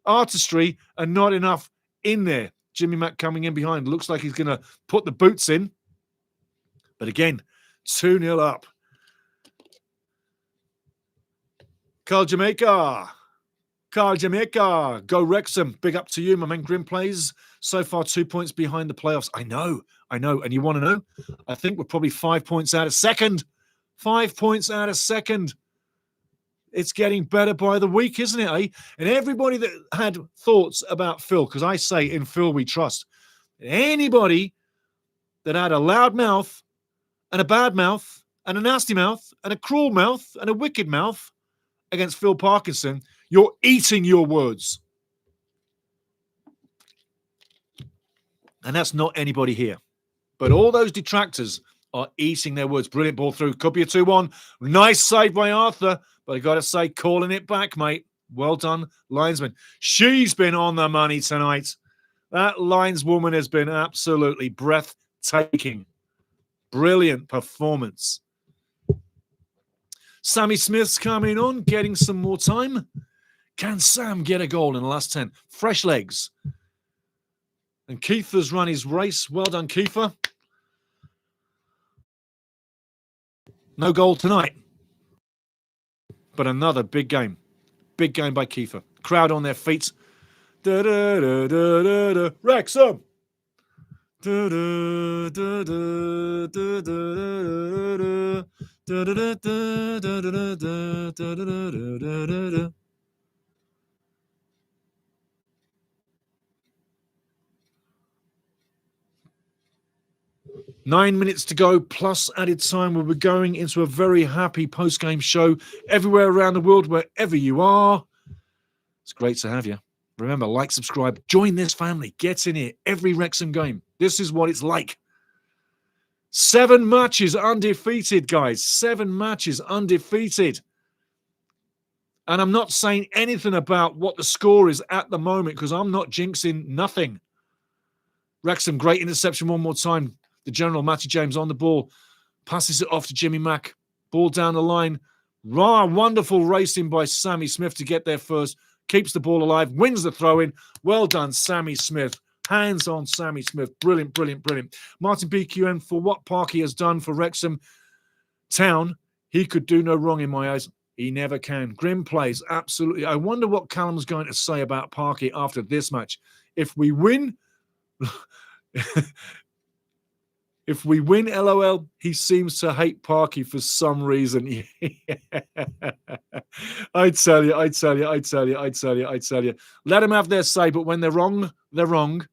artistry and not enough in there. Jimmy Mack coming in behind. Looks like he's going to put the boots in. But again, 2-0 up. Carl Jamaica. Go Wrexham. Big up to you, my man. Grim plays. So far, 2 points behind the playoffs. I know. And you want to know? I think we're probably 5 points out of second. 5 points out of second. It's getting better by the week, isn't it, eh? And everybody that had thoughts about Phil, because I say in Phil we trust. Anybody that had a loud mouth and a bad mouth and a nasty mouth and a cruel mouth and a wicked mouth against Phil Parkinson, you're eating your words. And that's not anybody here. But all those detractors are eating their words. Brilliant ball through. Could be a 2-1. Nice save by Arthur. But I got to say, calling it back, mate. Well done, linesman. She's been on the money tonight. That lineswoman has been absolutely breathtaking. Brilliant performance. Sammy Smith's coming on, getting some more time. Can Sam get a goal in the last 10? Fresh legs. And Kiefer's run his race. Well done, Kiefer. No goal tonight. But another big game. Big game by Kiefer. Crowd on their feet. Wrexham! Nine minutes to go, plus added time. We'll be going into a very happy post-game show everywhere around the world, wherever you are. It's great to have you. Remember, like, subscribe, join this family. Get in here every Wrexham game. This is what it's like. 7 matches undefeated, guys. 7 matches undefeated. And I'm not saying anything about what the score is at the moment because I'm not jinxing nothing. Wrexham, great interception one more time. The general, Matty James, on the ball. Passes it off to Jimmy Mack. Ball down the line. Wonderful racing by Sammy Smith to get there first. Keeps the ball alive. Wins the throw-in. Well done, Sammy Smith. Hands on Sammy Smith. Brilliant, brilliant, brilliant. Martin BQN, for what Parky has done for Wrexham Town, he could do no wrong in my eyes. He never can. Grim plays, absolutely. I wonder what Callum's going to say about Parky after this match. If we win... If we win, LOL, he seems to hate Parky for some reason. I tell you. Let them have their say, but when they're wrong, they're wrong.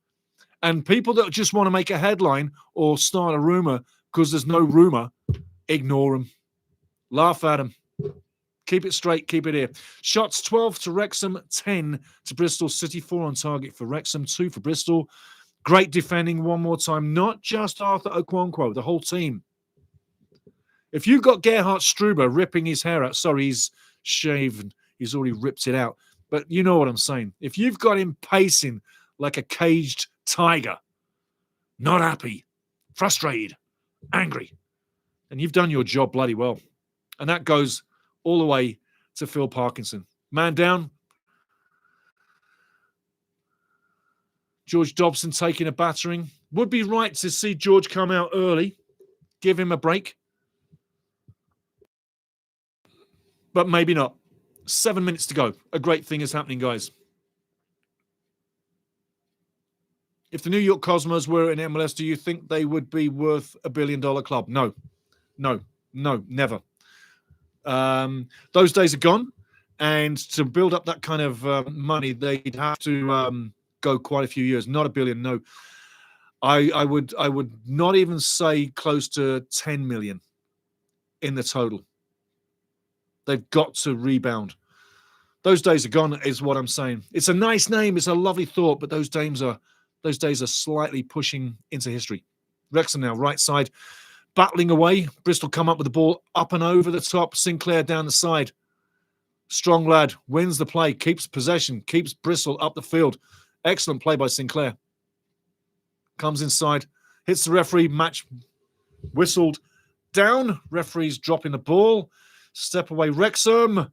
And people that just want to make a headline or start a rumor because there's no rumor, ignore them. Laugh at them. Keep it straight, keep it here. Shots 12 to Wrexham, 10 to Bristol City, 4 on target for Wrexham, 2 for Bristol. Great defending one more time. Not just Arthur Okonkwo, the whole team. If you've got Gerhard Struber ripping his hair out, sorry, he's shaved. He's already ripped it out. But you know what I'm saying. If you've got him pacing like a caged tiger, not happy, frustrated, angry, then you've done your job bloody well. And that goes all the way to Phil Parkinson. Man down. George Dobson taking a battering. Would be right to see George come out early, give him a break. But maybe not. 7 minutes to go. A great thing is happening, guys. If the New York Cosmos were in MLS, do you think they would be worth $1 billion club? No, never. Those days are gone. And to build up that kind of money, they'd have to go quite a few years. Not $1 billion, no. I would not even say close to 10 million in the total. They've got to rebound. Those days are gone, is what I'm saying. It's a nice name, it's a lovely thought, but those days are slightly pushing into history. Wrexham now, right side, battling away. Bristol come up with the ball up and over the top. Sinclair down the side. Strong lad, wins the play, keeps possession, keeps Bristol up the field. Excellent play by Sinclair. Comes inside, hits the referee, match whistled down. Referee's dropping the ball. Step away, Wrexham.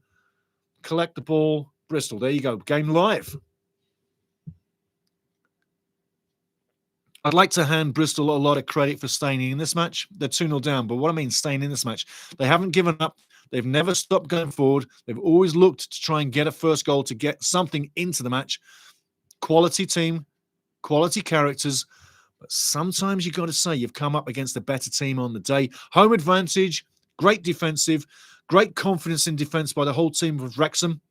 Collect the ball, Bristol. There you go, game live. I'd like to hand Bristol a lot of credit for staying in this match. They're 2-0 down, but what I mean staying in this match, they haven't given up. They've never stopped going forward. They've always looked to try and get a first goal to get something into the match. Quality team, quality characters, but sometimes you've got to say you've come up against a better team on the day. Home advantage, great defensive, great confidence in defense by the whole team of Wrexham.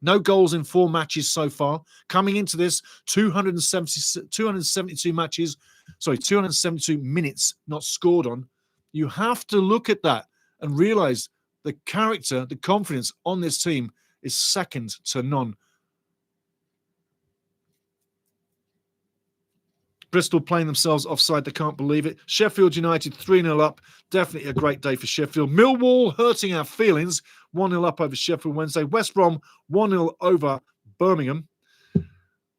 No goals in 4 matches so far. Coming into this, 272 matches, 272 minutes not scored on. You have to look at that and realize the character, the confidence on this team is second to none. Bristol playing themselves offside. They can't believe it. Sheffield United 3-0 up. Definitely a great day for Sheffield. Millwall hurting our feelings. 1-0 up over Sheffield Wednesday. West Brom 1-0 over Birmingham.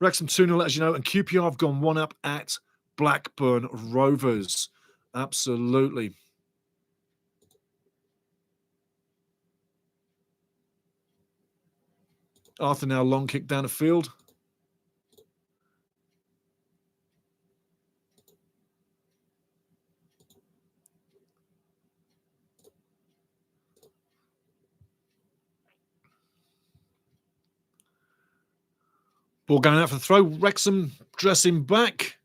Wrexham 2-0, as you know. And QPR have gone 1 up at Blackburn Rovers. Absolutely. Arthur now long kick down the field. Ball going out for the throw. Wrexham dressing back.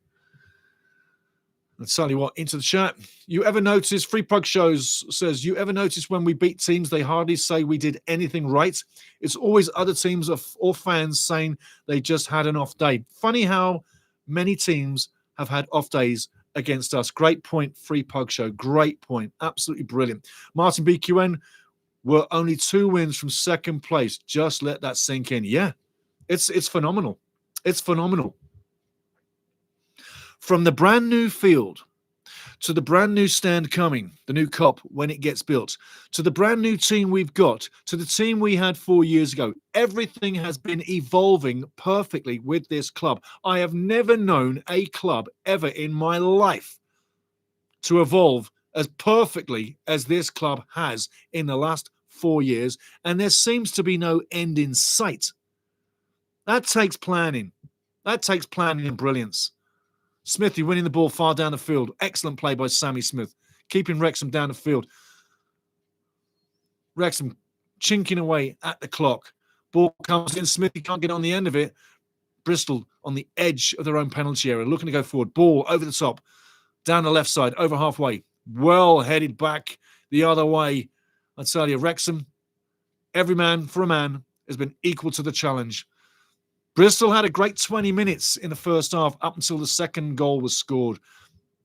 Let's tell you what, into the chat. You ever notice, Free Pug Shows says, you ever notice when we beat teams, they hardly say we did anything right? It's always other teams or fans saying they just had an off day. Funny how many teams have had off days against us. Great point, Free Pug Show. Great point. Absolutely brilliant. Martin BQN, we're only 2 wins from second place. Just let that sink in. Yeah. It's phenomenal. It's phenomenal. From the brand new field to the brand new stand coming, the new Kop when it gets built, to the brand new team we've got, to the team we had 4 years ago, everything has been evolving perfectly with this club. I have never known a club ever in my life to evolve as perfectly as this club has in the last 4 years, and there seems to be no end in sight. That takes planning. That takes planning and brilliance. Smithy winning the ball far down the field. Excellent play by Sammy Smith. Keeping Wrexham down the field. Wrexham chinking away at the clock. Ball comes in. Smithy can't get on the end of it. Bristol on the edge of their own penalty area. Looking to go forward. Ball over the top. Down the left side. Over halfway. Well headed back the other way. I tell you, Wrexham, every man for a man, has been equal to the challenge. Bristol had a great 20 minutes in the first half up until the second goal was scored.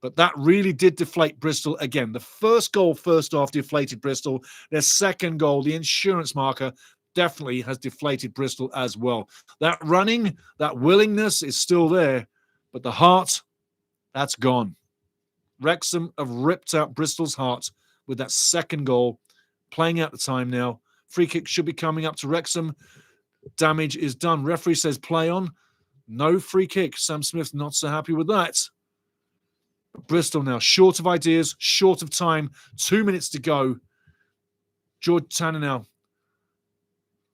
But that really did deflate Bristol again. The first goal first half deflated Bristol. Their second goal, the insurance marker, definitely has deflated Bristol as well. That running, that willingness is still there, but the heart, that's gone. Wrexham have ripped out Bristol's heart with that second goal. Playing out the time now. Free kick should be coming up to Wrexham. Damage is done. Referee says play on. No free kick. Sam Smith not so happy with that. Bristol now short of ideas, short of time. 2 minutes to go. George Tanner now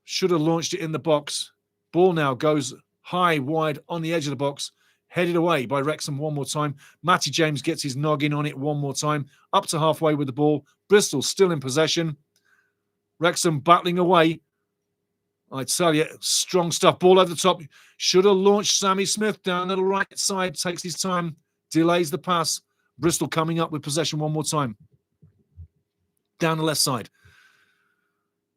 should have launched it in the box. Ball now goes high, wide on the edge of the box. Headed away by Wrexham one more time. Matty James gets his noggin on it one more time. Up to halfway with the ball. Bristol still in possession. Wrexham battling away. I tell you, strong stuff. Ball over the top. Should have launched Sammy Smith down the right side. Takes his time. Delays the pass. Bristol coming up with possession one more time. Down the left side.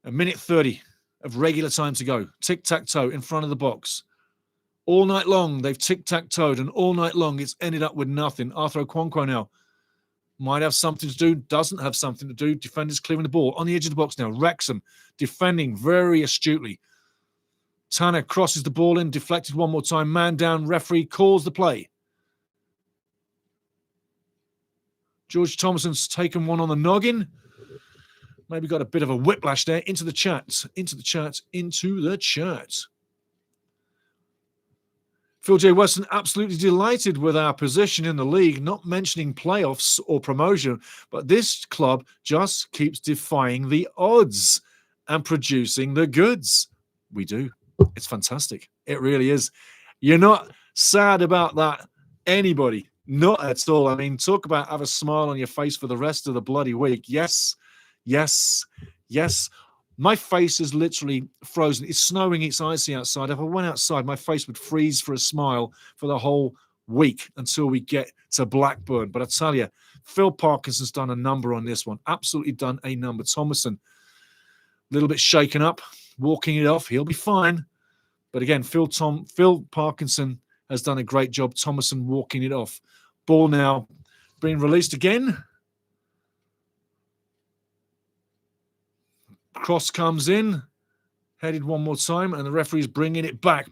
1:30 of regular time to go. Tic-tac-toe in front of the box. All night long, they've tic-tac-toed, and all night long, it's ended up with nothing. Arthur Okonkwo now might have something to do, doesn't have something to do. Defenders clearing the ball. On the edge of the box now, Wrexham defending very astutely. Tanner crosses the ball in, deflected one more time. Man down, referee calls the play. George Thomason's taken one on the noggin. Maybe got a bit of a whiplash there. Into the chat. Phil J. Weston, absolutely delighted with our position in the league, not mentioning playoffs or promotion, but this club just keeps defying the odds and producing the goods. We do. It's fantastic. It really is. You're not sad about that, anybody. Not at all. I mean, talk about have a smile on your face for the rest of the bloody week. Yes. My face is literally frozen. It's snowing. It's icy outside. If I went outside, my face would freeze for a smile for the whole week until we get to Blackburn. But I tell you, Phil Parkinson's done a number on this one. Absolutely done a number. Thomason, a little bit shaken up, walking it off. He'll be fine. But again, Phil Parkinson has done a great job. Thomason walking it off. Ball now being released again. Cross comes in, headed one more time, and the referee's bringing it back.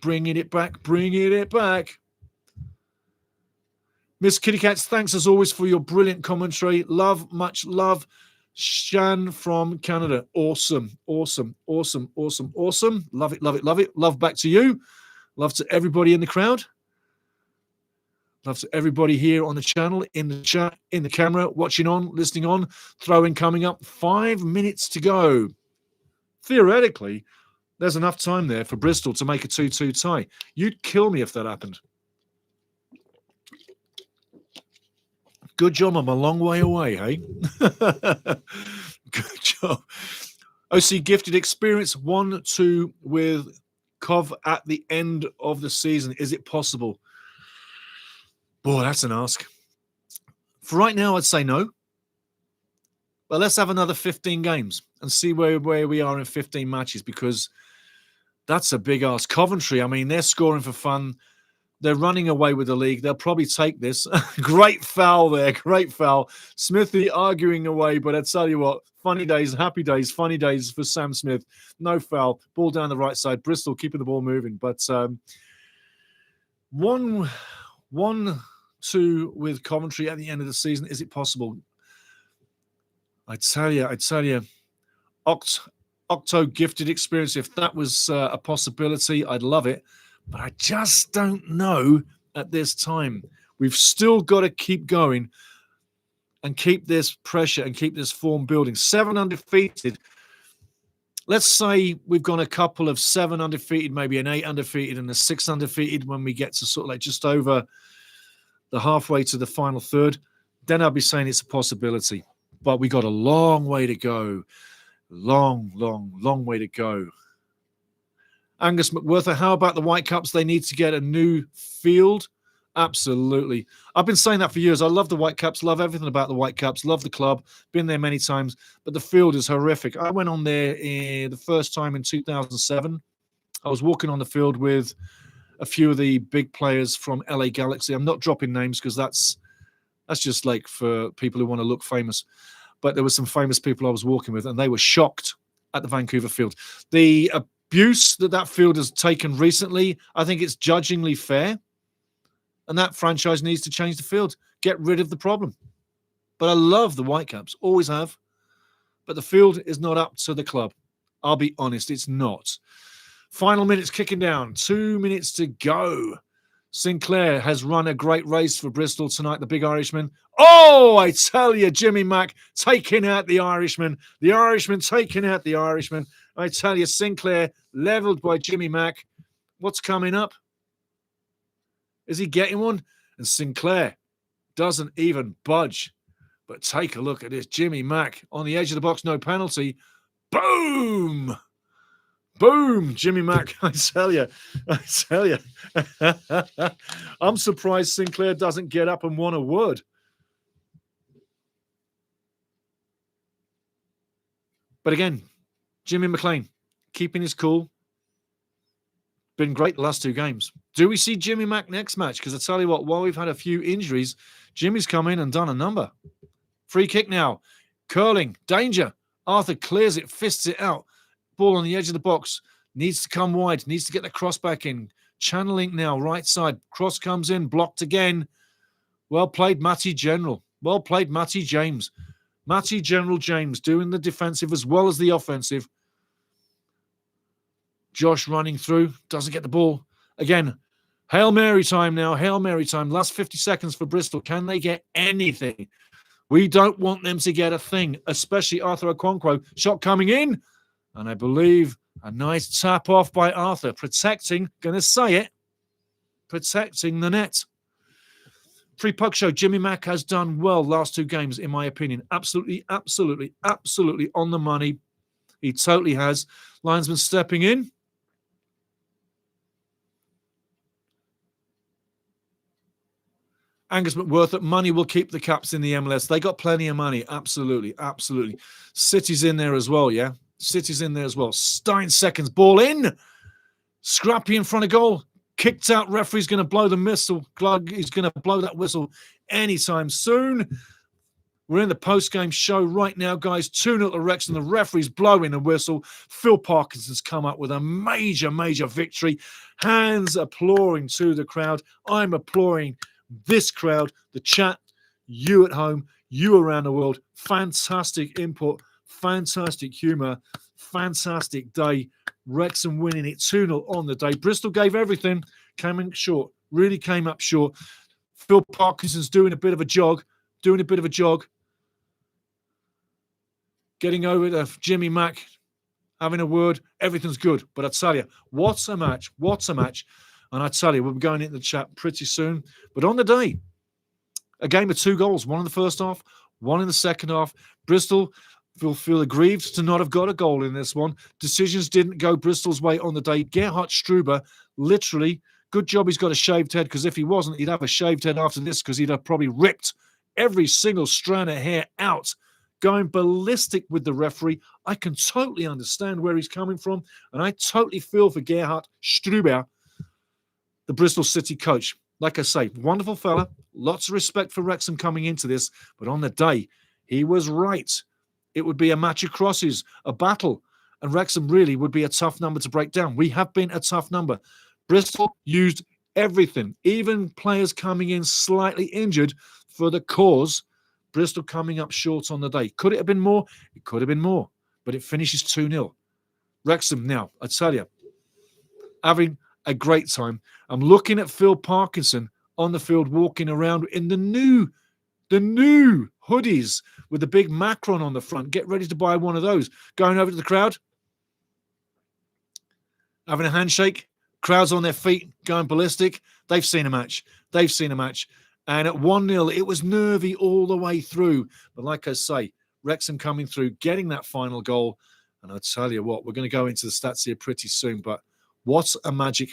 Miss Kitty Cats, thanks as always for your brilliant commentary. Love, much love. Shan from Canada. Awesome. Love it. Love back to you. Love to everybody in the crowd. Love to everybody here on the channel, in the chat, in the camera, watching on, listening on. Throw-in coming up. 5 minutes to go. Theoretically, there's enough time there for Bristol to make a 2-2 tie. You'd kill me if that happened. Good job. I'm a long way away, hey? Good job. OC Gifted Experience 1-2 with Cov at the end of the season. Is it possible? Boy, that's an ask. For right now, I'd say no. But let's have another 15 games and see where we are in 15 matches, because that's a big ask. Coventry, I mean, they're scoring for fun. They're running away with the league. They'll probably take this. Great foul there. Great foul. Smithy arguing away, but I tell you what, funny days, happy days, funny days for Sam Smith. No foul. Ball down the right side. Bristol keeping the ball moving. But 1-2 with Coventry at the end of the season. Is it possible? I tell you, Octo Gifted Experience, if that was a possibility, I'd love it. But I just don't know at this time. We've still got to keep going and keep this pressure and keep this form building. 7 undefeated. Let's say we've gone a couple of 7 undefeated, maybe an 8 undefeated and a 6 undefeated when we get to sort of like just over the halfway to the final third. Then I'll be saying it's a possibility. But we got a long way to go. Long way to go. Angus McWhirter, how about the Whitecaps? They need to get a new field. Absolutely. I've been saying that for years. I love the Whitecaps, love everything about the Whitecaps, love the club, been there many times, but the field is horrific. I went on there the first time in 2007. I was walking on the field with a few of the big players from LA Galaxy. I'm not dropping names because that's just like for people who want to look famous. But there were some famous people I was walking with, and they were shocked at the Vancouver field. The abuse that field has taken recently, I think it's judgingly fair. And that franchise needs to change the field, get rid of the problem. But I love the Whitecaps, always have. But the field is not up to the club. I'll be honest, it's not. Final minutes kicking down. 2 minutes to go. Sinclair has run a great race for Bristol tonight, the big Irishman. Oh, I tell you, Jimmy Mack taking out the Irishman. The Irishman taking out the Irishman. I tell you, Sinclair levelled by Jimmy Mack. What's coming up? Is he getting one? And Sinclair doesn't even budge. But take a look at this. Jimmy Mack on the edge of the box, no penalty. Boom! Boom! Jimmy Mack, I tell you. I'm surprised Sinclair doesn't get up and want a word. But again, Jimmy McLean keeping his cool. Been great the last 2 games. Do we see Jimmy Mack next match? Because I tell you what, while we've had a few injuries, Jimmy's come in and done a number. Free kick now. Curling. Danger. Arthur clears it, fists it out. Ball on the edge of the box. Needs to come wide. Needs to get the cross back in. Channeling now. Right side. Cross comes in. Blocked again. Well played, Matty General. Well played, Matty James. Matty General James doing the defensive as well as the offensive. Josh running through. Doesn't get the ball. Again, Hail Mary time now. Hail Mary time. Last 50 seconds for Bristol. Can they get anything? We don't want them to get a thing, especially Arthur Okonkwo. Shot coming in. And I believe a nice tap off by Arthur. Protecting, going to say it, protecting the net. Free puck show. Jimmy Mack has done well last 2 games, in my opinion. Absolutely on the money. He totally has. Linesman stepping in. Angus McWorth, money will keep the Caps in the MLS. They got plenty of money. Absolutely. City's in there as well, yeah? City's in there as well. Stein seconds. Ball in. Scrappy in front of goal. Kicked out. Referee's going to blow the whistle. He's going to blow that whistle anytime soon. We're in the post-game show right now, guys. 2-0 to Wrexham. The referee's blowing the whistle. Phil Parkinson's come up with a major victory. Hands applauding to the crowd. I'm applauding this crowd, the chat, you at home, you around the world. Fantastic input, fantastic humour, fantastic day. Wrexham winning it 2-0 on the day. Bristol gave everything, came in short, really came up short. Phil Parkinson's doing a bit of a jog, getting over to Jimmy Mack, having a word. Everything's good. But I tell you, what's a match. And I tell you, we'll be going into the chat pretty soon. But on the day, a game of 2 goals, one in the first half, one in the second half. Bristol will feel aggrieved to not have got a goal in this one. Decisions didn't go Bristol's way on the day. Gerhard Struber, literally, good job he's got a shaved head, because if he wasn't, he'd have a shaved head after this, because he'd have probably ripped every single strand of hair out, going ballistic with the referee. I can totally understand where he's coming from, and I totally feel for Gerhard Struber, the Bristol City coach. Like I say, wonderful fella. Lots of respect for Wrexham coming into this. But on the day, he was right. It would be a match of crosses, a battle. And Wrexham really would be a tough number to break down. We have been a tough number. Bristol used everything, even players coming in slightly injured for the cause. Bristol coming up short on the day. Could it have been more? It could have been more. But it finishes 2-0. Wrexham now, I tell you, having a great time. I'm looking at Phil Parkinson on the field walking around in the new hoodies with the big Macron on the front. Get ready to buy one of those. Going over to the crowd, having a handshake. Crowd's on their feet, going ballistic. They've seen a match. And at 1-0, it was nervy all the way through. But like I say, Wrexham coming through, getting that final goal. And I'll tell you what, we're going to go into the stats here pretty soon, but what a magic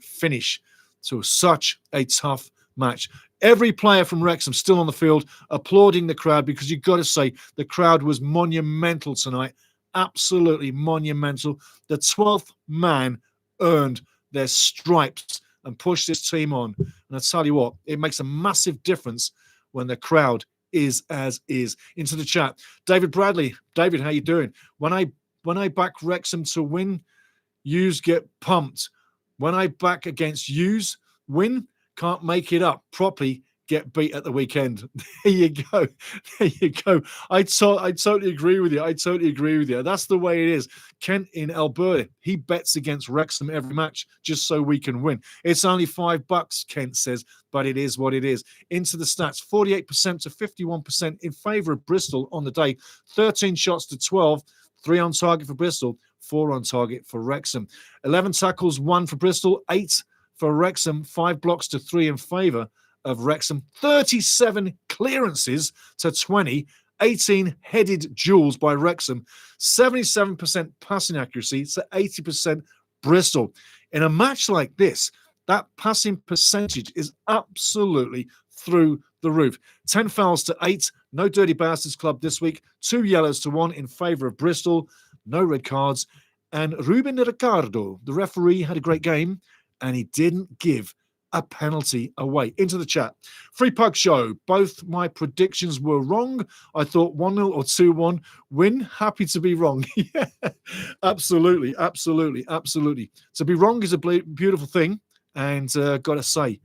finish to such a tough match. Every player from Wrexham still on the field applauding the crowd, because you've got to say the crowd was monumental tonight. Absolutely monumental. The 12th man earned their stripes and pushed this team on. And I tell you what, it makes a massive difference when the crowd is as is. Into the chat. David Bradley. David, how you doing? When I back Wrexham to win, Hughes get pumped. When I back against Hughes, win, can't make it up properly, get beat at the weekend. There you go. There you go. I totally agree with you. I totally agree with you. That's the way it is. Kent in Alberta, he bets against Wrexham every match just so we can win. It's only $5, Kent says, but it is what it is. Into the stats, 48% to 51% in favour of Bristol on the day. 13 shots to 12, 3 on target for Bristol, 4 on target for Wrexham. 11 tackles, 1 for Bristol, 8 for Wrexham, 5 blocks to 3 in favour of Wrexham, 37 clearances to 20, 18 headed duels by Wrexham, 77% passing accuracy to 80% Bristol. In a match like this, that passing percentage is absolutely through the roof. 10 fouls to 8, no Dirty Bastards Club this week, 2 yellows to 1 in favour of Bristol, no red cards, and Ruben Ricardo, the referee, had a great game, and he didn't give a penalty away. Into the chat. Free Pug Show. Both my predictions were wrong. I thought 1-0 or 2-1 win. Happy to be wrong. Yeah, absolutely, absolutely, absolutely. To be wrong is a beautiful thing. And got to say,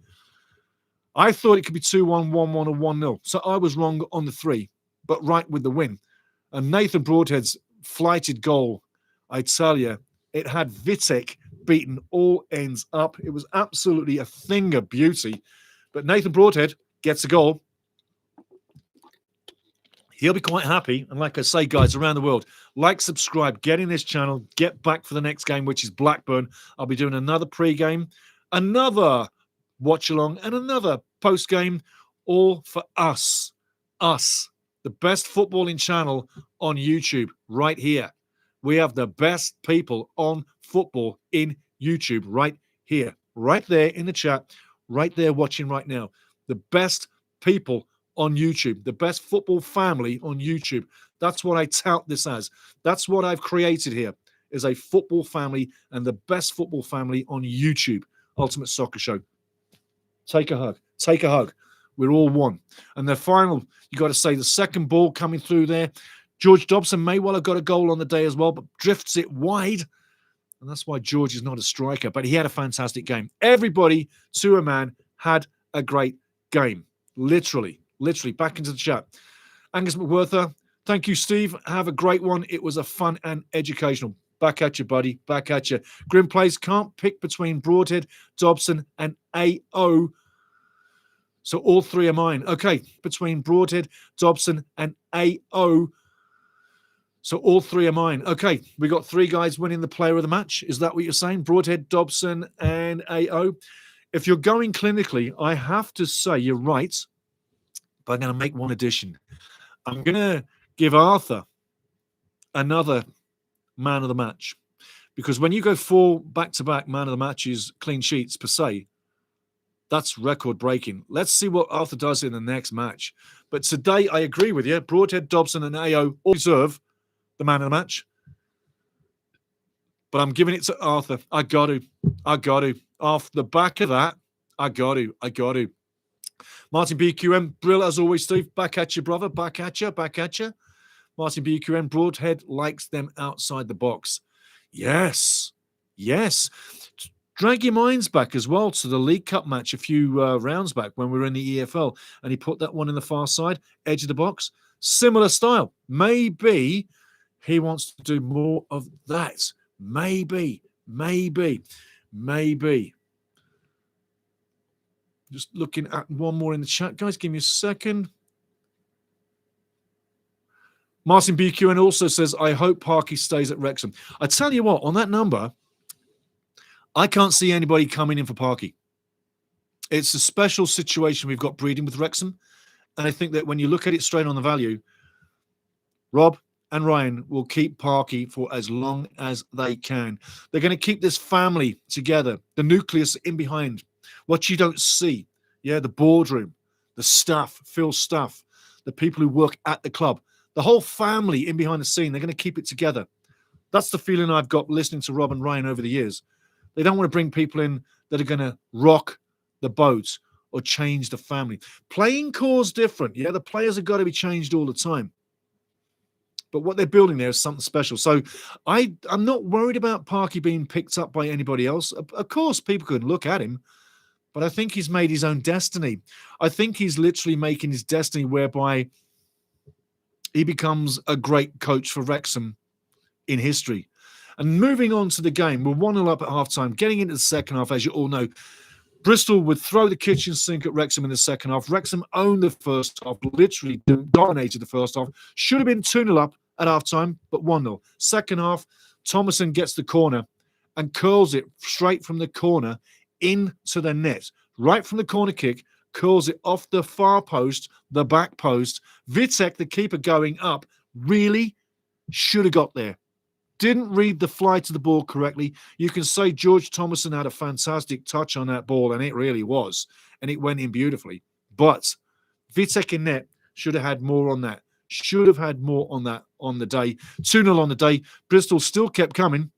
I thought it could be 2-1, 1-1 or 1-0. So I was wrong on the 3, but right with the win. And Nathan Broadhead's flighted goal, I tell you, it had Vitek beaten all ends up. It was absolutely a thing of beauty. But Nathan Broadhead gets a goal. He'll be quite happy. And like I say, guys, around the world, like, subscribe, get in this channel, get back for the next game, which is Blackburn. I'll be doing another pre-game, another watch-along, and another post-game, all for us, the best footballing channel on YouTube right here. We have the best people on football in YouTube right here, right there in the chat, right there watching right now. The best people on YouTube, the best football family on YouTube. That's what I tout this as. That's what I've created here, is a football family and the best football family on YouTube. Ultimate Soccer Show. Take a hug. Take a hug. We're all one. And the final, you got to say, the second ball coming through there. George Dobson may well have got a goal on the day as well, but drifts it wide. And that's why George is not a striker, but he had a fantastic game. Everybody, to a man, had a great game. Literally, back into the chat. Angus McWhirter, thank you, Steve. Have a great one. It was a fun and educational. Back at you, buddy. Back at you. Grim Plays can't pick between Broadhead, Dobson, and AO. So all 3 are mine. Okay, between Broadhead, Dobson, and AO. So all 3 are mine. Okay, we got 3 guys winning the player of the match. Is that what you're saying? Broadhead, Dobson, and AO. If you're going clinically, I have to say you're right, but I'm going to make one addition. I'm going to give Arthur another man of the match, because when you go 4 back-to-back man of the matches, clean sheets per se, that's record-breaking. Let's see what Arthur does in the next match. But today, I agree with you. Broadhead, Dobson, and AO all deserve the man of the match. But I'm giving it to Arthur. I got to. Off the back of that, I got to. Martin BQM, Brill, as always, Steve. Back at you, brother. Back at you. Martin BQM, Broadhead likes them outside the box. Yes. Drag your minds back as well to the League Cup match a few rounds back when we were in the EFL, and he put that one in the far side, edge of the box. Similar style. Maybe he wants to do more of that. Maybe. Just looking at one more in the chat. Guys, give me a second. Martin BQN also says, I hope Parky stays at Wrexham. I tell you what, on that number, I can't see anybody coming in for Parky. It's a special situation we've got breeding with Wrexham. And I think that when you look at it straight on the value, Rob and Ryan will keep Parky for as long as they can. They're going to keep this family together, the nucleus in behind, what you don't see. Yeah, the boardroom, the staff, Phil's staff, the people who work at the club, the whole family in behind the scene. They're going to keep it together. That's the feeling I've got listening to Rob and Ryan over the years. They don't want to bring people in that are going to rock the boat or change the family. Playing core's different. Yeah, the players have got to be changed all the time. But what they're building there is something special. So I'm not worried about Parky being picked up by anybody else. Of course, people could look at him, But I think he's made his own destiny. I think he's literally making his destiny whereby he becomes a great coach for Wrexham in history. And moving on to the game, we're 1-0 up at half-time. Getting into the second half, as you all know, Bristol would throw the kitchen sink at Wrexham in the second half. Wrexham owned the first half, literally dominated the first half. Should have been 2-0 up at half-time, but 1-0. Second half, Thomason gets the corner and curls it straight from the corner into the net. Right from the corner kick, curls it off the far post, the back post. Vitek, the keeper going up, really should have got there. Didn't read the fly to the ball correctly. You can say George Thomason had a fantastic touch on that ball, and it really was. And it went in beautifully. But Vitek in net should have had more on that. Should have had more on that on the day. 2-0 on the day. Bristol still kept coming.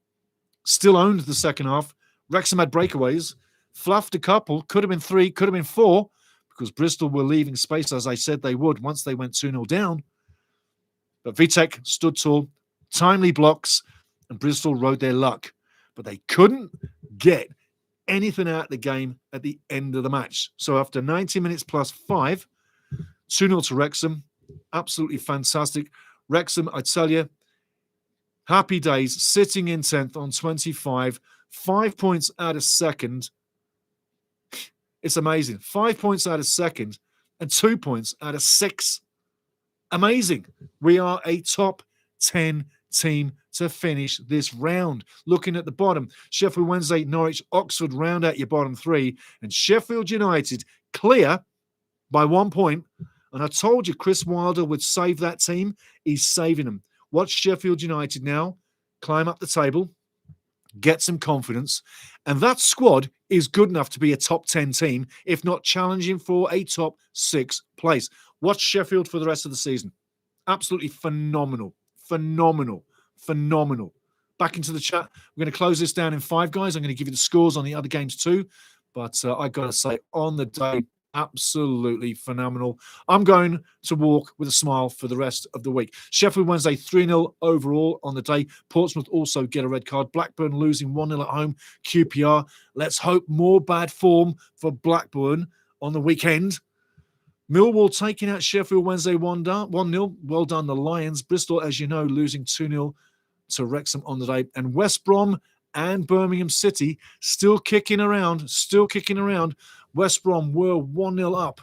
Still owned the second half. Wrexham had breakaways. Fluffed a couple. Could have been 3. Could have been 4. Because Bristol were leaving space, as I said they would, once they went 2-0 down. But Vitek stood tall. Timely blocks, and Bristol rode their luck. But they couldn't get anything out of the game at the end of the match. So after 90 minutes plus 5, 2-0 to Wrexham. Absolutely fantastic. Wrexham, I tell you, happy days, sitting in 10th on 25, 5 points out of second. It's amazing. 5 points out of second and 2 points out of 6. Amazing. We are a top 10 team to finish this round. Looking at the bottom, Sheffield Wednesday, Norwich, Oxford round out your bottom 3, and Sheffield United clear by 1 point. And I told you Chris Wilder would save that team. He's saving them. Watch Sheffield United now climb up the table, get some confidence, and that squad is good enough to be a top 10 team, if not challenging for a top 6 place. Watch Sheffield for the rest of the season. Absolutely phenomenal. Phenomenal. Phenomenal. Back into the chat. We're going to close this down in 5, guys. I'm going to give you the scores on the other games too. But I got to say, on the day, absolutely phenomenal. I'm going to walk with a smile for the rest of the week. Sheffield Wednesday 3-0 overall on the day. Portsmouth also get a red card. Blackburn losing 1-0 at home. QPR. Let's hope more bad form for Blackburn on the weekend. Millwall taking out Sheffield Wednesday 1-0. Well done, the Lions. Bristol, as you know, losing 2-0 to Wrexham on the day. And West Brom and Birmingham City still kicking around. West Brom were 1-0 up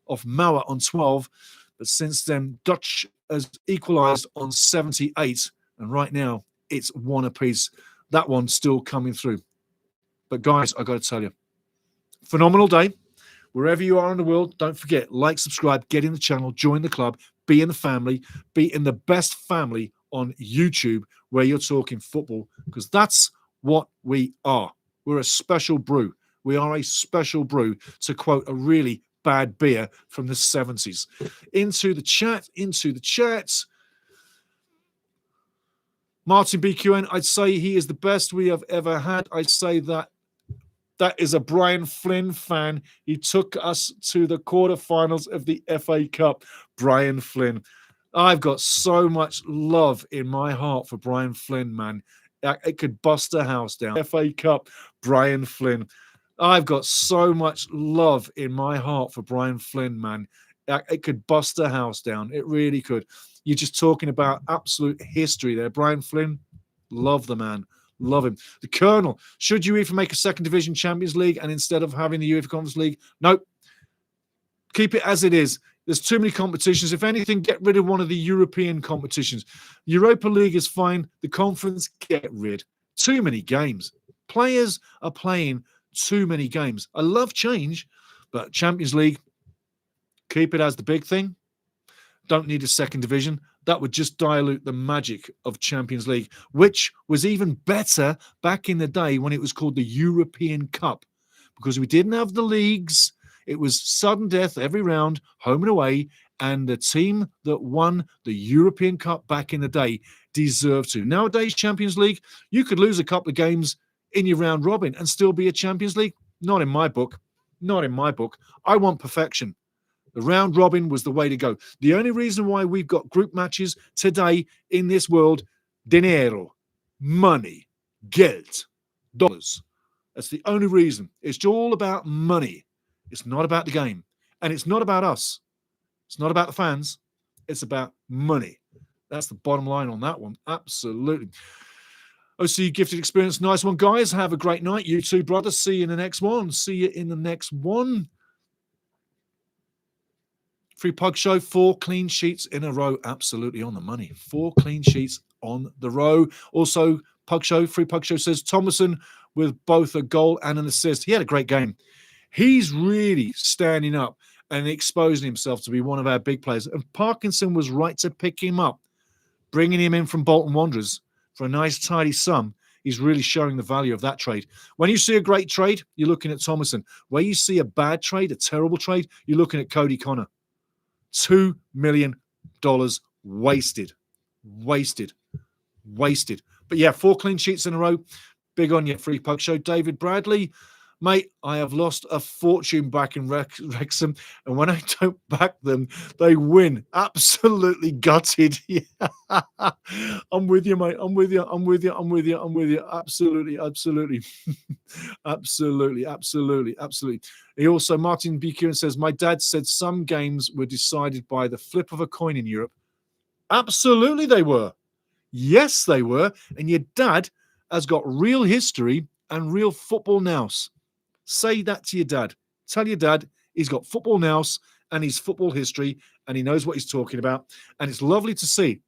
off Mauer on 12. But since then, Dutch has equalised on 78. And right now, it's 1 apiece. That one's still coming through. But guys, I got to tell you, phenomenal day. Wherever you are in the world, don't forget, like, subscribe, get in the channel, join the club, be in the family, be in the best family on YouTube where you're talking football, because that's what we are. We're a special brew. We are a special brew, to quote a really bad beer from the 70s. Into the chat. Martin BQN, I'd say he is the best we have ever had. I'd say that is a Brian Flynn fan. He took us to the quarterfinals of the FA Cup. Brian Flynn. I've got so much love in my heart for Brian Flynn, man. It could bust a house down. FA Cup, Brian Flynn. I've got so much love in my heart for Brian Flynn, man. It could bust a house down. It really could. You're just talking about absolute history there. Brian Flynn, love the man. Love him. The Colonel, should UEFA make a second division Champions League and instead of having the UEFA Conference League? Nope. Keep it as it is. There's too many competitions. If anything, get rid of one of the European competitions. Europa League is fine. The conference, get rid. Too many games. Players are playing too many games. I love change, but Champions League, keep it as the big thing. Don't need a second division. That would just dilute the magic of Champions League, which was even better back in the day when it was called the European Cup, because we didn't have the leagues. It was sudden death every round, home and away, and the team that won the European Cup back in the day deserved to. Nowadays, Champions League, you could lose a couple of games in your round robin and still be a Champions League. Not in my book. Not in my book. I want perfection. The round robin was the way to go. The only reason why we've got group matches today in this world, dinero, money, Geld, dollars. That's the only reason. It's all about money. It's not about the game. And it's not about us. It's not about the fans. It's about money. That's the bottom line on that one. Absolutely. OC Gifted Experience. Nice one, guys. Have a great night. You too, brother. See you in the next one. See you in the next one. Free Pug Show. 4 clean sheets in a row. Absolutely on the money. 4 clean sheets on the row. Also, Pug Show. Free Pug Show says Thomason with both a goal and an assist. He had a great game. He's really standing up and exposing himself to be one of our big players. And Parkinson was right to pick him up, bringing him in from Bolton Wanderers for a nice, tidy sum. He's really showing the value of that trade. When you see a great trade, you're looking at Thomason. Where you see a bad trade, a terrible trade, you're looking at Cody Connor. $2 million wasted. But yeah, 4 clean sheets in a row. Big on you, Free Pug Show. David Bradley. Mate, I have lost a fortune back in Wrexham, and when I don't back them, they win. Absolutely gutted. Yeah. I'm with you, mate. I'm with you. Absolutely. Absolutely. He also, Martin Buchanan says, my dad said some games were decided by the flip of a coin in Europe. Absolutely they were. Yes, they were. And your dad has got real history and real football nous. Say that to your dad. Tell your dad he's got football nous and his football history and he knows what he's talking about. And it's lovely to see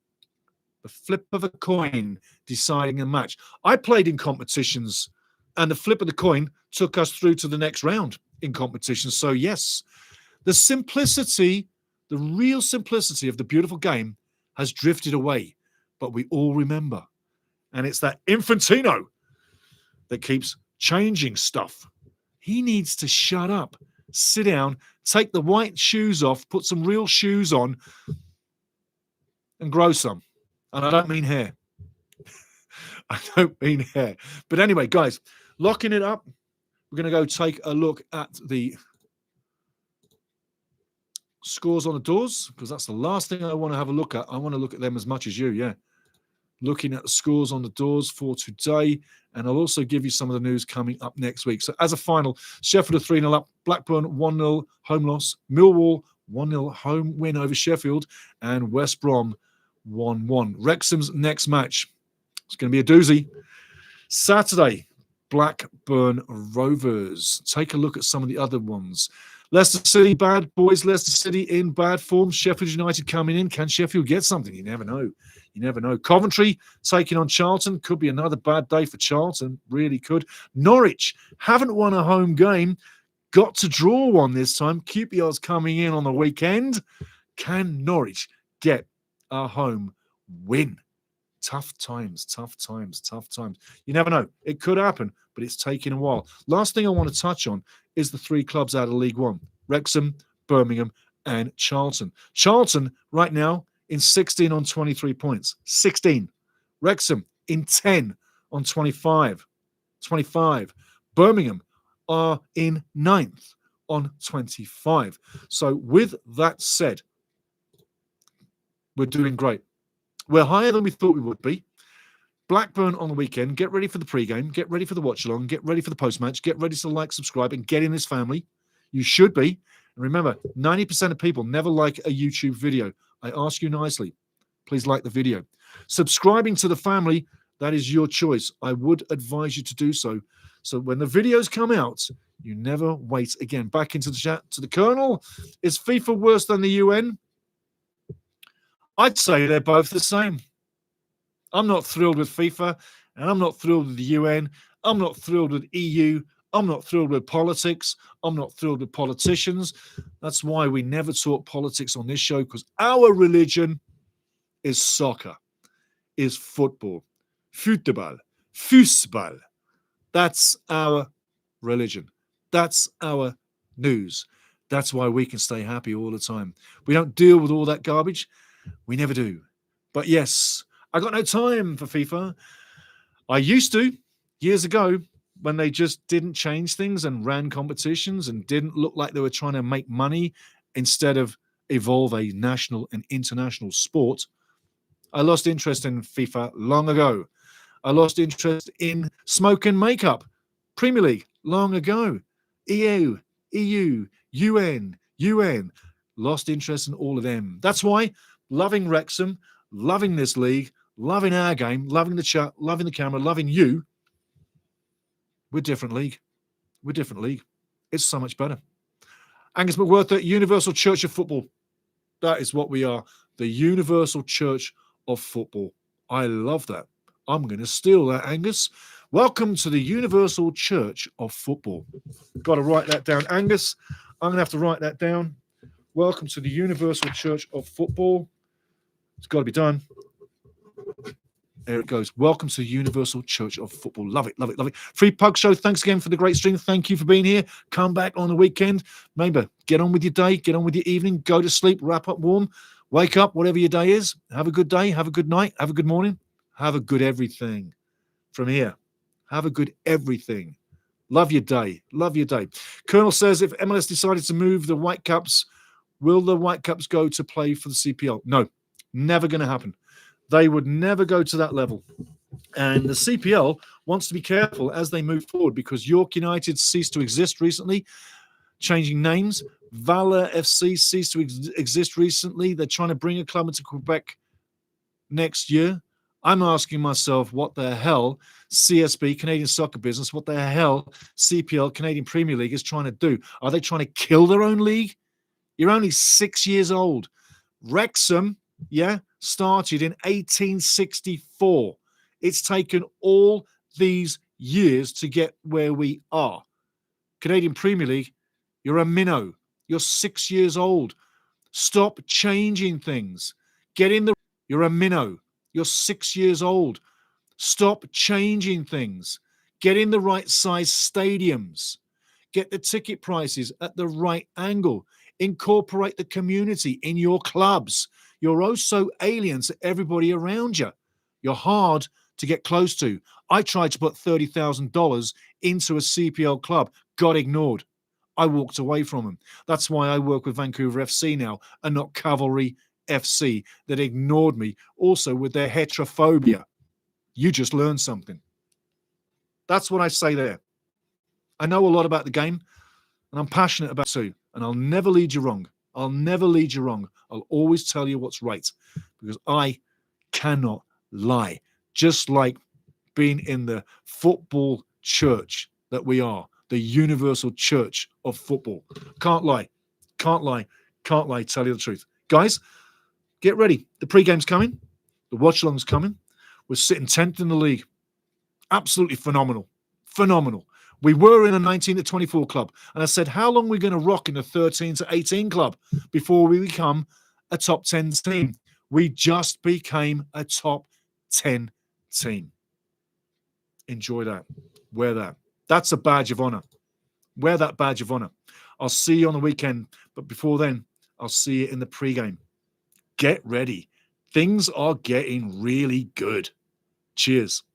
the flip of a coin deciding a match. I played in competitions and the flip of the coin took us through to the next round in competitions. So yes, the simplicity, the real simplicity of the beautiful game has drifted away, but we all remember. And it's that Infantino that keeps changing stuff. He needs to shut up, sit down, take the white shoes off, put some real shoes on, and grow some. And I don't mean hair. I don't mean hair. But anyway, guys, locking it up, we're going to go take a look at the scores on the doors, because that's the last thing I want to have a look at. I want to look at them as much as you, yeah. Looking at the scores on the doors for today, and I'll also give you some of the news coming up next week. So as a final, Sheffield are 3-0 up, Blackburn 1-0 home loss, Millwall 1-0 home win over Sheffield, and West Brom 1-1. Wrexham's next match, it's going to be a doozy. Saturday, Blackburn Rovers. Take a look at some of the other ones. Leicester City, bad boys. Leicester City in bad form. Sheffield United coming in. Can Sheffield get something? You never know. You never know. Coventry taking on Charlton. Could be another bad day for Charlton. Really could. Norwich haven't won a home game. Got to draw one this time. QPR's coming in on the weekend. Can Norwich get a home win? Tough times. You never know. It could happen, but it's taking a while. Last thing I want to touch on is the 3 clubs out of League One. Wrexham, Birmingham, and Charlton. Charlton, right now, in 16 on 23 points. 16. Wrexham, in 10 on 25. Birmingham are in 9th on 25. So with that said, we're doing great. We're higher than we thought we would be. Blackburn on the weekend. Get ready for the pre-game. Get ready for the watch-along. Get ready for the post-match. Get ready to like, subscribe, and get in this family. You should be. And remember, 90% of people never like a YouTube video. I ask you nicely, please like the video. Subscribing to the family, that is your choice. I would advise you to do so. So when the videos come out, you never wait again. Back into the chat to the Colonel. Is FIFA worse than the UN? I'd say they're both the same. I'm not thrilled with FIFA, and I'm not thrilled with the UN. I'm not thrilled with EU. I'm not thrilled with politics. I'm not thrilled with politicians. That's why we never talk politics on this show, because our religion is soccer, is football, Fußball. That's our religion. That's our news. That's why we can stay happy all the time. We don't deal with all that garbage. We never do. But yes, I got no time for FIFA. I used to years ago when they just didn't change things and ran competitions and didn't look like they were trying to make money instead of evolve a national and international sport. I lost interest in FIFA long ago. I lost interest in smoke and makeup Premier League, long ago. EU, UN, lost interest in all of them. That's why loving Wrexham, loving this league, loving our game, loving the chat, loving the camera, loving you, we're different league. We're different league. It's so much better. Angus McWhirter, Universal Church of Football. That is what we are. The Universal Church of Football. I love that. I'm going to steal that, Angus. Welcome to the Universal Church of Football. Got to write that down, Angus. I'm going to have to write that down. Welcome to the Universal Church of Football. It's got to be done. There it goes. Welcome to the Universal Church of Football. Love it, love it, love it. Free Pug Show. Thanks again for the great stream. Thank you for being here. Come back on the weekend. Maybe get on with your day. Get on with your evening. Go to sleep. Wrap up warm. Wake up, whatever your day is. Have a good day. Have a good night. Have a good morning. Have a good everything from here. Have a good everything. Love your day. Love your day. Colonel says, if MLS decided to move the Whitecaps, will the Whitecaps go to play for the CPL? No, never going to happen. They would never go to that level. And the CPL wants to be careful as they move forward because York United ceased to exist recently, changing names. Valor FC ceased to exist recently. They're trying to bring a club into Quebec next year. I'm asking myself what the hell CSB, Canadian Soccer Business, what the hell CPL, Canadian Premier League is trying to do. Are they trying to kill their own league? You're only 6 years old. Wrexham, started in 1864. It's taken all these years to get where we are. Canadian Premier League, you're a minnow. You're 6 years old. Stop changing things. You're a minnow. You're 6 years old. Stop changing things. Get in the right size stadiums. Get the ticket prices at the right angle. Incorporate the community in your clubs. You're oh so alien to everybody around you. You're hard to get close to. I tried to put $30,000 into a CPL club, got ignored. I walked away from them. That's why I work with Vancouver FC now and not Cavalry FC that ignored me also with their heterophobia. You just learned something. That's what I say there. I know a lot about the game and I'm passionate about it too. And I'll never lead you wrong. I'll never lead you wrong. I'll always tell you what's right because I cannot lie. Just like being in the football church that we are, the Universal Church of Football. Can't lie. Can't lie. Can't lie. Tell you the truth. Guys, get ready. The pre-game's coming. The watch-along's coming. We're sitting 10th in the league. Absolutely phenomenal. Phenomenal. We were in a 19 to 24 club. And I said, how long are we going to rock in the 13 to 18 club before we become a top 10 team? We just became a top 10 team. Enjoy that. Wear that. That's a badge of honor. Wear that badge of honor. I'll see you on the weekend. But before then, I'll see you in the pregame. Get ready. Things are getting really good. Cheers.